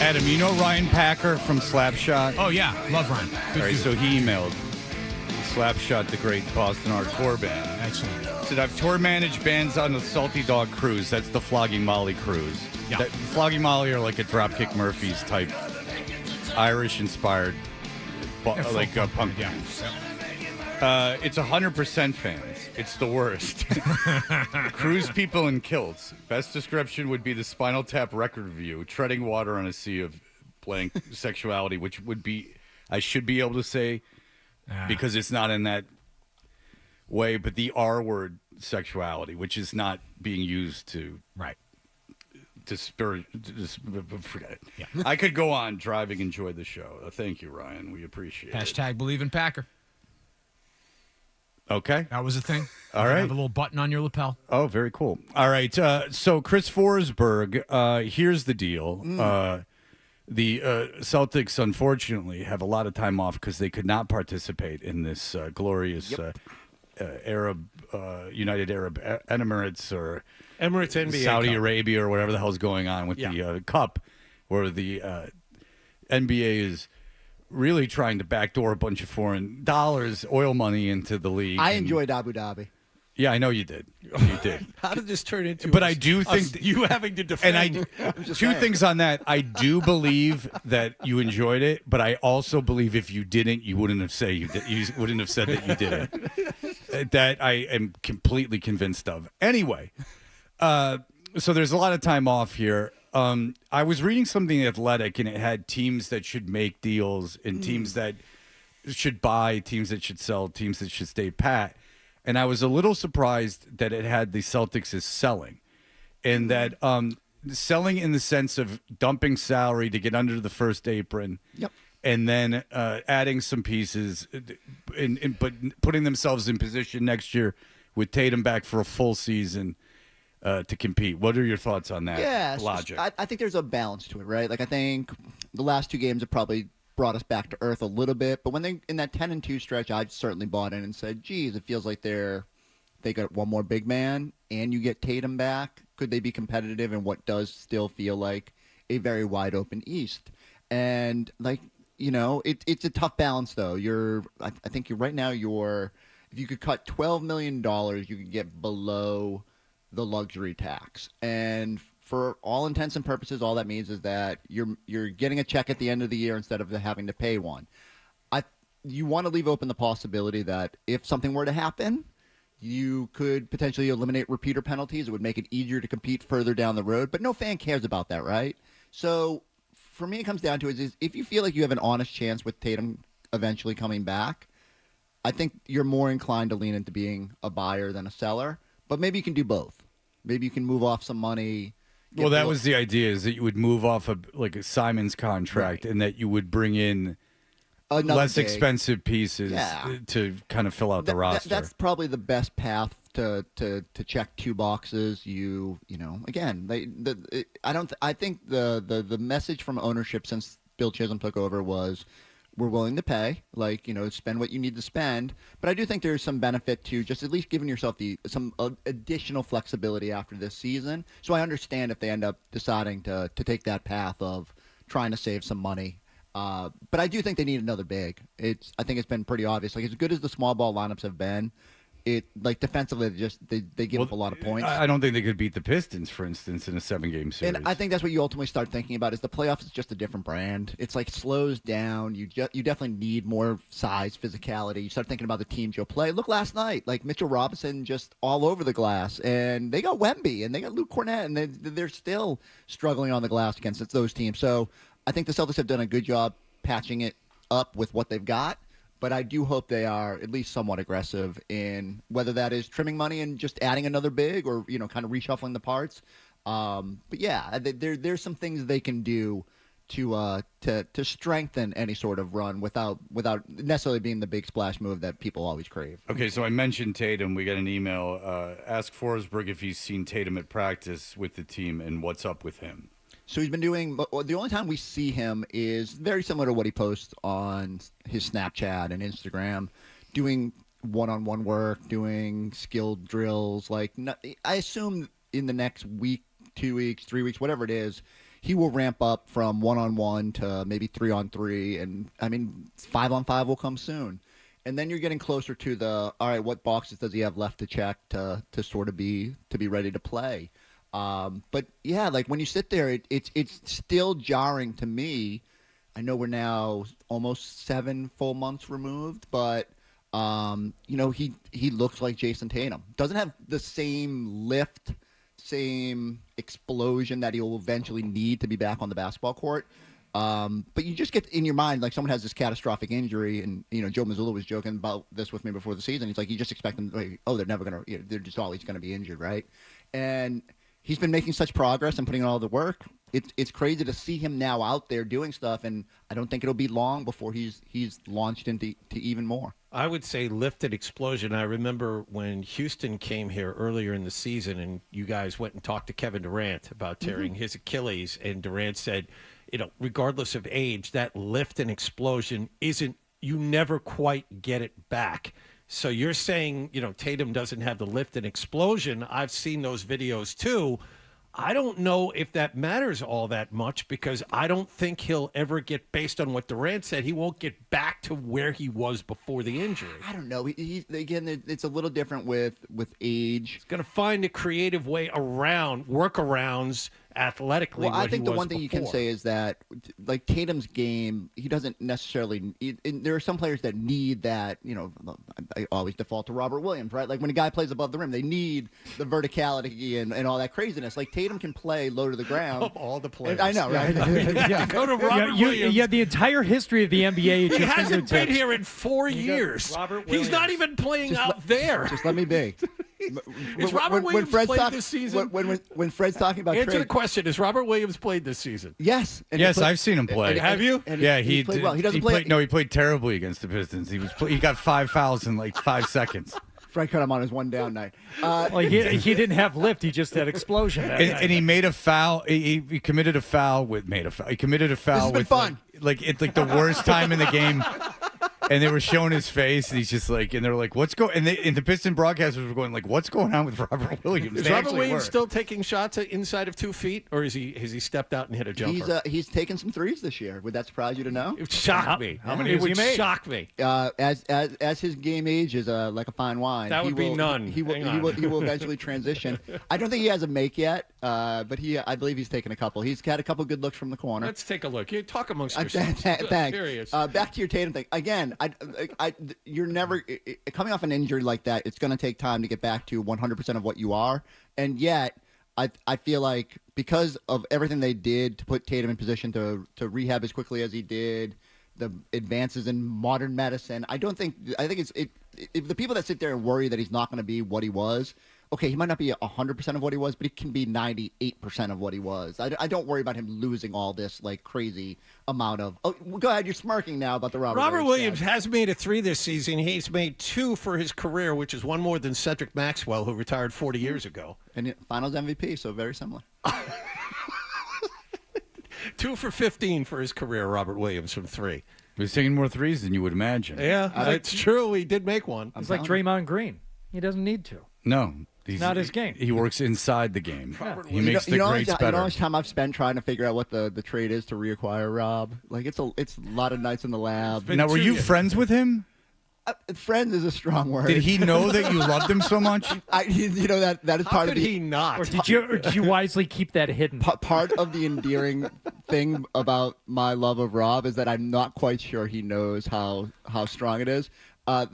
Adam, you know Ryan Packer from Slapshot? Oh, yeah. Love Ryan. All right, so he emailed Slapshot, the great Boston hardcore band. Excellent. Said, I've tour managed bands on the Salty Dog Cruise. That's the Flogging Molly cruise. Yeah. Flogging Molly are like a Dropkick Murphys type Irish-inspired punk band. It's 100% fans. It's the worst. Cruise people in kilts. Best description would be the Spinal Tap record review, treading water on a sea of blank sexuality, which would be, I should be able to say, because it's not in that way, but the R word sexuality, which is not being used to forget it. Yeah. I could go on. Driving, enjoy the show. Thank you, Ryan. We appreciate it. Hashtag believe in Packer. Okay. That was a thing. All You right. have a little button on your lapel. Oh, very cool. All right. So Chris Forsberg, here's the deal. The Celtics, unfortunately, have a lot of time off because they could not participate in this glorious Arab, United Arab Emirates or Emirates NBA Saudi Cup. Arabia or whatever the hell's going on with the Cup, where the NBA is really trying to backdoor a bunch of foreign dollars, oil money into the league. I enjoyed Abu Dhabi. Yeah, I know you did. You did. How did this turn into? But I do think you having to defend. And two things on that. I do believe that you enjoyed it, but I also believe if you didn't, you wouldn't have said you did. You wouldn't have said that you didn't. That I am completely convinced of. Anyway, so there's a lot of time off here. I was reading something Athletic, and it had teams that should make deals and teams that should buy, teams that should sell, teams that should stay pat. And I was a little surprised that it had the Celtics as selling, and that selling in the sense of dumping salary to get under the first apron, and then adding some pieces, but putting themselves in position next year with Tatum back for a full season to compete. What are your thoughts on that logic? I think there's a balance to it, right? Like I think the last two games have probably brought us back to earth a little bit, but when they in that 10-2 stretch, I've certainly bought in and said, geez, it feels like they got one more big man and you get Tatum back. Could they be competitive in what does still feel like a very wide open East? And it's a tough balance though. I think you're right now if you could cut $12 million, you could get below the luxury tax. And for all intents and purposes, all that means is that you're getting a check at the end of the year instead of having to pay one. You want to leave open the possibility that if something were to happen, you could potentially eliminate repeater penalties. It would make it easier to compete further down the road, but no fan cares about that, right? So for me, it comes down to is if you feel like you have an honest chance with Tatum eventually coming back, I think you're more inclined to lean into being a buyer than a seller, but maybe you can do both. Maybe you can move off some money. Well, that was the idea, is that you would move off a Simon's contract, and that you would bring in less expensive pieces to kind of fill out the roster. That's probably the best path to check two boxes. Again, I think the message from ownership since Bill Chisholm took over was, we're willing to pay, spend what you need to spend. But I do think there's some benefit to just at least giving yourself some additional flexibility after this season. So I understand if they end up deciding to take that path of trying to save some money. But I do think they need another big. I think it's been pretty obvious. As good as the small ball lineups have been, defensively they give up a lot of points. I don't think they could beat the Pistons, for instance, in a 7-game series. And I think that's what you ultimately start thinking about is the playoffs is just a different brand. It's slows down. You definitely need more size, physicality. You start thinking about the teams you'll play. Look last night, Mitchell Robinson just all over the glass, and they got Wemby and they got Luke Cornett, and they're still struggling on the glass against those teams. So I think the Celtics have done a good job patching it up with what they've got. But I do hope they are at least somewhat aggressive in whether that is trimming money and just adding another big or, kind of reshuffling the parts. But yeah, there's some things they can do to strengthen any sort of run without necessarily being the big splash move that people always crave. Okay, so I mentioned Tatum. We got an email. Ask Forsberg if he's seen Tatum at practice with the team and what's up with him. So he's been doing – the only time we see him is very similar to what he posts on his Snapchat and Instagram, doing one-on-one work, doing skilled drills. I assume in the next week, 2 weeks, 3 weeks, whatever it is, he will ramp up from 1-on-1 to maybe 3-on-3, and I mean 5-on-5 will come soon. And then you're getting closer to the all right. What boxes does he have left to check to sort of be ready to play? But yeah, like when you sit there, it's still jarring to me. I know we're now almost 7 full months removed, but he looks like Jason Tatum. Doesn't have the same lift, same explosion that he'll eventually need to be back on the basketball court. But you just get in your mind, like someone has this catastrophic injury, and Joe Mazzulla was joking about this with me before the season. He's like, you just expect them, they're never gonna, they're just always gonna be injured, right? And he's been making such progress and putting in all the work. It's crazy to see him now out there doing stuff, and I don't think it'll be long before he's launched into even more. I would say lifted explosion. I remember when Houston came here earlier in the season, and you guys went and talked to Kevin Durant about tearing his Achilles, and Durant said, regardless of age, that lift and explosion you never quite get it back. So you're saying, Tatum doesn't have the lift and explosion. I've seen those videos too. I don't know if that matters all that much, because I don't think he'll ever get, based on what Durant said, he won't get back to where he was before the injury. I don't know. Again, it's a little different with age. He's going to find a creative way around, workarounds athletically. Well, I think the one thing you can say is that, like Tatum's game, he doesn't necessarily. There are some players that need that. I always default to Robert Williams, right? Like when a guy plays above the rim, they need the verticality and all that craziness. Like Tatum can play low to the ground. Of all the players, I know, right? Yeah. Go to Robert Williams. Yeah, the entire history of the NBA. He hasn't been here in 4 years. He's not even playing out there. Just let me be. Is Robert Williams played this season? When Fred's talking about Answer trade, the question: is Robert Williams played this season? Yes. Yes, I've seen him play. Have you? Yeah, he played well. He doesn't he play. played, no, he played terribly against the Pistons. He got 5 fouls in like 5 seconds. Fred cut him on his one down night. Well, he didn't have lift. He just had explosion. And he made a foul. He committed a foul with He committed a foul This has been fun. Like the worst time in the game. And they were showing his face, and he's just like, and they're like, "What's going?" And the Piston broadcasters were going like, "What's going on with Robert Williams?" Is Robert Williams still taking shots inside of 2 feet, or has he stepped out and hit a jumper? He's taken some threes this year. Would that surprise you to know? It would shock me. How many it has would he made? shock me. As his game ages, like a fine wine. That would be none. He will eventually transition. I don't think he has a make yet, but I believe he's taken a couple. He's had a couple good looks from the corner. Let's take a look. You talk amongst yourselves. Thanks. Curious. Back to your Tatum thing again. You're never coming off an injury like that. It's going to take time to get back to 100% of what you are, and yet I feel like because of everything they did to put Tatum in position to rehab as quickly as he did, the advances in modern medicine, I think if the people that sit there and worry that he's not going to be what he was. Okay, he might not be 100% of what he was, but he can be 98% of what he was. I don't worry about him losing all this like crazy amount of. Oh, go ahead, you're smirking now about the Robert Williams has made a 3 this season. He's made 2 for his career, which is one more than Cedric Maxwell, who retired 40 years ago. And Finals MVP, so very similar. 2 for 15 for his career, Robert Williams from 3. He's taking more threes than you would imagine. Yeah, it's true. He did make one. It's like Draymond Green. He doesn't need to. No. It's not his game. He works inside the game. Yeah. He makes the greats better. You know how much time I've spent trying to figure out what the trade is to reacquire Rob? Like it's a lot of nights in the lab. Now, were you friends with him? Friend is a strong word. Did he know that you loved him so much? That is How part of could the. he not? Or did you wisely keep that hidden? Part of the endearing thing about my love of Rob is that I'm not quite sure he knows how strong it is. It's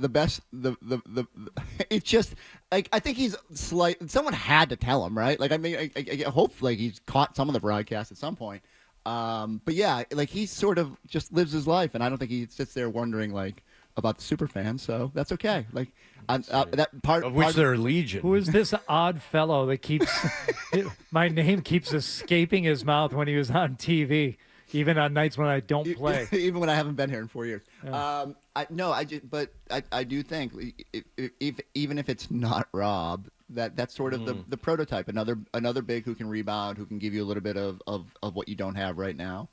just like I think he's someone had to tell him, right? Like I mean, I hope like he's caught some of the broadcast at some point. But yeah, like he sort of just lives his life, and I don't think he sits there wondering like about the super fans. So that's okay. Like that part of which there are legion. Who is this odd fellow that keeps my name keeps escaping his mouth when he was on TV? Even on nights when I don't play. Even when I haven't been here in 4 years. Yeah. I do think even if it's not Rob, that's sort of the prototype. Another big who can rebound, who can give you a little bit of what you don't have right now.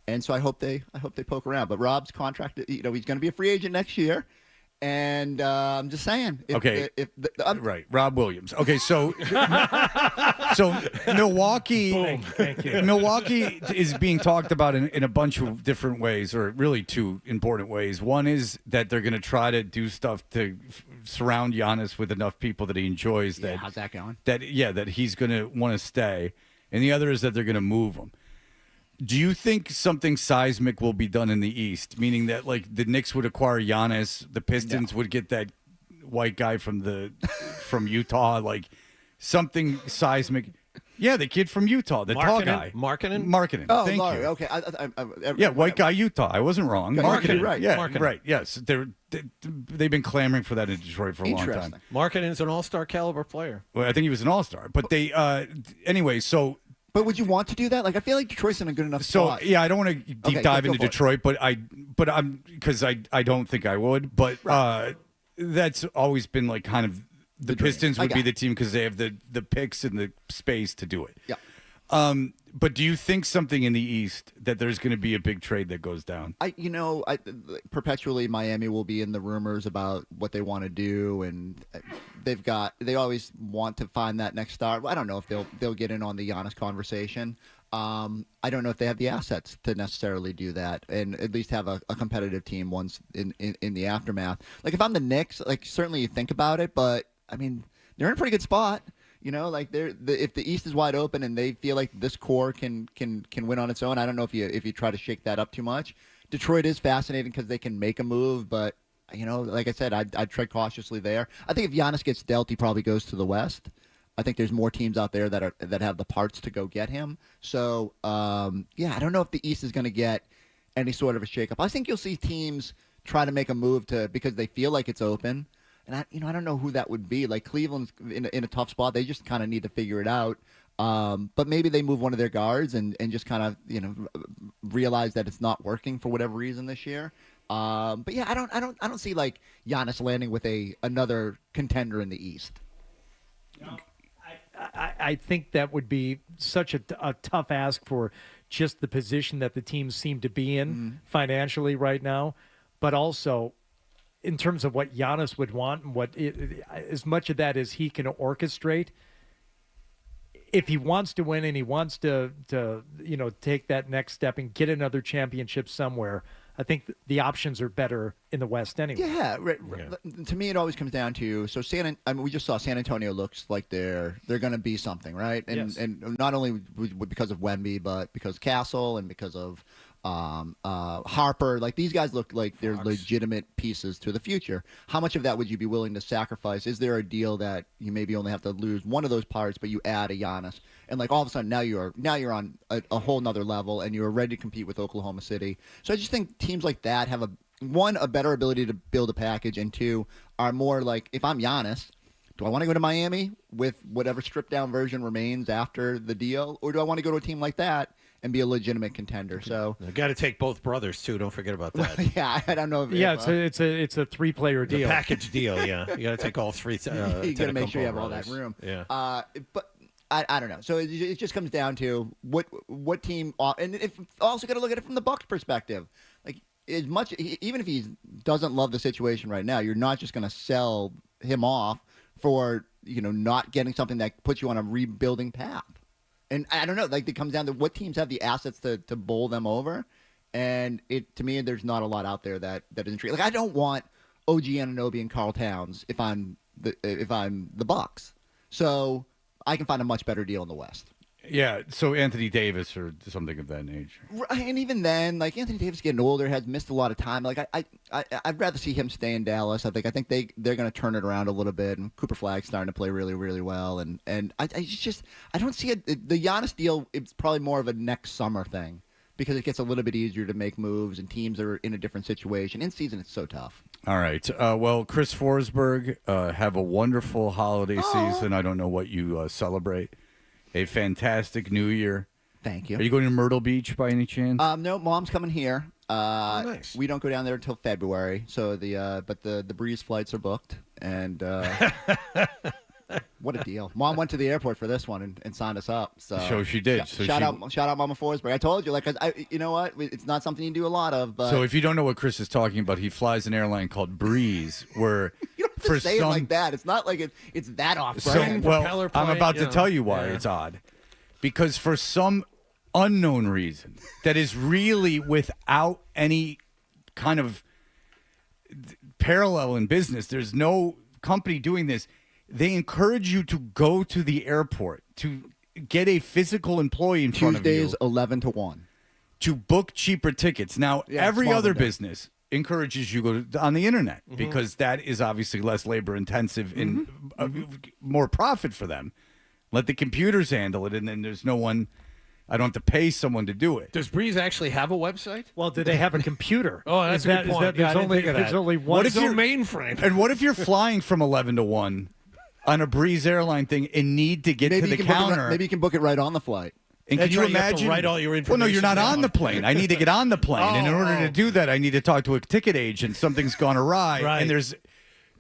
And so I hope they poke around. But Rob's contract, he's going to be a free agent next year. And I'm just saying. Right, Rob Williams. Okay, so Milwaukee. Boom. Thank you. Milwaukee is being talked about in a bunch of different ways, or really two important ways. One is that they're going to try to do stuff to surround Giannis with enough people that he enjoys. Yeah, how's that going? That he's going to want to stay, and the other is that they're going to move him. Do you think something seismic will be done in the East? Meaning that like the Knicks would acquire Giannis, the Pistons would get that white guy from Utah, like something seismic. Yeah, the kid from Utah, the tall guy. Markkinen? Oh, Thank Laurie, you. okay. White guy Utah. I wasn't wrong. Markkinen, right. Yeah, Markkinen. right. Yes, they've been clamoring for that in Detroit for a long time. Markkinen's an all-star caliber player. Well, I think he was an all-star. But they anyway, so. But would you want to do that? Like, I feel like Detroit's in a good enough spot. So yeah, I don't want to deep dive into Detroit, but I'm because I don't think I would. But that's always been like kind of the Pistons would be the team because they have the picks and the space to do it. Yeah. But do you think something in the East that there's going to be a big trade that goes down? Perpetually Miami will be in the rumors about what they want to do, and they always want to find that next star. I don't know if they'll get in on the Giannis conversation. I don't know if they have the assets to necessarily do that and at least have a competitive team once in the aftermath. Like if I'm the Knicks, like certainly you think about it, but I mean they're in a pretty good spot. Like if the East is wide open and they feel like this core can win on its own, I don't know if you try to shake that up too much. Detroit is fascinating because they can make a move, but like I said, I'd tread cautiously there. I think if Giannis gets dealt, he probably goes to the West. I think there's more teams out there that have the parts to go get him. So I don't know if the East is going to get any sort of a shakeup. I think you'll see teams try to make a move because they feel like it's open. And I don't know who that would be. Like Cleveland's in a tough spot. They just kind of need to figure it out. But maybe they move one of their guards and just kind of realize that it's not working for whatever reason this year. But yeah, I don't see like Giannis landing with another contender in the East. I think that would be such a tough ask for just the position that the teams seem to be in financially right now, but also in terms of what Giannis would want and as much of that as he can orchestrate. If he wants to win and he wants to take that next step and get another championship somewhere, I think the options are better in the West anyway. Yeah, to me it always comes down to we just saw San Antonio looks like they're going to be something, right? And not only because of Wemby, but because Castle and because of Harper. Like these guys look like they're legitimate pieces to the future. How much of that would you be willing to sacrifice? Is there a deal that you maybe only have to lose one of those parts, but you add a Giannis, and like all of a sudden now you're on a whole nother level and you're ready to compete with Oklahoma City. So I just think teams like that have a better ability to build a package, and two are more like, if I'm Giannis, do I want to go to Miami with whatever stripped down version remains after the deal, or do I want to go to a team like that and be a legitimate contender? So you got to take both brothers too. Don't forget about that. Yeah, I don't know. It's a 3-player deal, package deal. Yeah, you got to take all three. You got to make sure you have all that room. Yeah. But I don't know. So it just comes down to what team, and if also got to look at it from the Bucks' perspective. Like as much, even if he doesn't love the situation right now, you're not just going to sell him off for not getting something that puts you on a rebuilding path. And I don't know, like it comes down to what teams have the assets to bowl them over. And to me, there's not a lot out there that is intriguing. Like I don't want OG Anunoby and Karl Towns if I'm the Bucks. So I can find a much better deal in the West. Yeah, so Anthony Davis or something of that nature. And even then, like Anthony Davis getting older, has missed a lot of time. Like I'd rather see him stay in Dallas. I think they're going to turn it around a little bit. And Cooper Flagg's starting to play really, really well. And I don't see it. The Giannis deal, it's probably more of a next summer thing because it gets a little bit easier to make moves and teams are in a different situation. In season, it's so tough. All right. Well, Chris Forsberg, have a wonderful holiday season. I don't know what you celebrate. A fantastic New Year. Thank you. Are you going to Myrtle Beach by any chance? No, Mom's coming here. Nice. We don't go down there until February. So the Breeze flights are booked, and What a deal. Mom went to the airport for this one and signed us up. So she did. Shout out Mama Forsberg. I told you, you know what? It's not something you do a lot of. But So if you don't know what Chris is talking about, he flies an airline called Breeze, where you don't have to say it like that. It's not like it's that off. Well, I'm about to tell you why it's odd. Because for some unknown reason that is really without any kind of parallel in business, there's no company doing this. They encourage you to go to the airport to get a physical employee in front of you. Tuesdays 11 to 1. To book cheaper tickets. Now, every other business encourages you to go on the internet because that is obviously less labor intensive and more profit for them. Let the computers handle it, and then there's no one. I don't have to pay someone to do it. Does Breeze actually have a website? Well, do they have a computer? Oh, that's a good point. There's only one. What if your mainframe? And what if you're flying from 11 to 1 on a Breeze airline thing and need to get to the counter? Maybe you can book it right on the flight. And can you imagine? You have to write all your information well, no, you're not down. on the plane. I need to get on the plane, and in order to do that, I need to talk to a ticket agent. Something's gone awry, Right. and there's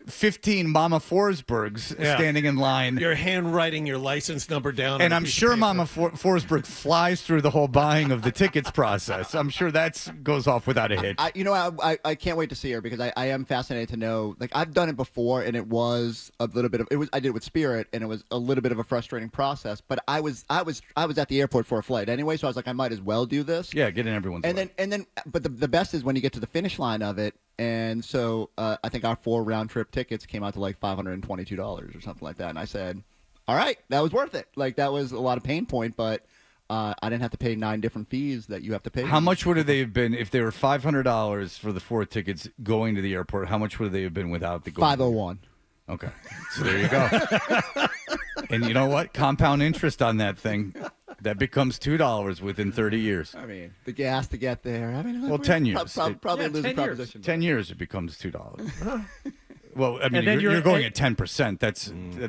15 Mama Forsbergs standing in line. You're handwriting your license number down. And on a I'm piece of sure paper. Mama Forsberg flies through the whole buying of the tickets process. I'm sure that goes off without a hitch. I can't wait to see her because I am fascinated to know. Like, I've done it before, and it was a little bit of I did it with Spirit, and it was a little bit of a frustrating process. But I was at the airport for a flight anyway, so I was like, I might as well do this. Yeah, get in everyone's way. But the best is when you get to the finish line of it. And so I think our 4 round trip tickets came out to like $522 or something like that. And I said, all right, that was worth it. Like, that was a lot of pain point, but I didn't have to pay 9 different fees that you have to pay. How much would they have been if they were $500 for the 4 tickets going to the airport? How much would they have been without the $501? Okay, so there you go. And you know what? Compound interest on that thing, that becomes $2 within 30 years. I mean, the gas to get there. I mean, Well, 10 years. Probably lose a proposition. 10 years, it becomes $2. Well, I mean, And then you're going you're- at 10%. That's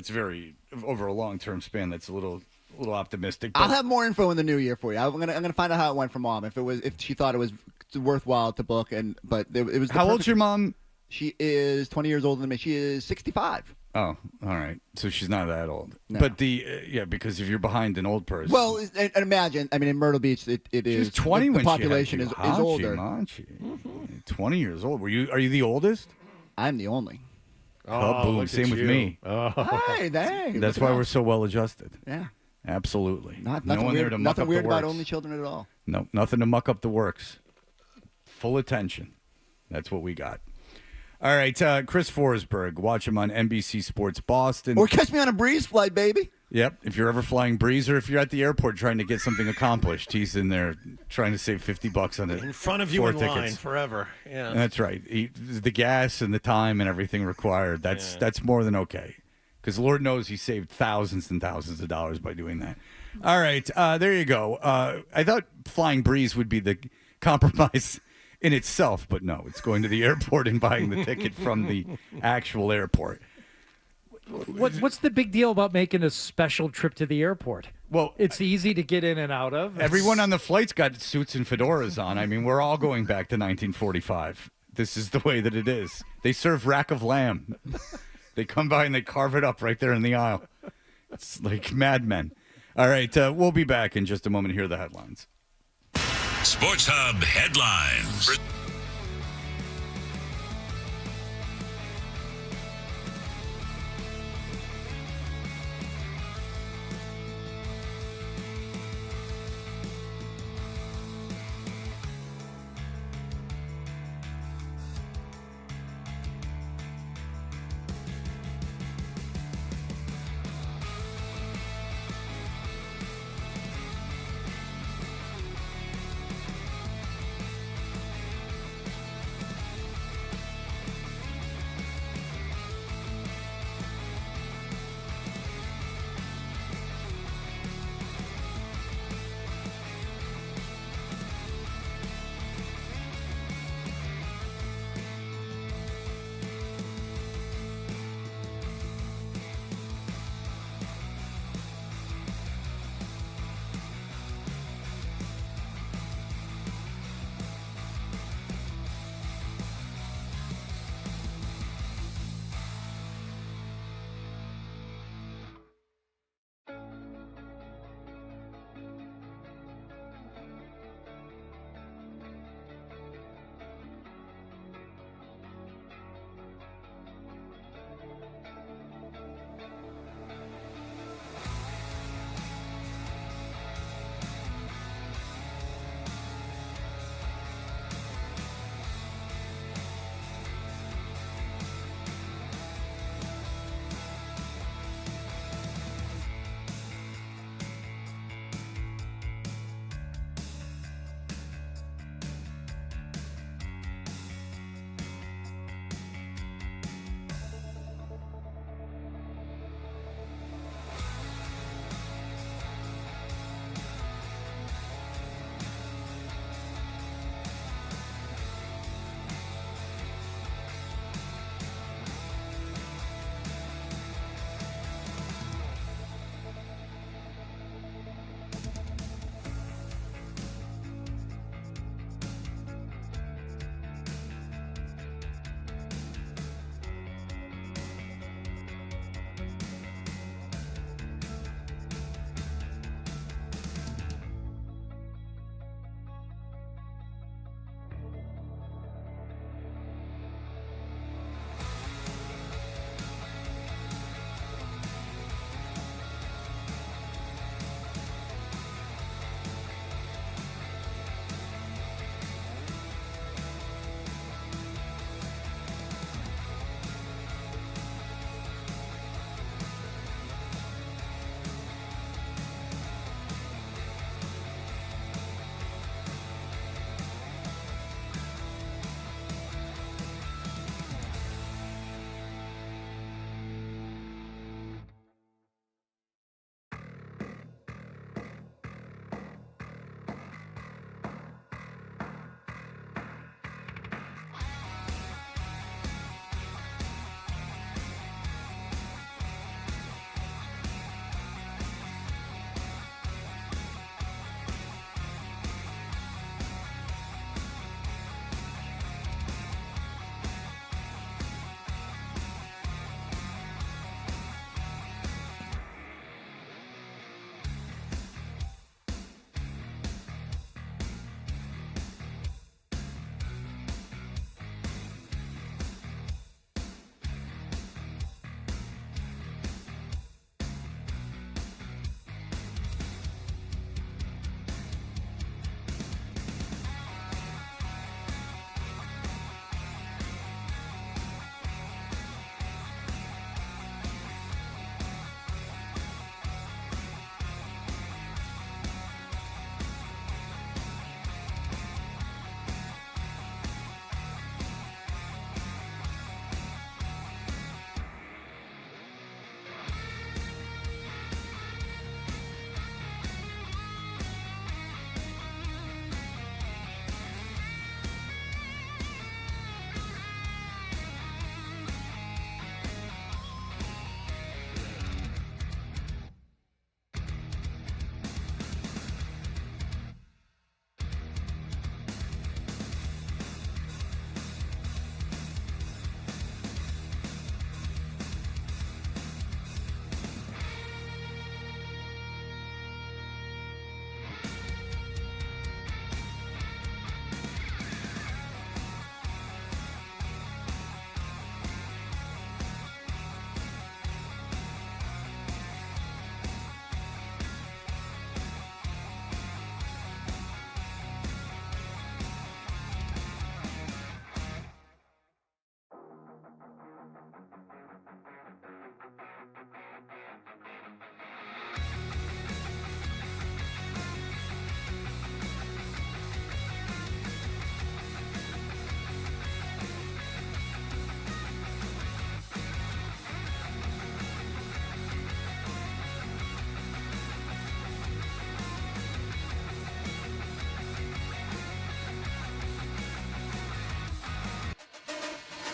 very over a long-term span. That's a little optimistic. I'll have more info in the new year for you. I'm gonna find out how it went for Mom. If she thought it was worthwhile to book, but it was. How old's your mom? She is 20 years older than me. She is 65. Oh, all right. So she's not that old. No. But because if you're behind an old person. Well, and imagine. I mean, in Myrtle Beach, it is. She was 20 the when population she had you. is older. Hachi. 20 years old. Are you the oldest? I'm the only. Oh, boom. look Same at with you. me. Hey, dang. That's why we're so well adjusted. Yeah. Absolutely. Nothing no one weird, there to muck nothing up weird the about works. only children at all. No, nothing to muck up the works. Full attention. That's what we got. All right, Chris Forsberg. Watch him on NBC Sports Boston. Or catch me on a Breeze flight, baby. Yep. If you're ever flying Breeze or if you're at the airport trying to get something accomplished, he's in there trying to save $50 on it. In front of you 4 in tickets. line forever. Yeah. That's right. The gas and the time and everything required. That's more than okay. Because Lord knows he saved thousands and thousands of dollars by doing that. All right. There you go. I thought flying Breeze would be the compromise in itself, but no. It's going to the airport and buying the ticket from the actual airport. What's the big deal about making a special trip to the airport? Well, it's easy to get in and out of. Everyone on the flight's got suits and fedoras on. I mean, we're all going back to 1945. This is the way that it is. They serve rack of lamb. They come by and they carve it up right there in the aisle. It's like Mad Men. All right, we'll be back in just a moment. Here are the headlines. Sports Hub headlines.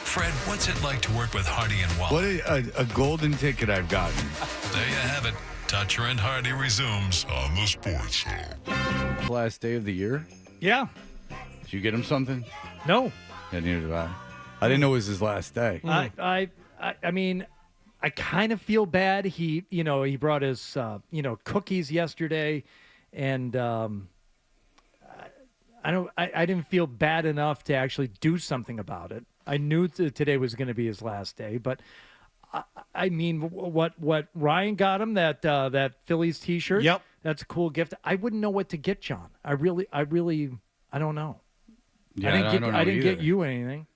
Fred, what's it like to work with Hardy and Wall? What a golden ticket I've gotten. There you have it. Toucher and Hardy resumes on the Sports Hub. Last day of the year? Yeah. Did you get him something? No. Yeah, neither did I. I didn't know it was his last day. I mean, I kind of feel bad. He brought his, cookies yesterday, and I didn't feel bad enough to actually do something about it. I knew today was going to be his last day, but I mean, what Ryan got him, that Phillies T-shirt. Yep, that's a cool gift. I wouldn't know what to get John. I don't know. Yeah, I didn't get you anything.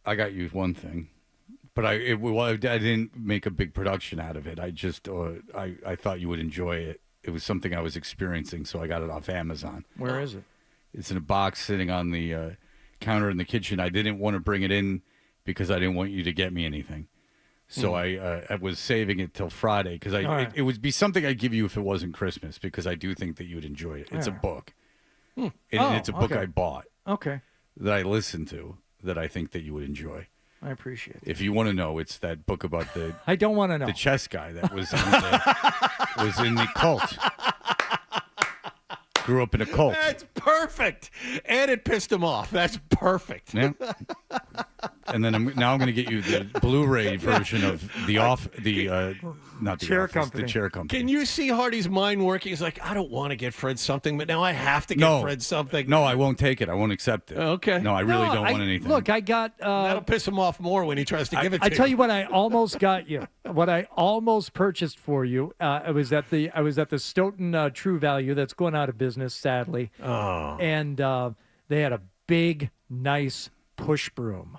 I got you one thing, but I didn't make a big production out of it. I just I thought you would enjoy it. It was something I was experiencing, so I got it off Amazon. Where is it? It's in a box sitting on the counter in the kitchen. I didn't want to bring it in because I didn't want you to get me anything. So I was saving it till Friday because it would be something I'd give you if it wasn't Christmas, because I do think that you would enjoy it. It's a book. And it's a book I bought. Okay. That I listened to that I think that you would enjoy. I appreciate it. If you want to know, it's that book about the I don't want to know. The chess guy that was in the cult. Grew up in a cult. That's perfect. And it pissed him off. That's perfect. Yeah. And then I'm going to get you the Blu-ray version of the Chair Company. Can you see Hardy's mind working? He's like, I don't want to get Fred something, but now I have to get Fred something. No, I won't take it. I won't accept it. Okay. No, I really don't want anything. Look, I got... That'll piss him off more when he tries to give it to you. I tell you what I almost got you. What I almost purchased for you, I was at the Stoughton True Value that's going out of business, sadly. Oh. And they had a big, nice push broom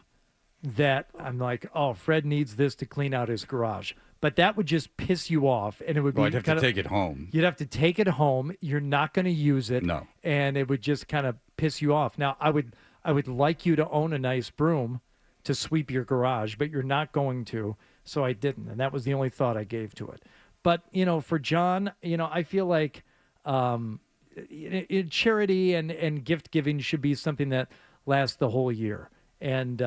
that I'm like, oh, Fred needs this to clean out his garage. But that would just piss you off, and it would be. I'd have to take it home. You'd have to take it home. You're not going to use it. No. And it would just kind of piss you off. Now, I would like you to own a nice broom to sweep your garage, but you're not going to, so I didn't. And that was the only thought I gave to it. But, for John, I feel like charity and gift giving should be something that lasts the whole year. And,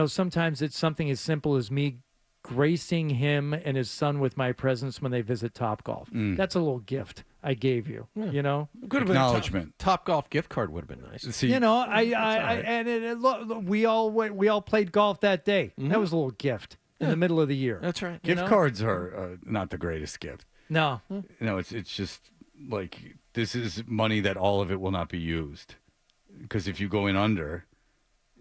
sometimes it's something as simple as me gracing him and his son with my presence when they visit Topgolf. That's a little gift I gave you, Could have been acknowledgement. Top Golf gift card would have been nice. See, we all played golf that day. Mm-hmm. That was a little gift in the middle of the year. That's right. Gift cards are not the greatest gift. No. No, it's just like, this is money that all of it will not be used. Because if you go in under,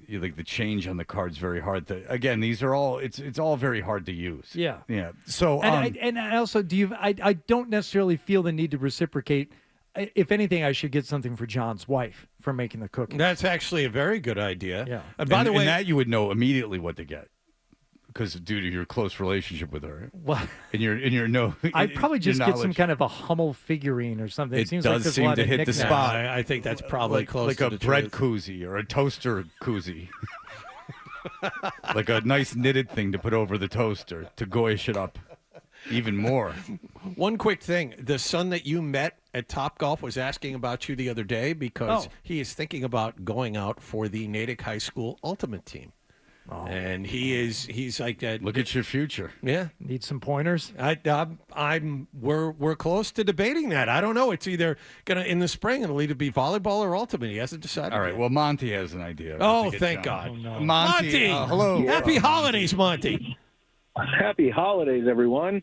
the change on the card's very hard to. Again, these are all. It's all very hard to use. Yeah. Yeah. So and I also I don't necessarily feel the need to reciprocate. If anything, I should get something for John's wife for making the cookies. That's actually a very good idea. Yeah. By the way, and that you would know immediately what to get, because due to your close relationship with her. Well, and your no. I'd probably just get some kind of a Hummel figurine or something. It seems does like there's seem a lot to of hit the knickknacks. spot. I think that's probably close like to a the bread truth. koozie or a toaster koozie. Like a nice knitted thing to put over the toaster to goyish it up even more. One quick thing. The son that you met at Topgolf was asking about you the other day because he is thinking about going out for the Natick High School Ultimate Team. Oh. And he's like that. Look at your future. Yeah. Need some pointers? We're close to debating that. I don't know. It's either in the spring it'll either be volleyball or ultimate. He hasn't decided. All right. Yet. Well, Monty has an idea. Oh, thank God. Oh, no. Monty, hello. Happy holidays, Monty. Happy holidays, everyone.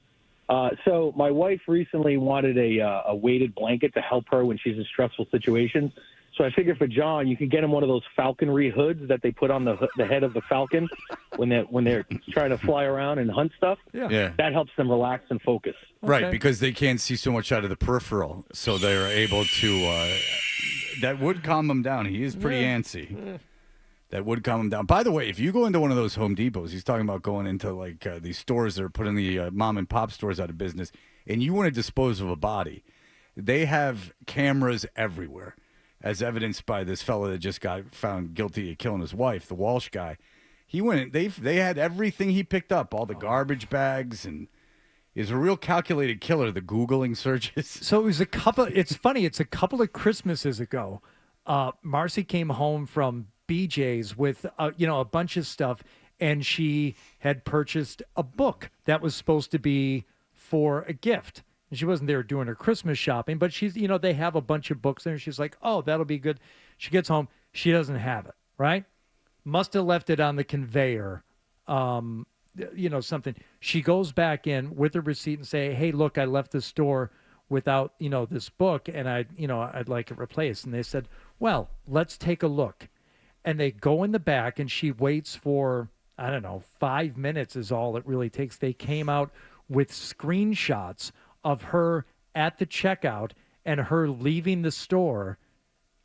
So my wife recently wanted a weighted blanket to help her when she's in stressful situations. So I figured for John, you could get him one of those falconry hoods that they put on the head of the falcon when they're trying to fly around and hunt stuff. Yeah. That helps them relax and focus. Right, because they can't see so much out of the peripheral, so they're able to. That would calm them down. He is pretty antsy. That would calm him down. By the way, if you go into one of those Home Depots, he's talking about going into like these stores that are putting the mom and pop stores out of business, and you want to dispose of a body, they have cameras everywhere, as evidenced by this fellow that just got found guilty of killing his wife, the Walsh guy. He went. They had everything he picked up, all the garbage bags, and is a real calculated killer. The Googling searches. So it was a couple. It's funny. It's a couple of Christmases ago. Marcy came home from BJ's with a bunch of stuff, and she had purchased a book that was supposed to be for a gift. And she wasn't there doing her Christmas shopping, but she's, they have a bunch of books there, and she's like, oh, that'll be good. She gets home. She doesn't have it, right? Must have left it on the conveyor, something. She goes back in with her receipt and say, hey, look, I left the store without, this book, and I'd like it replaced. And they said, well, let's take a look. And they go in the back, and she waits for, 5 minutes is all it really takes. They came out with screenshots of her at the checkout and her leaving the store.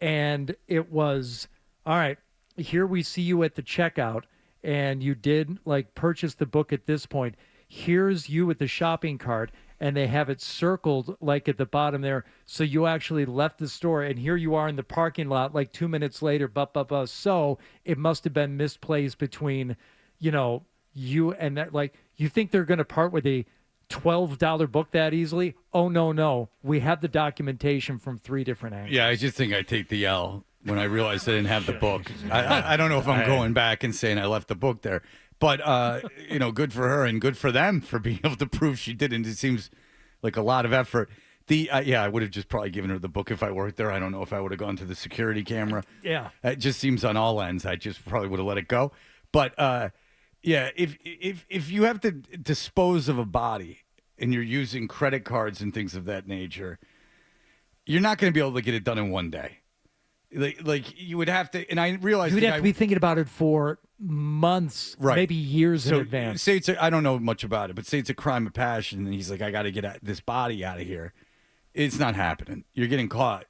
And it was, all right, here we see you at the checkout, and you did purchase the book at this point. Here's you with the shopping cart, and they have it circled at the bottom there. So you actually left the store, and here you are in the parking lot 2 minutes later, So it must have been misplaced between, you and that. You think they're going to part with a $12 book that easily? Oh, no. We have the documentation from 3 different angles. Yeah, I just think I take the L when I realized I didn't have the book. I don't know if I'm going back and saying I left the book there. But, good for her and good for them for being able to prove she didn't. It seems like a lot of effort. I would have just probably given her the book if I worked there. I don't know if I would have gone to the security camera. Yeah. It just seems on all ends. I just probably would have let it go. But, if you have to dispose of a body and you're using credit cards and things of that nature, you're not going to be able to get it done in one day. You would have to, and I realize you would have to be thinking about it for months, right, maybe years in advance. Say I don't know much about it, but say it's a crime of passion, and he's like, I got to get this body out of here. It's not happening. You're getting caught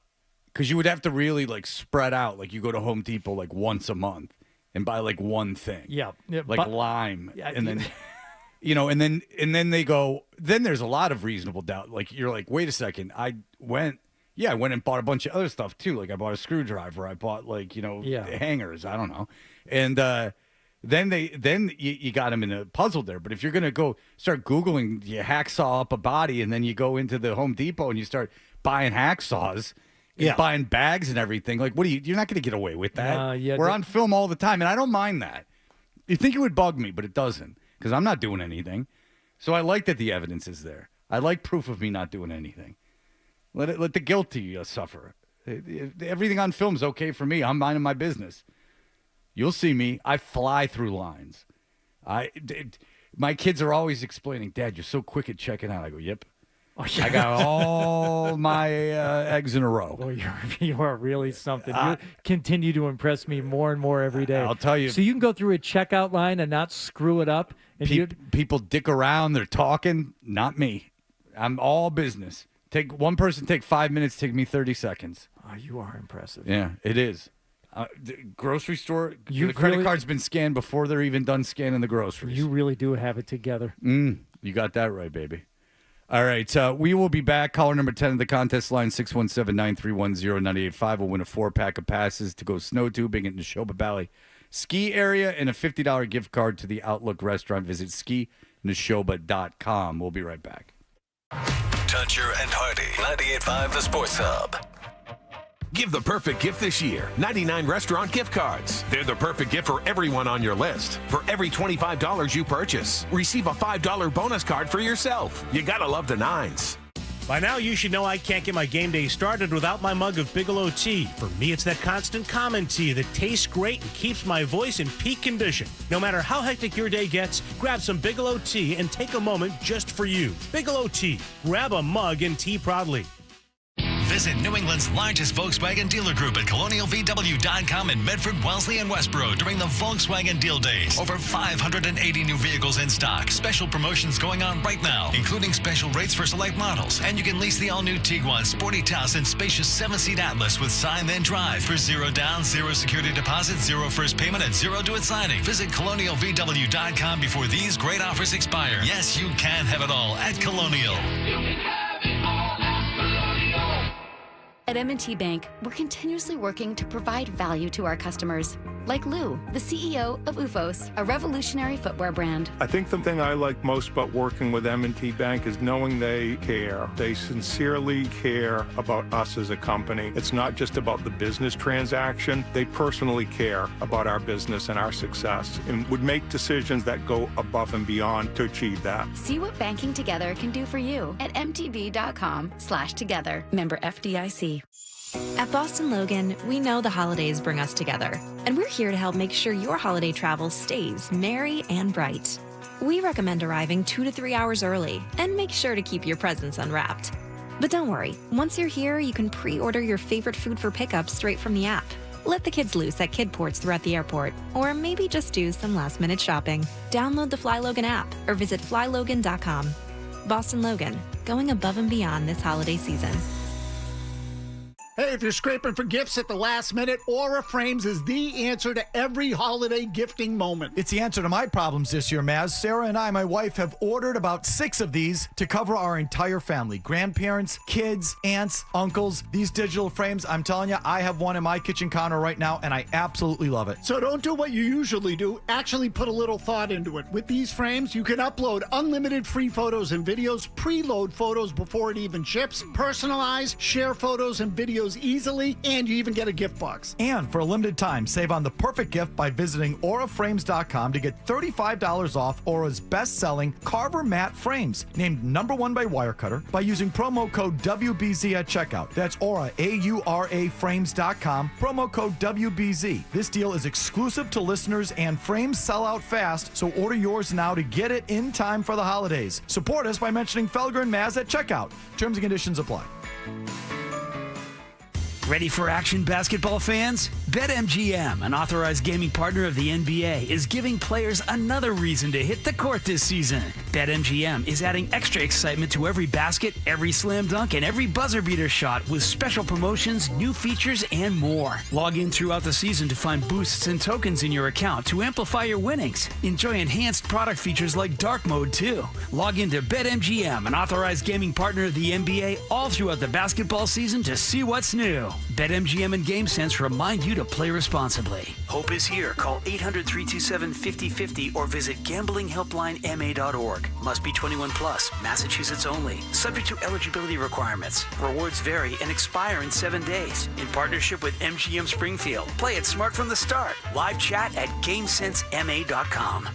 because you would have to really spread out. You go to Home Depot once a month and buy one thing. Yeah, lime, and then. And then they go. Then there's a lot of reasonable doubt. You're like, wait a second. I went and bought a bunch of other stuff too. I bought a screwdriver. I bought hangers. I don't know. And then you got them in a puzzle there. But if you're gonna go start Googling, you hacksaw up a body, and then you go into the Home Depot and you start buying hacksaws. Buying bags and everything. What you're not gonna get away with that. We're on film all the time, and I don't mind that. You think it would bug me, but it doesn't. Because I'm not doing anything. So I like that the evidence is there. I like proof of me not doing anything. Let the guilty suffer. Everything on film is okay for me. I'm minding my business. You'll see me. I fly through lines. My kids are always explaining, Dad, you're so quick at checking out. I go, yep. Oh, yeah. I got all my eggs in a row. Well, you are really something. You continue to impress me more and more every day. I'll tell you. So you can go through a checkout line and not screw it up. And people dick around. They're talking. Not me. I'm all business. Take one person, take 5 minutes, take me 30 seconds. Oh, you are impressive. Yeah, it is. The grocery store, the credit card's been scanned before they're even done scanning the groceries. You really do have it together. You got that right, baby. All right, we will be back. Caller number 10 of the contest line, 617-931-0985. Will win a 4-pack of passes to go snow tubing in the Neshoba Valley ski area and a $50 gift card to the Outlook restaurant. Visit skineshoba.com. We'll be right back. Toucher and Hardy, 98.5 The Sports Hub. Give the perfect gift this year. 99 restaurant gift cards. They're the perfect gift for everyone on your list. For every $25 you purchase, receive a $5 bonus card for yourself. You gotta love the nines. By now, you should know I can't get my game day started without my mug of Bigelow tea. For me, it's that constant common tea that tastes great and keeps my voice in peak condition. No matter how hectic your day gets, grab some Bigelow tea and take a moment just for you. Bigelow tea. Grab a mug and tea proudly. Visit New England's largest Volkswagen dealer group at colonialvw.com in Medford, Wellesley, and Westboro during the Volkswagen Deal Days. Over 580 new vehicles in stock. Special promotions going on right now, including special rates for select models. And you can lease the all-new Tiguan, Sporty Taos, and spacious 7-seat Atlas with sign then drive. For 0 down, 0 security deposit, 0 first payment, and 0 due at signing. Visit colonialvw.com before these great offers expire. Yes, you can have it all at Colonial. At M&T Bank, we're continuously working to provide value to our customers. Like Lou, the CEO of UFOS, a revolutionary footwear brand. I think the thing I like most about working with M&T Bank is knowing they care. They sincerely care about us as a company. It's not just about the business transaction. They personally care about our business and our success and would make decisions that go above and beyond to achieve that. See what banking together can do for you at mtb.com/together. Member FDIC. At Boston Logan, we know the holidays bring us together, and we're here to help make sure your holiday travel stays merry and bright. We recommend arriving 2 to 3 hours early and make sure to keep your presents unwrapped. But don't worry, once you're here, you can pre-order your favorite food for pickup straight from the app. Let the kids loose at kid ports throughout the airport, or maybe just do some last-minute shopping. Download the Fly Logan app or visit flylogan.com. Boston Logan, going above and beyond this holiday season. Hey, if you're scraping for gifts at the last minute, Aura Frames is the answer to every holiday gifting moment. It's the answer to my problems this year, Maz. Sarah and I, my wife, have ordered about 6 of these to cover our entire family. Grandparents, kids, aunts, uncles. These digital frames, I'm telling you, I have one in my kitchen counter right now, and I absolutely love it. So don't do what you usually do. Actually put a little thought into it. With these frames, you can upload unlimited free photos and videos, preload photos before it even ships, personalize, share photos and videos easily, and you even get a gift box. And for a limited time, save on the perfect gift by visiting auraframes.com to get $35 off Aura's best-selling Carver Matte Frames, named #1 by Wirecutter, by using promo code WBZ at checkout. That's Aura, A-U-R-A frames.com, promo code WBZ. This deal is exclusive to listeners, and frames sell out fast, so order yours now to get it in time for the holidays. Support us by mentioning Felger and Maz at checkout. Terms and conditions apply. Ready for action, basketball fans? BetMGM, an authorized gaming partner of the NBA, is giving players another reason to hit the court this season. BetMGM is adding extra excitement to every basket, every slam dunk, and every buzzer beater shot with special promotions, new features, and more. Log in throughout the season to find boosts and tokens in your account to amplify your winnings. Enjoy enhanced product features like dark mode, too. Log into BetMGM, an authorized gaming partner of the NBA, all throughout the basketball season to see what's new. BetMGM and GameSense remind you to play responsibly. Hope is here. Call 800-327-5050 or visit gamblinghelplinema.org. Must be 21 plus. Massachusetts only. Subject to eligibility requirements. Rewards vary and expire in 7 days. In partnership with MGM Springfield. Play it smart from the start. Live chat at GameSenseMA.com.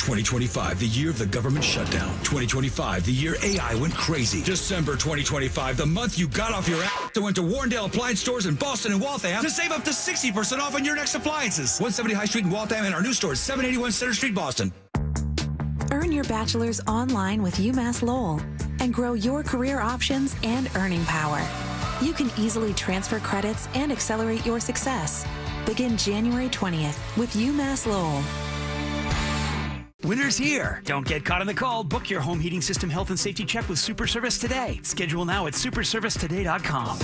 2025, the year of the government shutdown. 2025, the year AI went crazy. December 2025, the month you got off your ass and went to Warrendale Appliance Stores in Boston and Waltham to save up to 60% off on your next appliances. 170 High Street in Waltham and our new store is 781 Center Street, Boston. Earn your bachelor's online with UMass Lowell and grow your career options and earning power. You can easily transfer credits and accelerate your success. Begin January 20th with UMass Lowell. Winter's here. Don't get caught in the cold. Book your home heating system health and safety check with Super Service today. Schedule now at superservicetoday.com.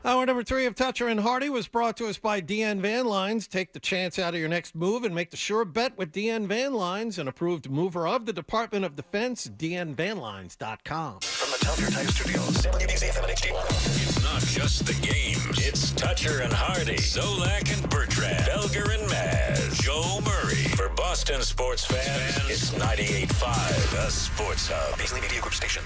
Hour number 3 of Toucher and Hardy was brought to us by DN Van Lines. Take the chance out of your next move and make the sure bet with DN Van Lines, an approved mover of the Department of Defense, dnvanlines.com. From the Toucher Type Studios, WBZ FM and HD1. It's not just the games. It's Toucher and Hardy, Zolak and Bertrand, Felger and Maz, Joe Murray. For Boston sports fans, it's 98.5, the Sports Hub. Paisley Media Group Station.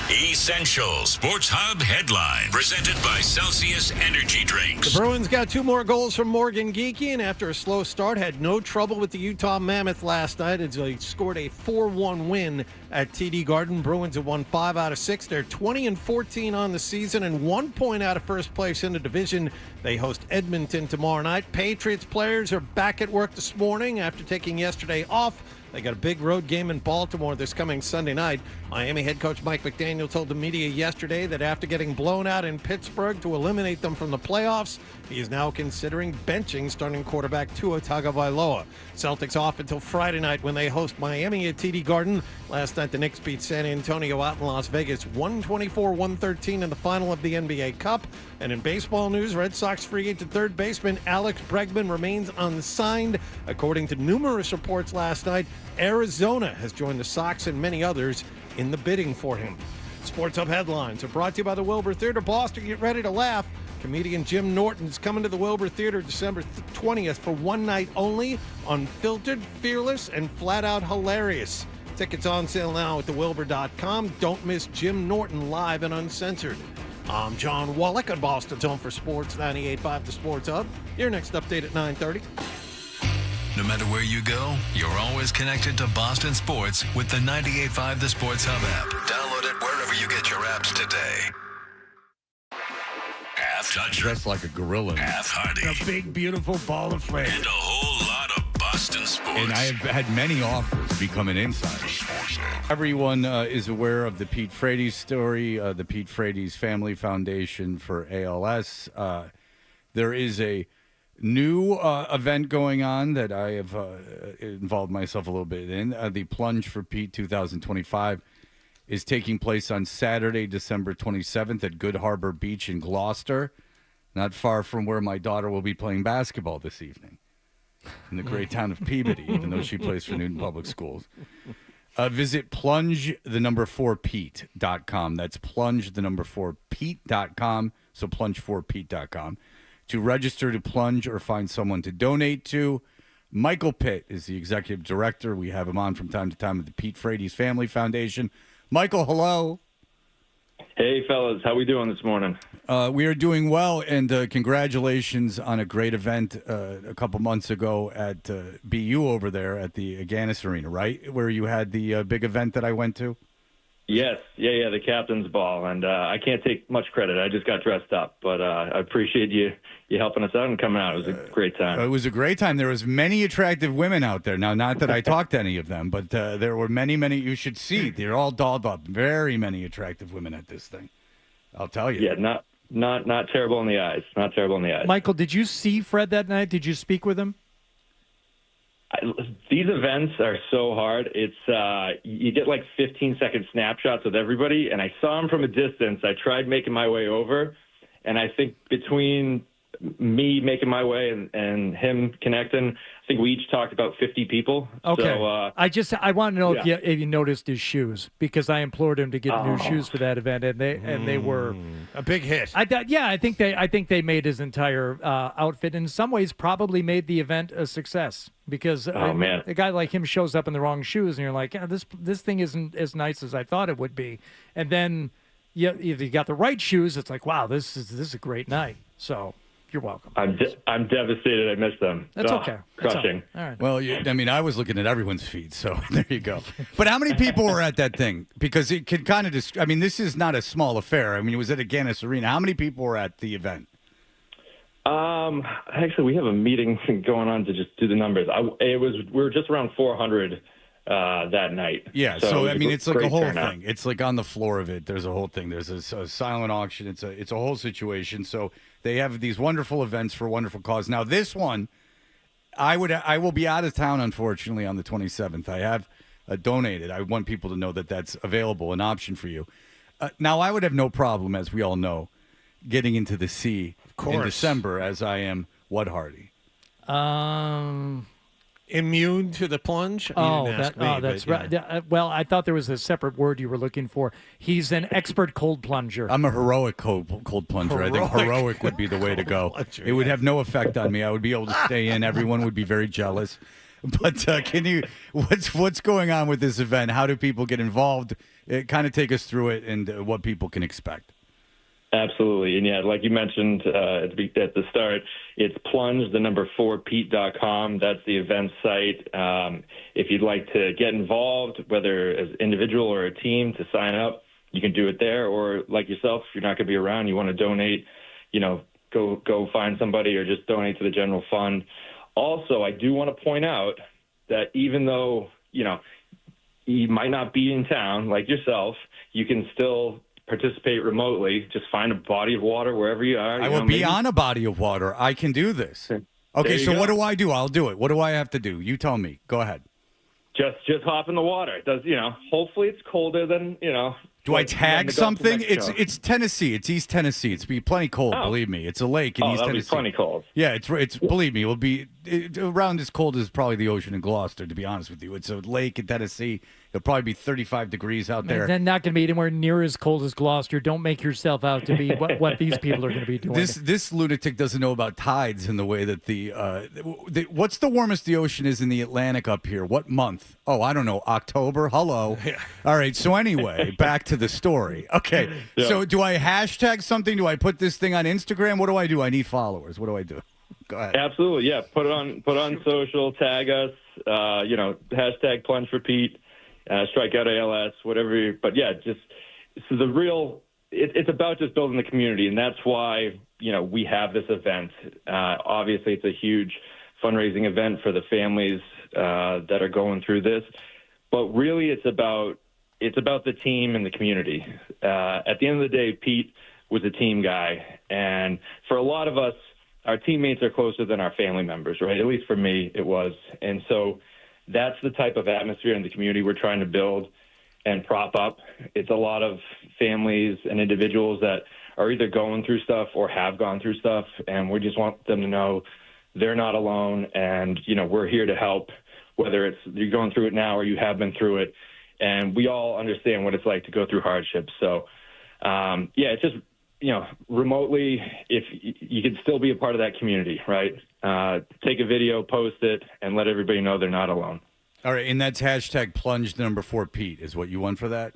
Essential Sports Hub headline presented by Celsius Energy Drinks. The Bruins got 2 more goals from Morgan Geekie, and after a slow start, had no trouble with the Utah Mammoth last night as they scored a 4-1 win at TD Garden. Bruins have won 5 out of 6. They're 20-14 on the season and 1 point out of first place in the division. They host Edmonton tomorrow night. Patriots players are back at work this morning after taking yesterday off They got a big road game in Baltimore this coming Sunday night. Miami head coach Mike McDaniel told the media yesterday that after getting blown out in Pittsburgh to eliminate them from the playoffs, he is now considering benching starting quarterback Tua Tagovailoa. Celtics off until Friday night when they host Miami at TD Garden. Last night, the Knicks beat San Antonio out in Las Vegas 124-113 in the final of the NBA Cup. And in baseball news, Red Sox free agent third baseman Alex Bregman remains unsigned. According to numerous reports last night, Arizona has joined the Sox and many others in the bidding for him. Sports Hub headlines are brought to you by the Wilbur Theater. Boston, get ready to laugh. Comedian Jim Norton is coming to the Wilbur Theater December 20th for one night only. Unfiltered, fearless, and flat out hilarious. Tickets on sale now at thewilbur.com. Don't miss Jim Norton live and uncensored. I'm John Wallach on Boston's Home for Sports 98.5 The Sports Hub. Your next update at 9:30. No matter where you go, you're always connected to Boston sports with the 98.5 The Sports Hub app. Download it wherever you get your apps today. Half Toucher. Dressed like a gorilla. Half Hardy. A big, beautiful ball of flame. And a whole lot of Boston sports. And I have had many offers to become an insider. Everyone is aware of the Pete Frates story, the Pete Frates Family Foundation for ALS. There is a new event going on that I have involved myself a little bit in. The Plunge for Pete 2025 is taking place on Saturday, December 27th at Good Harbor Beach in Gloucester, not far from where my daughter will be playing basketball this evening in the great town of Peabody, even though she plays for Newton Public Schools. Visit plunge4pete.com. That's plunge4pete.com. So plunge4pete.com to register to plunge or find someone to donate to. Michael Pitt is the executive director. We have him on from time to time at the Pete Frates Family Foundation. Michael, hello. Hey, fellas. How we doing this morning? We are doing well, and congratulations on a great event a couple months ago at BU over there at the Agganis Arena, right? Where you had the big event that I went to? Yes. Yeah, the captain's ball. And I can't take much credit. I just got dressed up. But I appreciate you helping us out and coming out. It was a great time. It was a great time. There was many attractive women out there. Now, not that I talked to any of them, but there were many you should see. They're all dolled up. Very many attractive women at this thing. I'll tell you. Yeah, not terrible in the eyes. Not terrible in the eyes. Michael, did you see Fred that night? Did you speak with him? These events are so hard. It's you get like 15-second snapshots with everybody, and I saw him from a distance. I tried making my way over, and I think between me making my way and him connecting, I think we each talked about 50 people. Okay. So, I want to know yeah. if you noticed his shoes, because I implored him to get new shoes for that event, and they were a big hit. I think they made his entire outfit, and in some ways probably made the event a success, because man. a guy like him shows up in the wrong shoes, and you're like, this thing isn't as nice as I thought it would be, and then if you got the right shoes, it's like, wow, this is a great night. So. You're welcome. I'm devastated I missed them. That's okay. Crushing. All right. Well, I was looking at everyone's feed, so there you go. But how many people were at that thing? Because it could kind of this is not a small affair. I mean, it was at Agganis Arena. How many people were at the event? Actually, we have a meeting going on to just do the numbers. We were just around 400 that night. Yeah, so I mean, it's like a whole turnout. thing. It's like on the floor of it. There's a whole thing. There's a silent auction. It's a whole situation. So they have these wonderful events for wonderful cause. Now this one, I will be out of town, unfortunately, on the 27th. I have donated. I want people to know that that's available, an option for you. Now I would have no problem, as we all know, getting into the sea in December, as I am Hardy. Immune to the plunge? That's right. Yeah, well, I thought there was a separate word you were looking for. He's an expert cold plunger. I'm a heroic cold plunger. I think heroic would be the way to go. It would have no effect on me. I would be able to stay in. Everyone would be very jealous. But what's going on with this event? How do people get involved? Kind of take us through it and what people can expect. Absolutely. And yeah, like you mentioned at the start, it's plunge4pete.com. That's the event site. If you'd like to get involved, whether as individual or a team, to sign up, you can do it there. Or like yourself, if you're not going to be around, you want to donate, go find somebody or just donate to the general fund. Also, I do want to point out that even though you might not be in town like yourself. You can still participate remotely. Just find a body of water wherever you are. I will be on a body of water. I can do this. Okay, so what do I do? I'll do it. What do I have to do? You tell me. Go ahead. Just hop in the water. It does, hopefully it's colder than, Do I tag something? It's It's Tennessee. It's East Tennessee. It's be plenty cold. Believe me. It's a lake in East that'll Tennessee. Be plenty cold. Yeah, it's. Believe me, it will be around as cold as probably the ocean in Gloucester. To be honest with you, it's a lake in Tennessee. It'll probably be 35 degrees out there. Then not going to be anywhere near as cold as Gloucester. Don't make yourself out to be what these people are going to be doing. This lunatic doesn't know about tides in the way that what's the warmest the ocean is in the Atlantic up here? What month? Oh, I don't know. October. Hello. All right. So anyway, back to the story. Okay. Yeah. So do I hashtag something? Do I put this thing on Instagram? What do? I need followers. What do I do? Go ahead. Absolutely. Yeah. Put it on social. Tag us. Hashtag Plunge for Pete. Strikeout ALS, whatever. But yeah, it's about just building the community, and that's why we have this event. Obviously, it's a huge fundraising event for the families that are going through this, but really, it's about the team and the community. At the end of the day, Pete was a team guy, and for a lot of us, our teammates are closer than our family members, right? At least for me, it was, and so. That's the type of atmosphere in the community we're trying to build and prop up. It's a lot of families and individuals that are either going through stuff or have gone through stuff, and we just want them to know they're not alone, and, we're here to help, whether it's you're going through it now or you have been through it, and we all understand what it's like to go through hardships. So, it's just, remotely, if you can still be a part of that community, right? Take a video, post it, and let everybody know they're not alone. All right, and that's hashtag plunge number 4 Pete is what you want for that?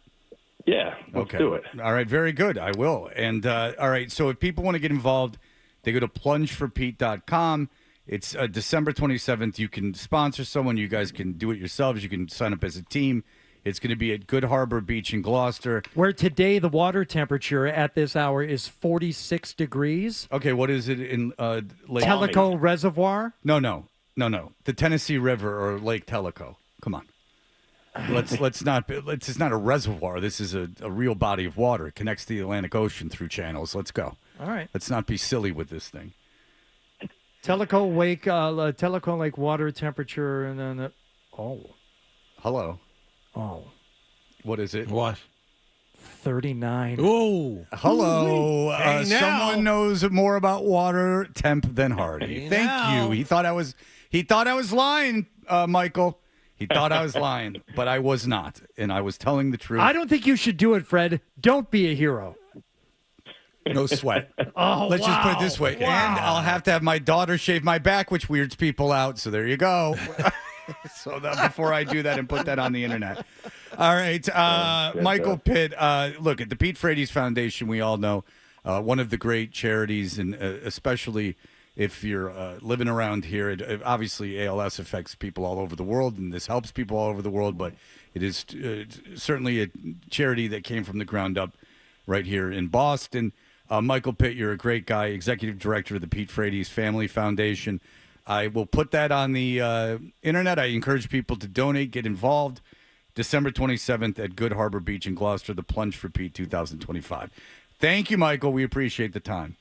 Yeah, let's do it. All right, very good. I will. And all right, so if people want to get involved, they go to plungeforpete.com. It's December 27th. You can sponsor someone. You guys can do it yourselves. You can sign up as a team. It's going to be at Good Harbor Beach in Gloucester. Where today the water temperature at this hour is 46 degrees. Okay, what is it in Lake Tellico Reservoir? No. The Tennessee River or Lake Tellico. Come on. Let's not. It's not a reservoir. This is a real body of water. It connects the Atlantic Ocean through channels. Let's go. All right. Let's not be silly with this thing. Tellico Lake water temperature, and then Hello. Oh. What is it? What? 39. Oh. Hello. Hey, someone knows more about water temp than Hardy. Hey, Thank now. you. He thought I was lying, Michael. He thought I was lying, but I was not, and I was telling the truth. I don't think you should do it, Fred. Don't be a hero. No sweat. Let's just put it this way. Wow. And I'll have to have my daughter shave my back, which weirds people out. So there you go. So that before I do that and put that on the internet. All right. Michael Pitt, look, at the Pete Frates Foundation, we all know, one of the great charities, and especially if you're living around here, obviously ALS affects people all over the world, and this helps people all over the world, but it is certainly a charity that came from the ground up right here in Boston. Michael Pitt, you're a great guy, executive director of the Pete Frates Family Foundation. I will put that on the internet. I encourage people to donate, get involved. December 27th at Good Harbor Beach in Gloucester, the Plunge for Pete 2025. Thank you, Michael. We appreciate the time.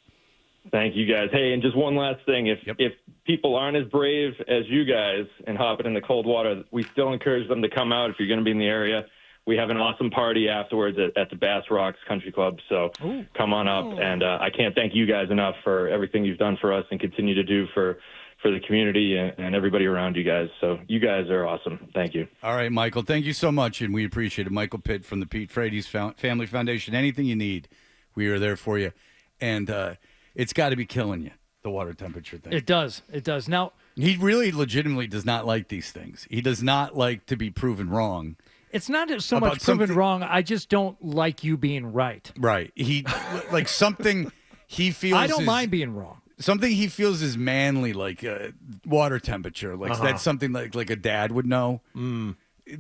Thank you, guys. Hey, and just one last thing. If people aren't as brave as you guys and hopping in the cold water, we still encourage them to come out if you're going to be in the area. We have an awesome party afterwards at the Bass Rocks Country Club, so come on up. And I can't thank you guys enough for everything you've done for us and continue to do for the community and everybody around you guys. So you guys are awesome. Thank you. All right, Michael. Thank you so much, and we appreciate it. Michael Pitt from the Pete Frates Family Foundation. Anything you need, we are there for you. And it's got to be killing you, the water temperature thing. It does. Now, he really legitimately does not like these things. He does not like to be proven wrong. It's not so much proven wrong. I just don't like you being right. Right. He like something he feels. I don't mind being wrong. Something he feels is manly, like water temperature. Like that's something like a dad would know.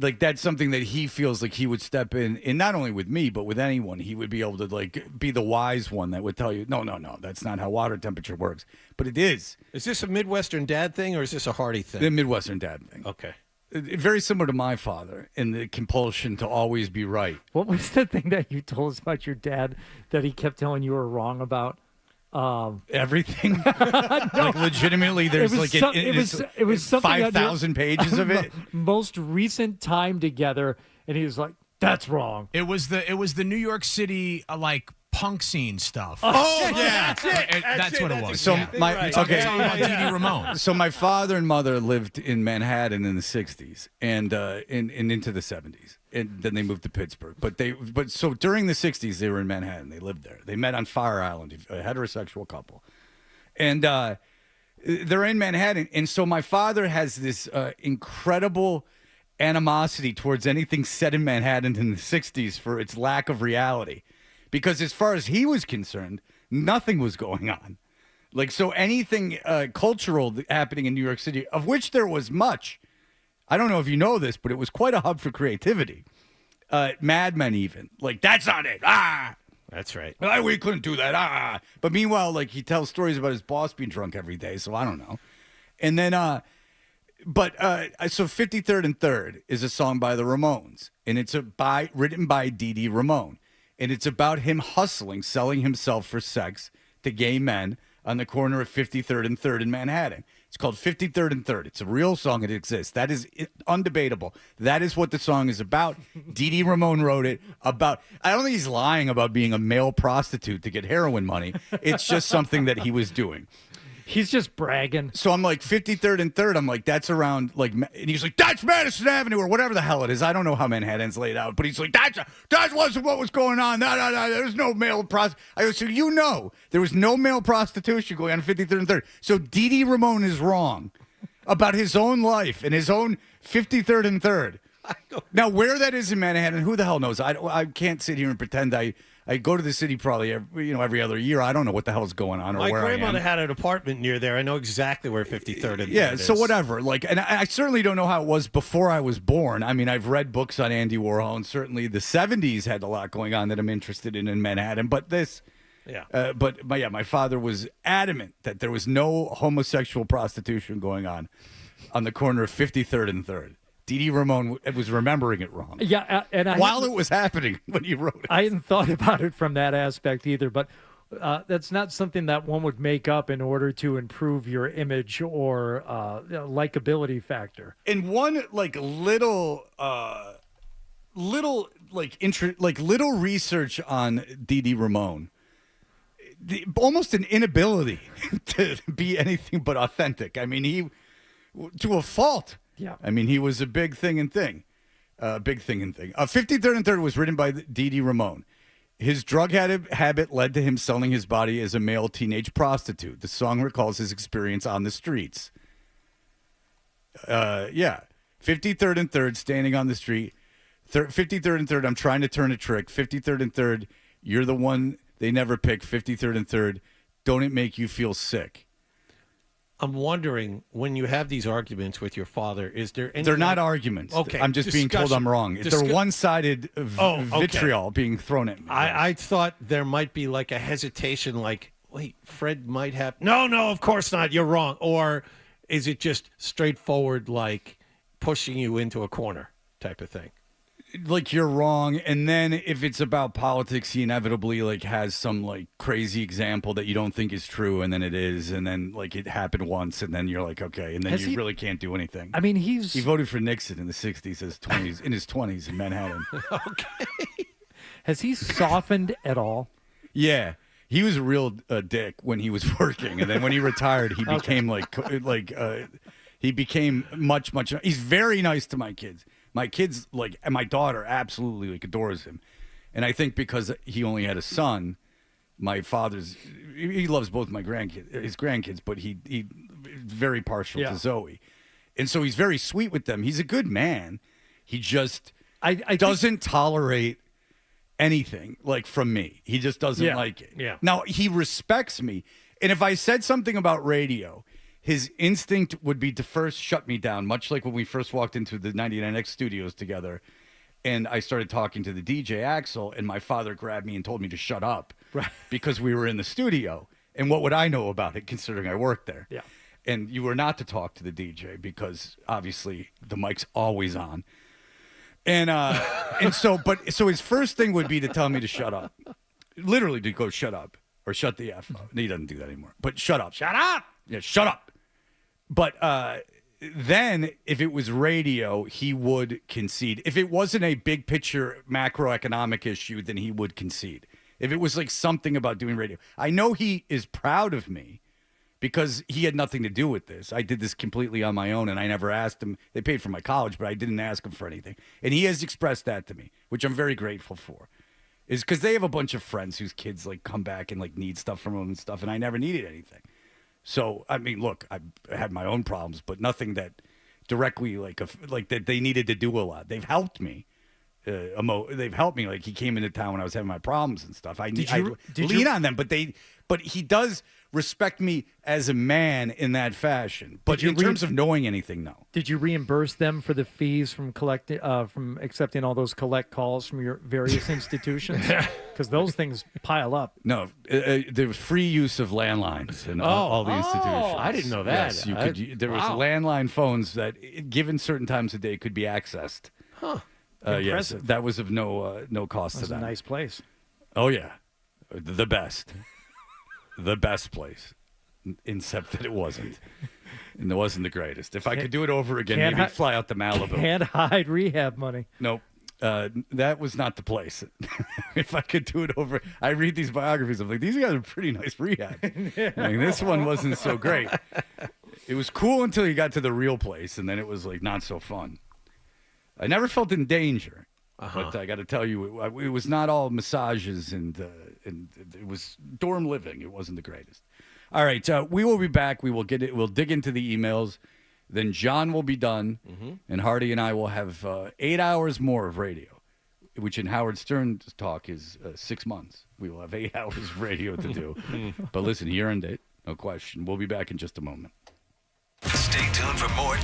Like that's something that he feels like he would step in, and not only with me, but with anyone, he would be able to like be the wise one that would tell you, no, that's not how water temperature works. But it is. Is this a Midwestern dad thing or is this a Hardy thing? The Midwestern dad thing. Okay. Very similar to my father in the compulsion to always be right. What was the thing that you told us about your dad that he kept telling you were wrong about? Everything. Like legitimately, there's it was something 5,000 pages of it. Most recent time together, and he was like, "That's wrong." It was the New York City punk scene stuff. Oh yeah, that's it. That's what it was. So yeah. okay. Talking about Dee Ramone. So my father and mother lived in Manhattan in the '60s and into the '70s, and then they moved to Pittsburgh. But so during the '60s they were in Manhattan. They lived there. They met on Fire Island, a heterosexual couple, and they're in Manhattan. And so my father has this incredible animosity towards anything set in Manhattan in the '60s for its lack of reality. Because as far as he was concerned, nothing was going on. So anything cultural happening in New York City, of which there was much. I don't know if you know this, but it was quite a hub for creativity. Mad Men even. That's not it. Ah! That's right. We couldn't do that. Ah! But meanwhile, he tells stories about his boss being drunk every day, so I don't know. And then, so 53rd and 3rd is a song by the Ramones, and it's written by Dee Ramone. And it's about him hustling, selling himself for sex to gay men on the corner of 53rd and 3rd in Manhattan. It's called 53rd and 3rd. It's a real song. It exists. That is undebatable. That is what the song is about. Dee Ramone wrote it about. I don't think he's lying about being a male prostitute to get heroin money. It's just something that he was doing. He's just bragging. So I'm 53rd and 3rd. I'm that's around and he's like, that's Madison Avenue or whatever the hell it is. I don't know how Manhattan's laid out, but he's like, that wasn't what was going on. No, there's no male prostitution. I go, so there was no male prostitution going on 53rd and 3rd. So Dee Ramone is wrong about his own life and his own 53rd and 3rd. Now, where that is in Manhattan, who the hell knows? I can't sit here and pretend I go to the city probably every other year. I don't know what the hell's going on or My where I am. grandmother had an apartment near there. I know exactly where 53rd and 3rd is. So whatever. And I certainly don't know how it was before I was born. I mean, I've read books on Andy Warhol, and certainly the 70s had a lot going on that I'm interested in Manhattan. But this, my father was adamant that there was no homosexual prostitution going on the corner of 53rd and 3rd. Dee Ramone was remembering it wrong. Yeah, and while it was happening when he wrote it. I hadn't thought about it from that aspect either, but that's not something that one would make up in order to improve your image or likability factor. And one little research on Dee Ramone, almost an inability to be anything but authentic. I mean, he to a fault. Yeah. I mean, he was a big thing and thing. 53rd and 3rd was written by Dee Ramone. His drug habit led to him selling his body as a male teenage prostitute. The song recalls his experience on the streets. 53rd and 3rd, standing on the street. 53rd and 3rd, I'm trying to turn a trick. 53rd and 3rd, you're the one they never pick. 53rd and 3rd, don't it make you feel sick? I'm wondering, when you have these arguments with your father, is there any... They're not arguments. Okay. I'm just being told I'm wrong. They're one-sided vitriol being thrown at me. I thought there might be a hesitation, wait, Fred might have... No, of course not. You're wrong. Or is it just straightforward, pushing you into a corner type of thing? You're wrong, and then if it's about politics, he inevitably has some crazy example that you don't think is true, and then it is, and then it happened once, and then you're okay, and then you really can't do anything. I mean, he voted for Nixon in the '60s, in his 20s in Manhattan. Okay, has he softened at all? Yeah. He was a real dick when he was working, and then when he retired, he became he became much. He's very nice to my kids. My kids, and my daughter absolutely adores him. And I think because he only had a son, my father's, he loves both his grandkids, but he very partial to Zoe. And so he's very sweet with them. He's a good man. He just doesn't tolerate anything from me. He just doesn't like it. Yeah. Now, he respects me. And if I said something about radio, his instinct would be to first shut me down, much like when we first walked into the 99X studios together, and I started talking to the DJ Axel, and my father grabbed me and told me to shut up because we were in the studio. And what would I know about it, considering I worked there? Yeah. and you were not to talk to the DJ because obviously the mic's always on. And so his first thing would be to tell me to shut up, literally to go shut up or shut the F up. He doesn't do that anymore, but shut up. Shut up. Yeah, shut up. But then if it was radio, he would concede. If it wasn't a big picture macroeconomic issue, then he would concede. If it was like something about doing radio, I know he is proud of me because he had nothing to do with this. I did this completely on my own, and I never asked him. They paid for my college, but I didn't ask him for anything. And he has expressed that to me, which I'm very grateful for. Is because they have a bunch of friends whose kids like come back and like need stuff from them and stuff, and I never needed anything. So I mean, look, I had my own problems, but nothing that directly like that they needed to do a lot. They've helped me. They've helped me. Like he came into town when I was having my problems and stuff. I lean on them, but he does respect me as a man in that fashion. But in terms of knowing anything, no. Did you reimburse them for the fees from accepting all those collect calls from your various institutions? Because those things pile up. No, there was free use of landlines in all the institutions. I didn't know that. Yes, you could. There was landline phones that, given certain times of day, could be accessed. Huh. Yes, that was of no cost to them. That's a nice place. Oh yeah, the best. The best place, except that it wasn't. And it wasn't the greatest. If I could do it over again, maybe fly out to Malibu. Can't hide rehab money. Nope. That was not the place. If I could do it over, I read these biographies. I'm like, these guys are pretty nice rehab. Like, this one wasn't so great. It was cool until you got to the real place, and then it was like not so fun. I never felt in danger. But I got to tell you, it was not all massages and it was dorm living. It wasn't the greatest. All right, we will be back. We'll dig into the emails. Then John will be done, and Hardy and I will have 8 hours more of radio, which in Howard Stern's talk is 6 months. We will have 8 hours of radio to do. But listen, he earned it, no question. We'll be back in just a moment. Stay tuned for more.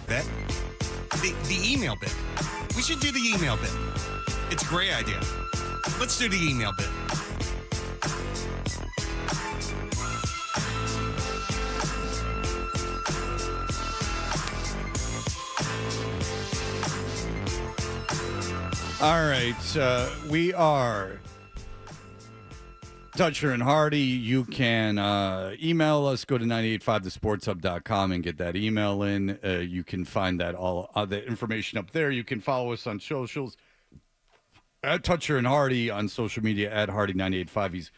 bit. The email bit. We should do the email bit. It's a great idea. Let's do the email bit. All right, we are Toucher and Hardy. You can email us. Go to 985thesportshub.com and get that email in. You can find that all the information up there. You can follow us on socials at Toucher and Hardy on social media at Hardy985. He's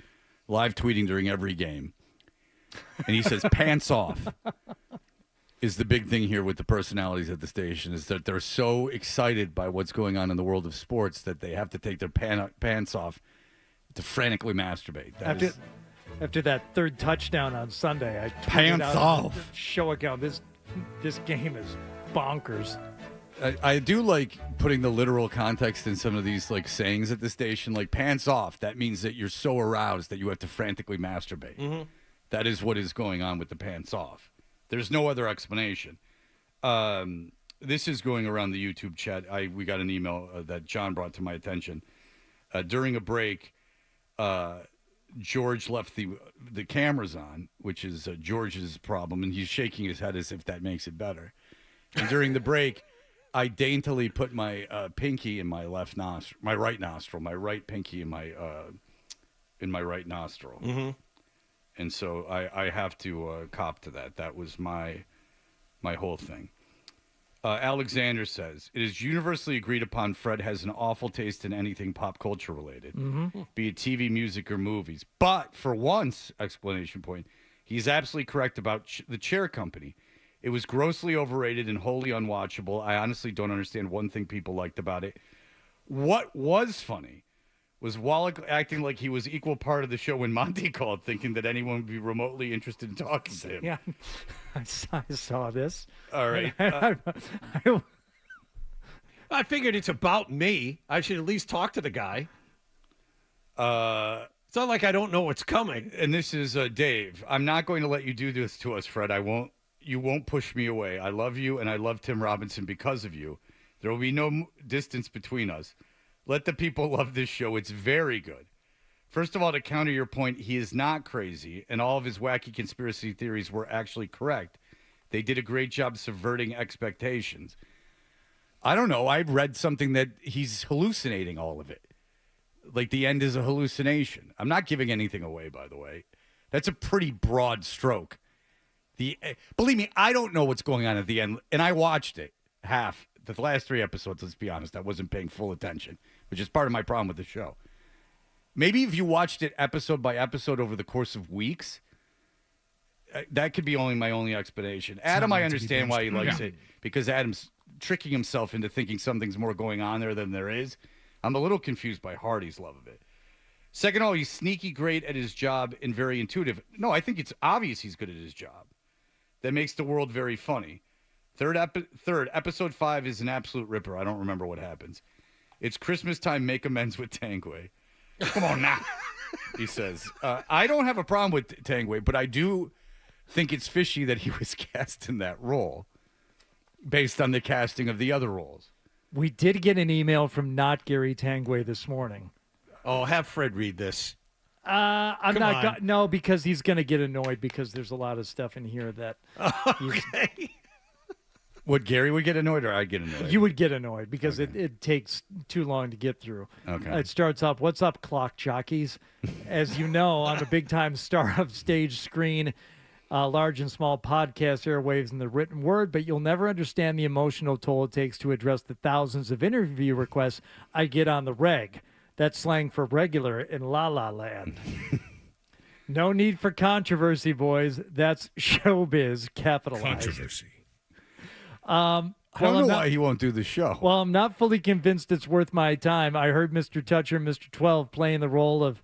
live tweeting during every game, and he says "pants off." Is the big thing here with the personalities at the station is that they're so excited by what's going on in the world of sports that they have to take their pants off to frantically masturbate. After that third touchdown on Sunday, I tweeted Pants out off. the show account. This game is bonkers. I do like putting the literal context in some of these like sayings at the station, like pants off. That means that you're so aroused that you have to frantically masturbate. Mm-hmm. That is what is going on with the pants off. There's no other explanation. This is going around the YouTube chat. We got an email that John brought to my attention. During a break, George left the cameras on, which is George's problem, and he's shaking his head as if that makes it better. And during the break, I daintily put my pinky in my left nostril, my right nostril, my right pinky in my right nostril. Mm-hmm. And so I have to cop to that. That was my whole thing. Alexander says, it is universally agreed upon Fred has an awful taste in anything pop culture related, be it TV, music, or movies. But for once, exclamation point, he's absolutely correct about the Chair Company. It was grossly overrated and wholly unwatchable. I honestly don't understand one thing people liked about it. What was funny was Wallach acting like he was equal part of the show when Monty called, thinking that anyone would be remotely interested in talking to him. Yeah, I saw this. All right. I figured it's about me. I should at least talk to the guy. It's not like I don't know what's coming. And this is Dave. I'm not going to let you do this to us, Fred. You won't push me away. I love you, and I love Tim Robinson because of you. There will be no distance between us. Let the people love this show. It's very good. First of all, to counter your point, he is not crazy, and all of his wacky conspiracy theories were actually correct. They did a great job subverting expectations. I don't know. I read something that he's hallucinating all of it. Like the end is a hallucination. I'm not giving anything away, by the way. That's a pretty broad stroke. Believe me, I don't know what's going on at the end, and I watched it half. The last 3 episodes, let's be honest, I wasn't paying full attention, which is part of my problem with the show. Maybe if you watched it episode by episode over the course of weeks, that could be my only explanation. Adam, I understand why he likes it, because Adam's tricking himself into thinking something's more going on there than there is. I'm a little confused by Hardy's love of it. Second of all, he's sneaky great at his job and very intuitive. No, I think it's obvious he's good at his job. That makes the world very funny. Third, episode 5 is an absolute ripper. I don't remember what happens. It's Christmas time. Make amends with Tangway. Come on now, he says. I don't have a problem with Tangway, but I do think it's fishy that he was cast in that role based on the casting of the other roles. We did get an email from not Gary Tangway this morning. Oh, have Fred read this. I'm not. No, because he's going to get annoyed because there's a lot of stuff in here that. Okay. Would Gary would get annoyed or I'd get annoyed? You would get annoyed because it takes too long to get through. Okay. It starts off, what's up, clock jockeys? As you know, I'm a big-time star of stage, screen, large and small podcast airwaves and the written word, but you'll never understand the emotional toll it takes to address the thousands of interview requests I get on the reg. That's slang for regular in La La Land. No need for controversy, boys. That's showbiz capitalized. Controversy. I don't know why he won't do the show. Well, I'm not fully convinced it's worth my time. I heard Mr. Toucher, Mr. 12 playing the role of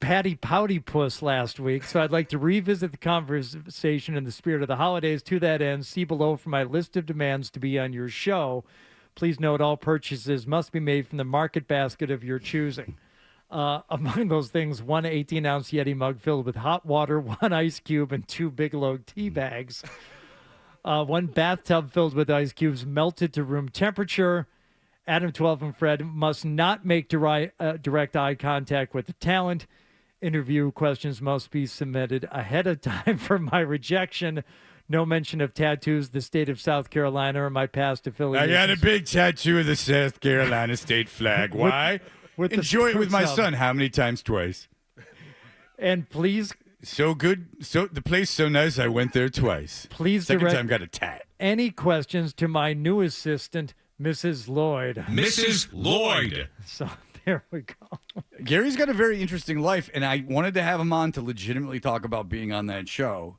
Patty Pouty Puss last week, so I'd like to revisit the conversation in the spirit of the holidays. To that end, see below for my list of demands to be on your show. Please note all purchases must be made from the market basket of your choosing. Among those things, 1 18-ounce Yeti mug filled with hot water, 1 ice cube, and 2 Bigelow tea bags. One bathtub filled with ice cubes melted to room temperature. Adam 12 and Fred must not make direct eye contact with the talent. Interview questions must be submitted ahead of time for my rejection. No mention of tattoos, the state of South Carolina, or my past affiliations. I got a big tattoo of the South Carolina state flag. Why? Enjoy it with my son. How many times? Twice. And please. So good. So the place so nice. I went there twice. Please Second direct time got a tat. any questions to my new assistant, Mrs. Lloyd. Mrs. Lloyd. So there we go. Gary's got a very interesting life, and I wanted to have him on to legitimately talk about being on that show.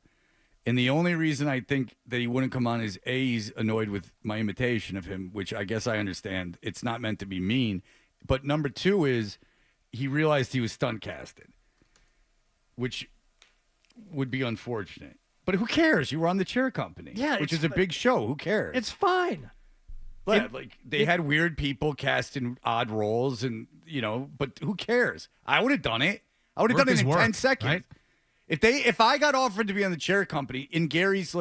And the only reason I think that he wouldn't come on is, A, he's annoyed with my imitation of him, which I guess I understand. It's not meant to be mean. But number two is he realized he was stunt casted, which would be unfortunate. But who cares? You were on the Chair Company, which is a big show. Who cares? It's fine. Yeah, they had weird people cast in odd roles, and but who cares? I would have done it. I would have done it in 10 seconds. Right? If I got offered to be on the Chair Company in Gary's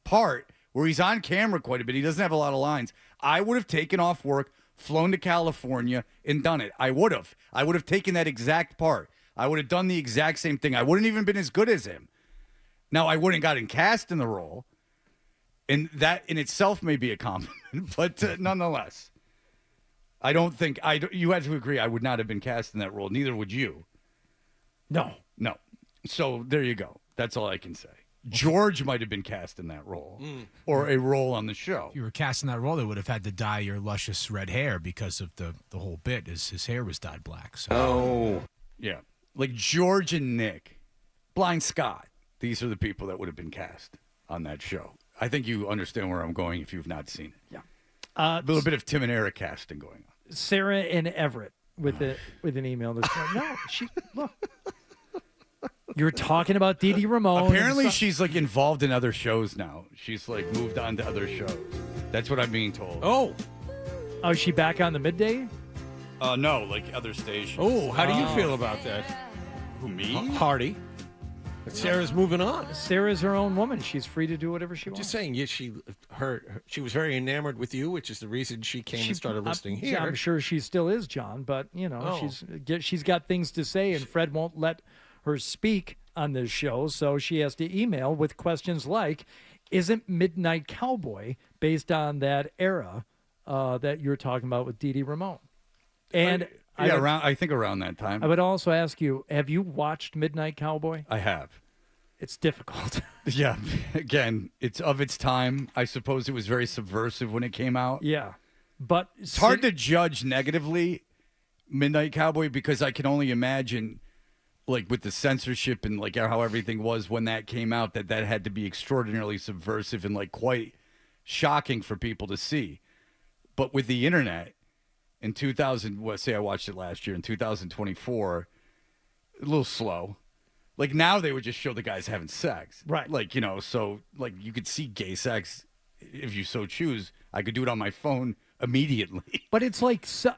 part where he's on camera quite a bit, he doesn't have a lot of lines, I would have taken off work, flown to California, and done it. I would have. I would have taken that exact part. I would have done the exact same thing. I wouldn't even been as good as him. Now, I wouldn't gotten cast in the role, and that in itself may be a compliment, but nonetheless, I don't think you have to agree I would not have been cast in that role. Neither would you. No. So there you go. That's all I can say. George might have been cast in that role or a role on the show. If you were cast in that role, they would have had to dye your luscious red hair because of the whole bit. His hair was dyed black. So. Oh. Yeah. Like George and Nick. Blind Scott. These are the people that would have been cast on that show. I think you understand where I'm going if you've not seen it. Yeah. A little bit of Tim and Eric casting going on. Sarah and Everett with an email this morning. No, look. You were talking about Dee Ramone. Apparently, she's involved in other shows now. She's moved on to other shows. That's what I'm being told. Oh, is she back on the midday? No, other stations. Oh, how do you feel about that? Who, me? Hardy. But Sarah's moving on. Sarah's her own woman. She's free to do whatever she wants. Just saying, she was very enamored with you, which is the reason she came and started listening here. I'm sure she still is, John, but she's got things to say, and Fred won't let her speak on this show, so she has to email with questions like, isn't Midnight Cowboy based on that era that you're talking about with Dee Ramone? And I think around that time. I would also ask you, have you watched Midnight Cowboy? I have. It's difficult. Yeah. Again, it's of its time. I suppose it was very subversive when it came out. Yeah. But it's hard to judge negatively Midnight Cowboy because I can only imagine with the censorship and how everything was when that came out, that had to be extraordinarily subversive and quite shocking for people to see. But with the internet in 2000, say I watched it last year in 2024, a little slow. Now they would just show the guys having sex. Right. So you could see gay sex if you so choose. I could do it on my phone immediately. But it's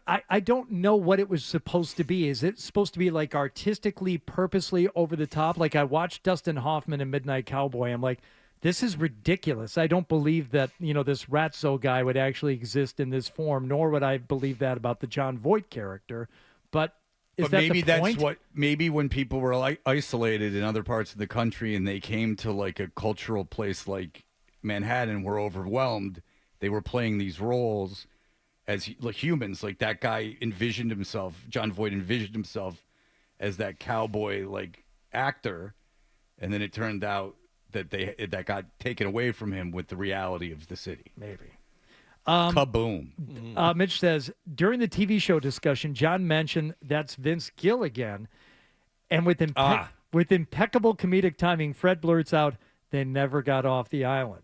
I don't know what it was supposed to be. Is it supposed to be artistically, purposely over the top? I watched Dustin Hoffman in Midnight Cowboy. I'm like, this is ridiculous. I don't believe that, this Ratso guy would actually exist in this form, nor would I believe that about the John Voight character. But is that maybe the point? That's what, maybe when people were isolated in other parts of the country and they came to a cultural place like Manhattan, were overwhelmed, they were playing these roles as humans. That guy envisioned himself, John Voight envisioned himself as that cowboy actor, and then it turned out that that got taken away from him with the reality of the city. Maybe. Kaboom. Mitch says, during the TV show discussion, John mentioned that's Vince Gill again, and with impeccable comedic timing, Fred blurts out, they never got off the island.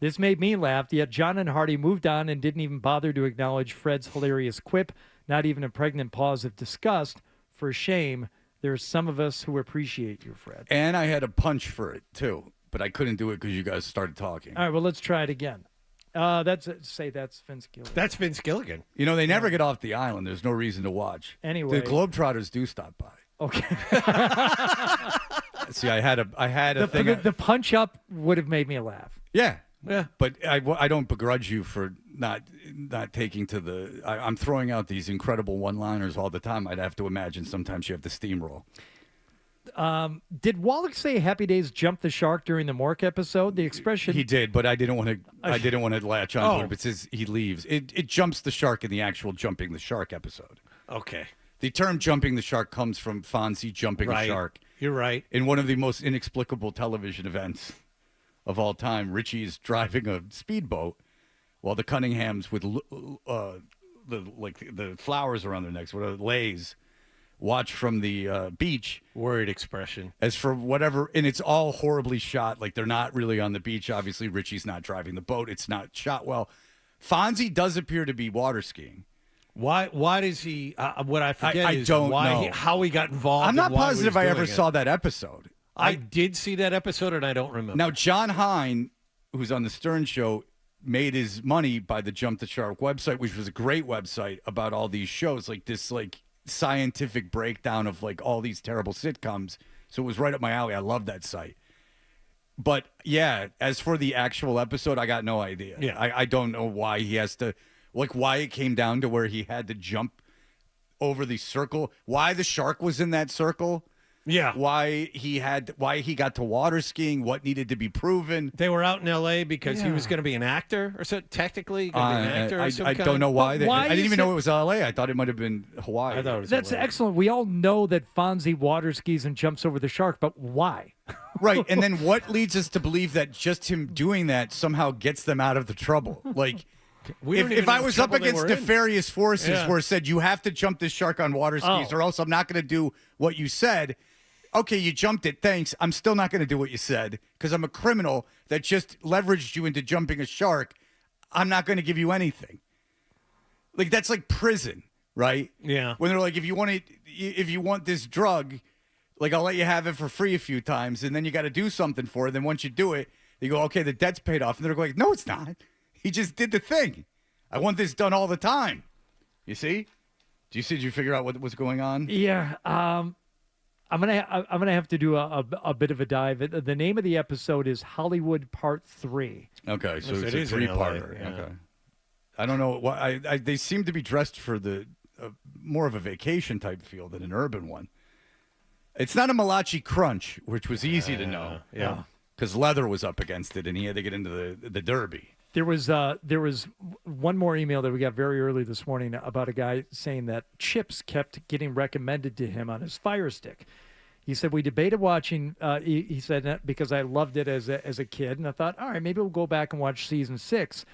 This made me laugh, yet John and Hardy moved on and didn't even bother to acknowledge Fred's hilarious quip, not even a pregnant pause of disgust. For shame, there's some of us who appreciate you, Fred. And I had a punch for it, too, but I couldn't do it because you guys started talking. All right, well, let's try it again. That's Vince Gilligan. That's Vince Gilligan. They never get off the island. There's no reason to watch. Anyway. The Globetrotters do stop by. Okay. See, I had a thing. The punch up would have made me laugh. Yeah. Yeah. But I don't begrudge you for not taking to the. I'm throwing out these incredible one-liners all the time. I'd have to imagine sometimes you have to steamroll. Did Wallach say "Happy Days jumped the shark" during the Mork episode? The expression He did, but I didn't want to. I didn't want to latch on to it. But says he leaves. It jumps the shark in the actual jumping the shark episode. Okay. The term "jumping the shark" comes from Fonzie jumping a shark. You're right. In one of the most inexplicable television events of all time, Richie is driving a speedboat while the Cunninghams with the flowers around their necks, with lays, watch from the beach. Word expression. As for whatever, and it's all horribly shot. Like they're not really on the beach. Obviously, Richie's not driving the boat. It's not shot well. Fonzie does appear to be water skiing. Why does he? What I forget I is don't know. how he got involved. I'm not and why he was positive I ever doing it. saw that episode. I did see that episode, and I don't remember. Now, John Hine, who's on the Stern Show, made his money by the Jump the Shark website, which was a great website about all these shows, like this scientific breakdown of all these terrible sitcoms. So it was right up my alley. I love that site. But yeah, as for the actual episode, I got no idea. Yeah. I don't know why he has to, why it came down to where he had to jump over the circle, why the shark was in that circle. Yeah. Why he got to water skiing, what needed to be proven. They were out in L.A. because he was going to be an actor, or so technically going to be an actor. I don't know why. I didn't even know it was L.A. I thought it might have been Hawaii. I thought it was That's LA. excellent. We all know that Fonzie water skis and jumps over the shark, but why? Right, and then what leads us to believe that just him doing that somehow gets them out of the trouble? If I was up against nefarious forces where it said you have to jump this shark on water skis or else I'm not going to do what you said. Okay, you jumped it, thanks. I'm still not going to do what you said because I'm a criminal that just leveraged you into jumping a shark. I'm not going to give you anything. That's like prison, right? Yeah. When they're like, if you want this drug, I'll let you have it for free a few times, and then you got to do something for it. Then once you do it, you go, okay, the debt's paid off. And they're like, no, it's not. He just did the thing. I want this done all the time. You see? Did you figure out what was going on? Yeah. I'm gonna have to do a bit of a dive. The name of the episode is Hollywood Part 3. Okay, so Yes, it's it a is in three-parter. LA, yeah. Okay, I don't know why. They seem to be dressed for the more of a vacation type feel than an urban one. It's not a Malachi Crunch, which was easy to know. Yeah, because Leather was up against it, and he had to get into the Derby. There was one more email that we got very early this morning about a guy saying that chips kept getting recommended to him on his Fire Stick. He said, we debated watching, he said, because I loved it as a kid, and I thought, all right, maybe we'll go back and watch season 6,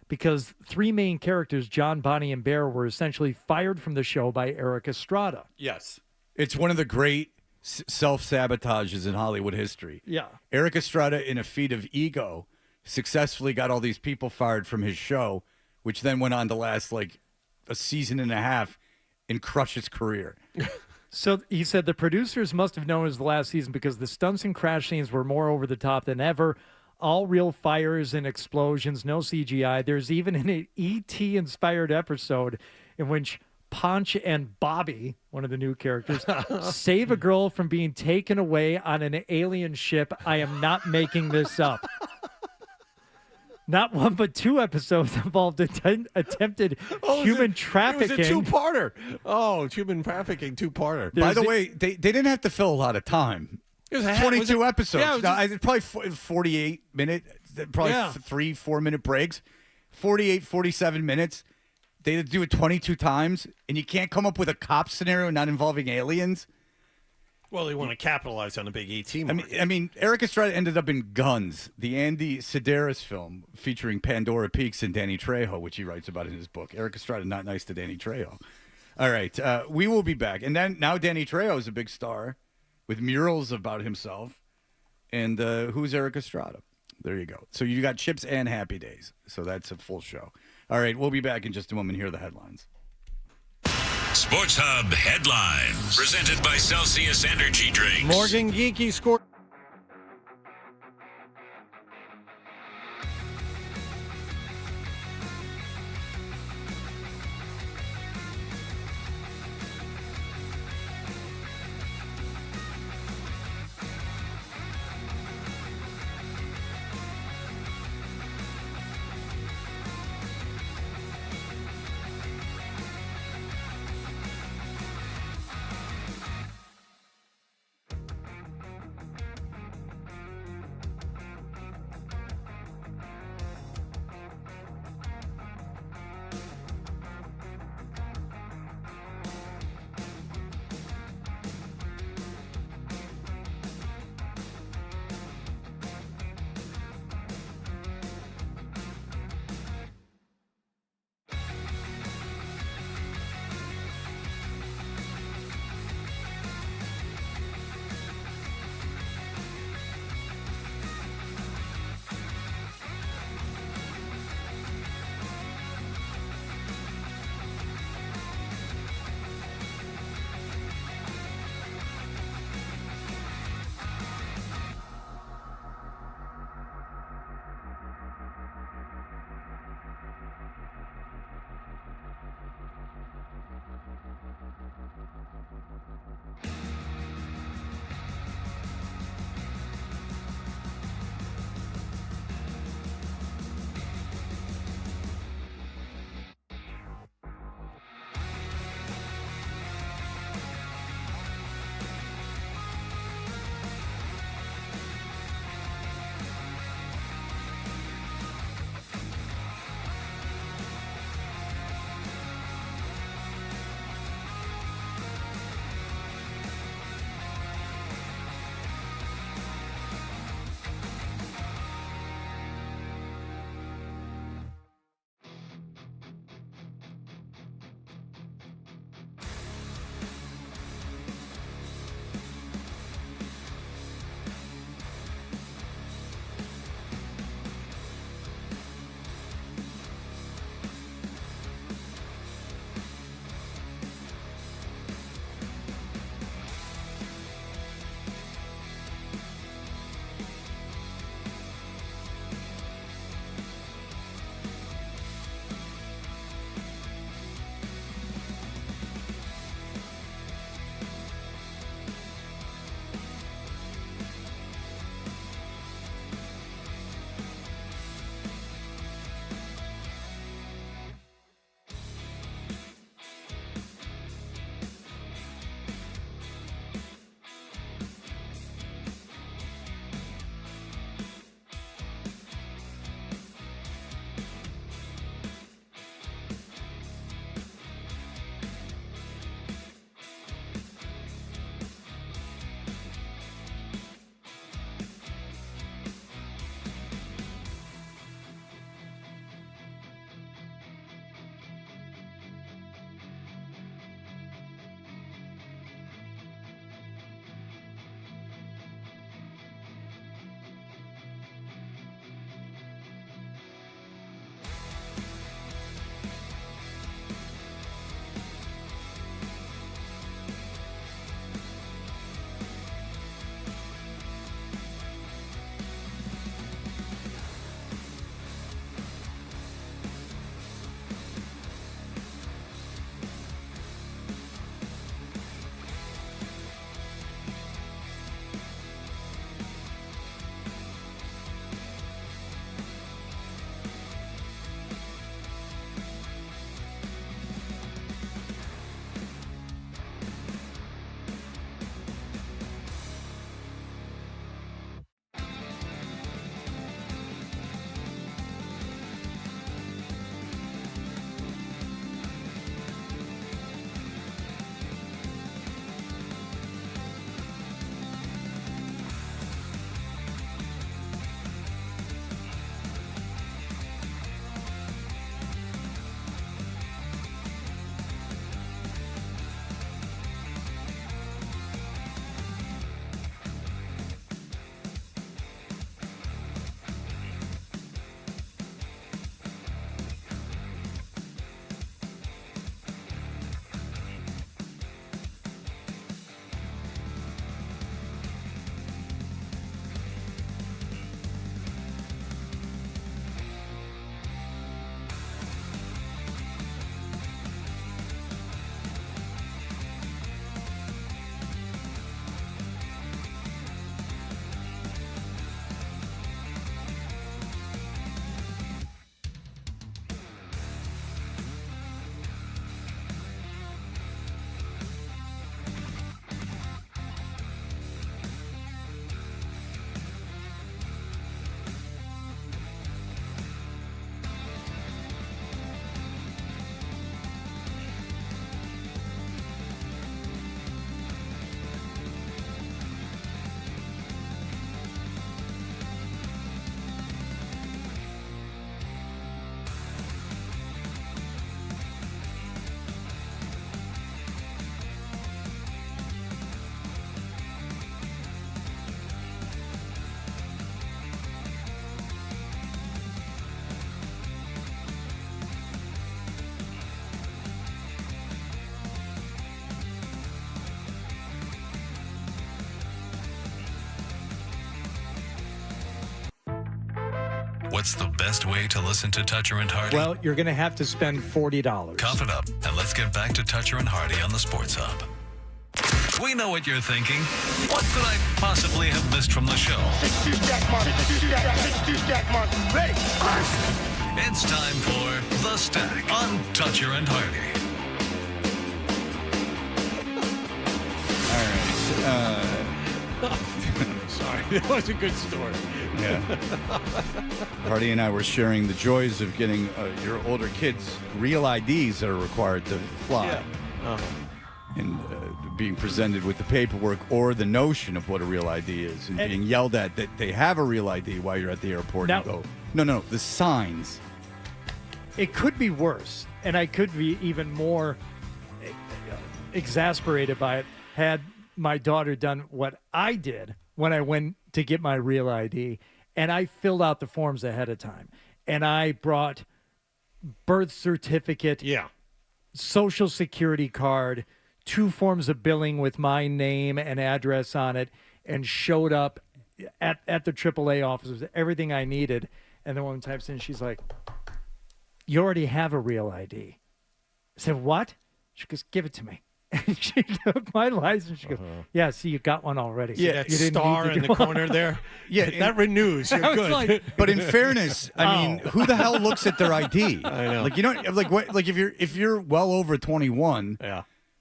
because 3 main characters, John, Bonnie, and Bear, were essentially fired from the show by Eric Estrada. Yes. It's one of the great self-sabotages in Hollywood history. Yeah. Eric Estrada, in a feat of ego, successfully got all these people fired from his show, which then went on to last a season and a half and crush his career. So he said the producers must have known it was the last season because the stunts and crash scenes were more over the top than ever. All real fires and explosions, no CGI. There's even an E.T.-inspired episode in which Ponch and Bobby, one of the new characters, save a girl from being taken away on an alien ship. I am not making this up. Not one, but 2 episodes involved attempted human trafficking. It was a 2-parter. Oh, human trafficking 2-parter. By the way, they didn't have to fill a lot of time. It was 22 episodes. Yeah, Now, it's probably 48 minute, probably 3-4 minute breaks. 48, 47 minutes. They had to do it 22 times, and you can't come up with a cop scenario not involving aliens. Well, they want to capitalize on the big ET market. I mean, Eric Estrada ended up in Guns, the Andy Sedaris film featuring Pandora Peaks and Danny Trejo, which he writes about in his book. Eric Estrada, not nice to Danny Trejo. All right, we will be back. And then now Danny Trejo is a big star with murals about himself. And who's Eric Estrada? There you go. So you got Chips and Happy Days. So that's a full show. All right, we'll be back in just a moment. Here are the headlines. Sports Hub headlines presented by Celsius Energy Drinks. Morgan Geeky scored. What's the best way to listen to Toucher and Hardy? Well, you're going to have to spend $40. Cough it up, and let's get back to Toucher and Hardy on the Sports Hub. We know what you're thinking. What could I possibly have missed from the show? It's time for The Stack on Toucher and Hardy. All right. Sorry, that was a good story. Yeah. Hardy and I were sharing the joys of getting your older kids real IDs that are required to fly. Yeah. Uh-huh. And being presented with the paperwork or the notion of what a real ID is and being yelled at that they have a real ID while you're at the airport Now- and go, no, the signs. It could be worse, and I could be even more exasperated by it had my daughter done what I did when I went to get my real ID, and I filled out the forms ahead of time, and I brought birth certificate, social security card, 2 forms of billing with my name and address on it, and showed up at the AAA office with everything I needed. And the woman types in, she's like, "You already have a real ID." I said, "What?" She goes, "Give it to me." And she took my license. She goes, "Yeah, see, you got one already." Yeah, that star in the corner there. Yeah, that renews. You're I was good. like- But in fairness, I mean, who the hell looks at their ID? I know. Like, you know, like what? Like if you're well over 21,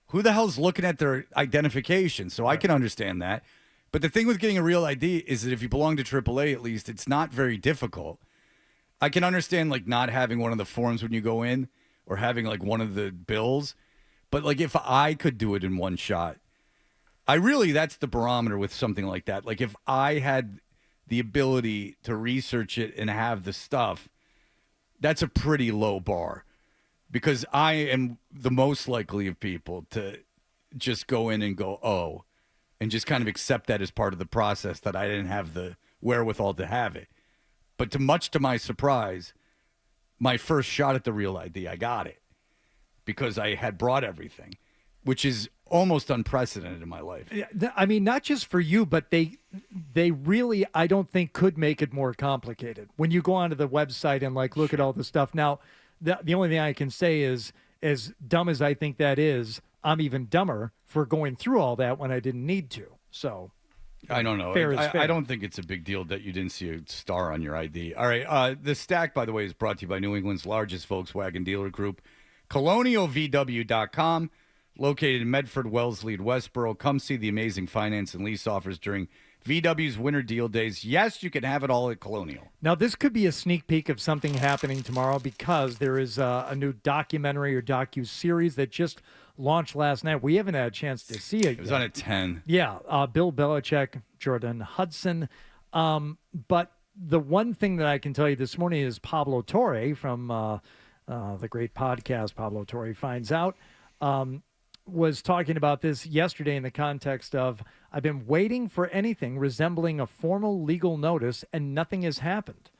who the hell's looking at their identification? So I can understand that. But the thing with getting a real ID is that if you belong to AAA, at least, it's not very difficult. I can understand like not having one of the forms when you go in or having like one of the bills. But like if I could do it in one shot, that's the barometer with something like that. Like if I had the ability to research it and have the stuff, that's a pretty low bar because I am the most likely of people to just go in and go, oh, and just kind of accept that as part of the process that I didn't have the wherewithal to have it. But much to my surprise, my first shot at the real ID, I got it. Because I had brought everything, which is almost unprecedented in my life. I mean, not just for you, but they really, I don't think, could make it more complicated. When you go onto the website and like look at all the stuff. Now, the only thing I can say is, as dumb as I think that is, I'm even dumber for going through all that when I didn't need to. So I don't know. Fair is fair. I don't think it's a big deal that you didn't see a star on your ID. All right. The Stack, by the way, is brought to you by New England's largest Volkswagen dealer group, ColonialVW.com, located in Medford, Wellesley, and Westboro. Come see the amazing finance and lease offers during VW's Winter Deal Days. Yes, you can have it all at Colonial. Now, this could be a sneak peek of something happening tomorrow because there is a new documentary or docu-series that just launched last night. We haven't had a chance to see it. It was on at 10. Yeah, Bill Belichick, Jordan Hudson. But the one thing that I can tell you this morning is Pablo Torre from the great podcast Pablo Torre Finds Out, was talking about this yesterday in the context of, I've been waiting for anything resembling a formal legal notice and nothing has happened.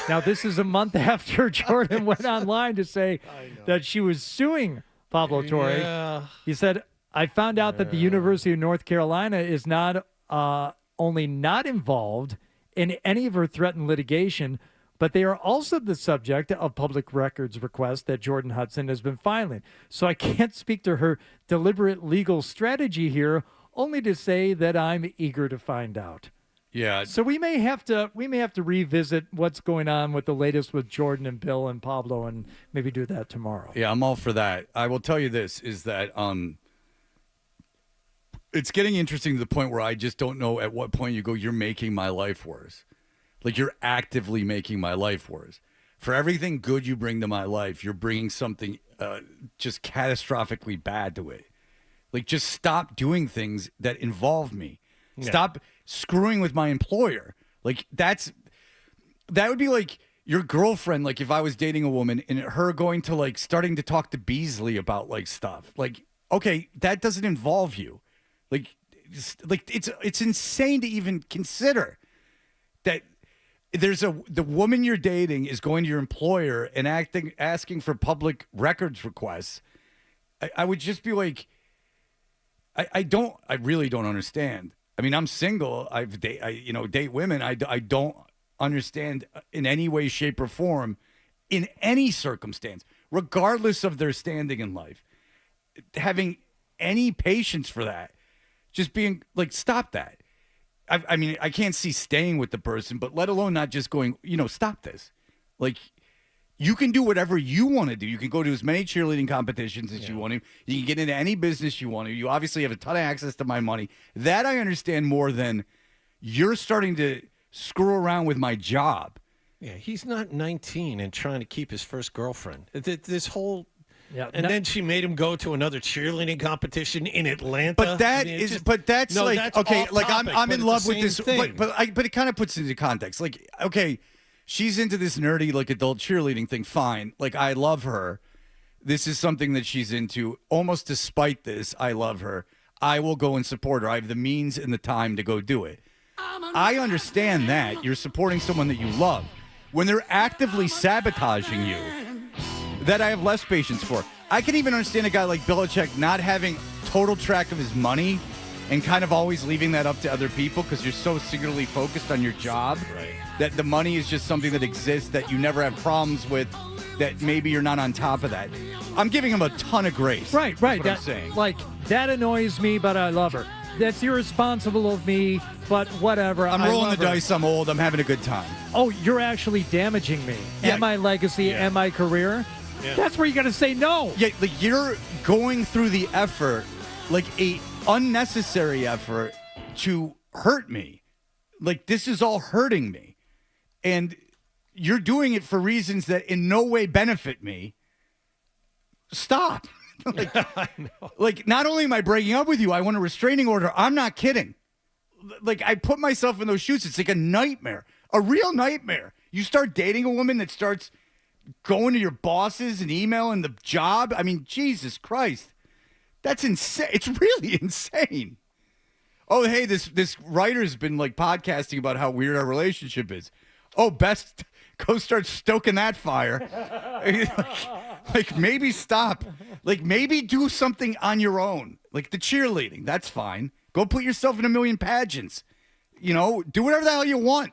Now, this is a month after Jordan went online to say that she was suing Pablo Torre. Yeah. He said, "I found out that the University of North Carolina is not only not involved in any of her threatened litigation, but they are also the subject of public records requests that Jordan Hudson has been filing. So I can't speak to her deliberate legal strategy here, only to say that I'm eager to find out." Yeah. So we may have to revisit what's going on with the latest with Jordan and Bill and Pablo, and maybe do that tomorrow. Yeah, I'm all for that. I will tell you this, is that it's getting interesting to the point where I just don't know at what point you go, you're making my life worse. Like, you're actively making my life worse. For everything good you bring to my life, you're bringing something just catastrophically bad to it. Like, just stop doing things that involve me. Yeah. Stop screwing with my employer. Like, that would be like your girlfriend, like if I was dating a woman and her going to like starting to talk to Beasley about like stuff. Like, okay, that doesn't involve you. Like it's insane to even consider that the woman you're dating is going to your employer and asking for public records requests. I would just be like, I really don't understand. I mean, I'm single. I date women. I don't understand in any way, shape, or form, in any circumstance, regardless of their standing in life, having any patience for that, just being like, stop that. I mean, I can't see staying with the person, but let alone not just going, stop this. Like, you can do whatever you want to do. You can go to as many cheerleading competitions as you want to. You can get into any business you want to. You obviously have a ton of access to my money. That I understand more than you're starting to screw around with my job. Yeah, he's not 19 and trying to keep his first girlfriend. This whole... Yeah, and then she made him go to another cheerleading competition in Atlanta. But that's okay. Like I'm in love with this, but it kind of puts it into context. Like, okay, she's into this nerdy like adult cheerleading thing. Fine, like I love her. This is something that she's into. Almost despite this, I love her. I will go and support her. I have the means and the time to go do it. I understand that you're supporting someone that you love. When they're actively sabotaging you, that I have less patience for. I can even understand a guy like Belichick not having total track of his money and kind of always leaving that up to other people because you're so singularly focused on your job that the money is just something that exists that you never have problems with, that maybe you're not on top of that. I'm giving him a ton of grace. Right. That's what I'm saying. Like, that annoys me, but I love her. That's irresponsible of me, but whatever. I'm rolling the dice. I'm old. I'm having a good time. Oh, you're actually damaging me and my legacy and my career. Yeah. That's where you got to say no. Yeah, like you're going through the effort, like a unnecessary effort to hurt me. Like this is all hurting me. And you're doing it for reasons that in no way benefit me. Stop. Like not only am I breaking up with you, I want a restraining order. I'm not kidding. Like I put myself in those shoes. It's like a nightmare, a real nightmare. You start dating a woman that starts going to your bosses and emailing the job. I mean, Jesus Christ. That's insane. It's really insane. Oh, hey, this writer's been like podcasting about how weird our relationship is. Oh, best go start stoking that fire. like maybe stop. Like maybe do something on your own. Like the cheerleading. That's fine. Go put yourself in a million pageants. Do whatever the hell you want.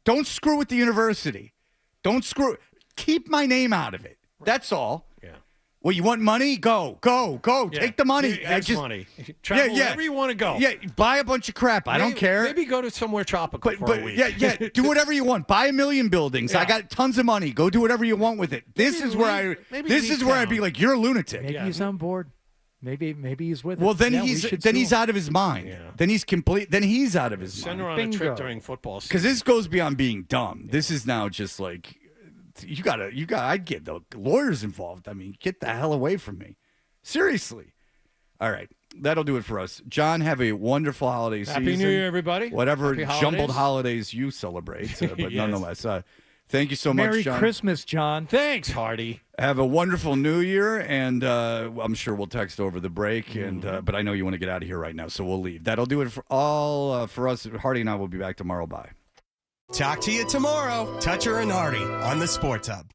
Don't screw with the university. Don't screw. Keep my name out of it. That's all. Yeah. Well, you want money? Go. Yeah. Take the money. Money. Travel wherever you want to go. Yeah, buy a bunch of crap. I don't care. Maybe go to somewhere tropical for a week. Yeah. Do whatever you want. Buy 1 million buildings. Yeah. I got tons of money. Go do whatever you want with it. This is where I'd be like, you're a lunatic. Maybe he's on board. Maybe he's with us. Well, then he's out of his mind. Yeah. Then he's complete. Then he's out of his mind. Send her on a trip during football season. Because this goes beyond being dumb. This is now just like. I'd get the lawyers involved. I mean, get the hell away from me. Seriously. All right. That'll do it for us. John, have a wonderful holiday season. Happy New Year, everybody. Whatever jumbled holidays you celebrate. But yes. Nonetheless, thank you so much, John. Merry Christmas, John. Thanks, Hardy. Have a wonderful New Year, and I'm sure we'll text over the break. But I know you want to get out of here right now, so we'll leave. That'll do it for all for us. Hardy and I will be back tomorrow. Bye. Talk to you tomorrow. Toucher and Hardy on the Sports Hub.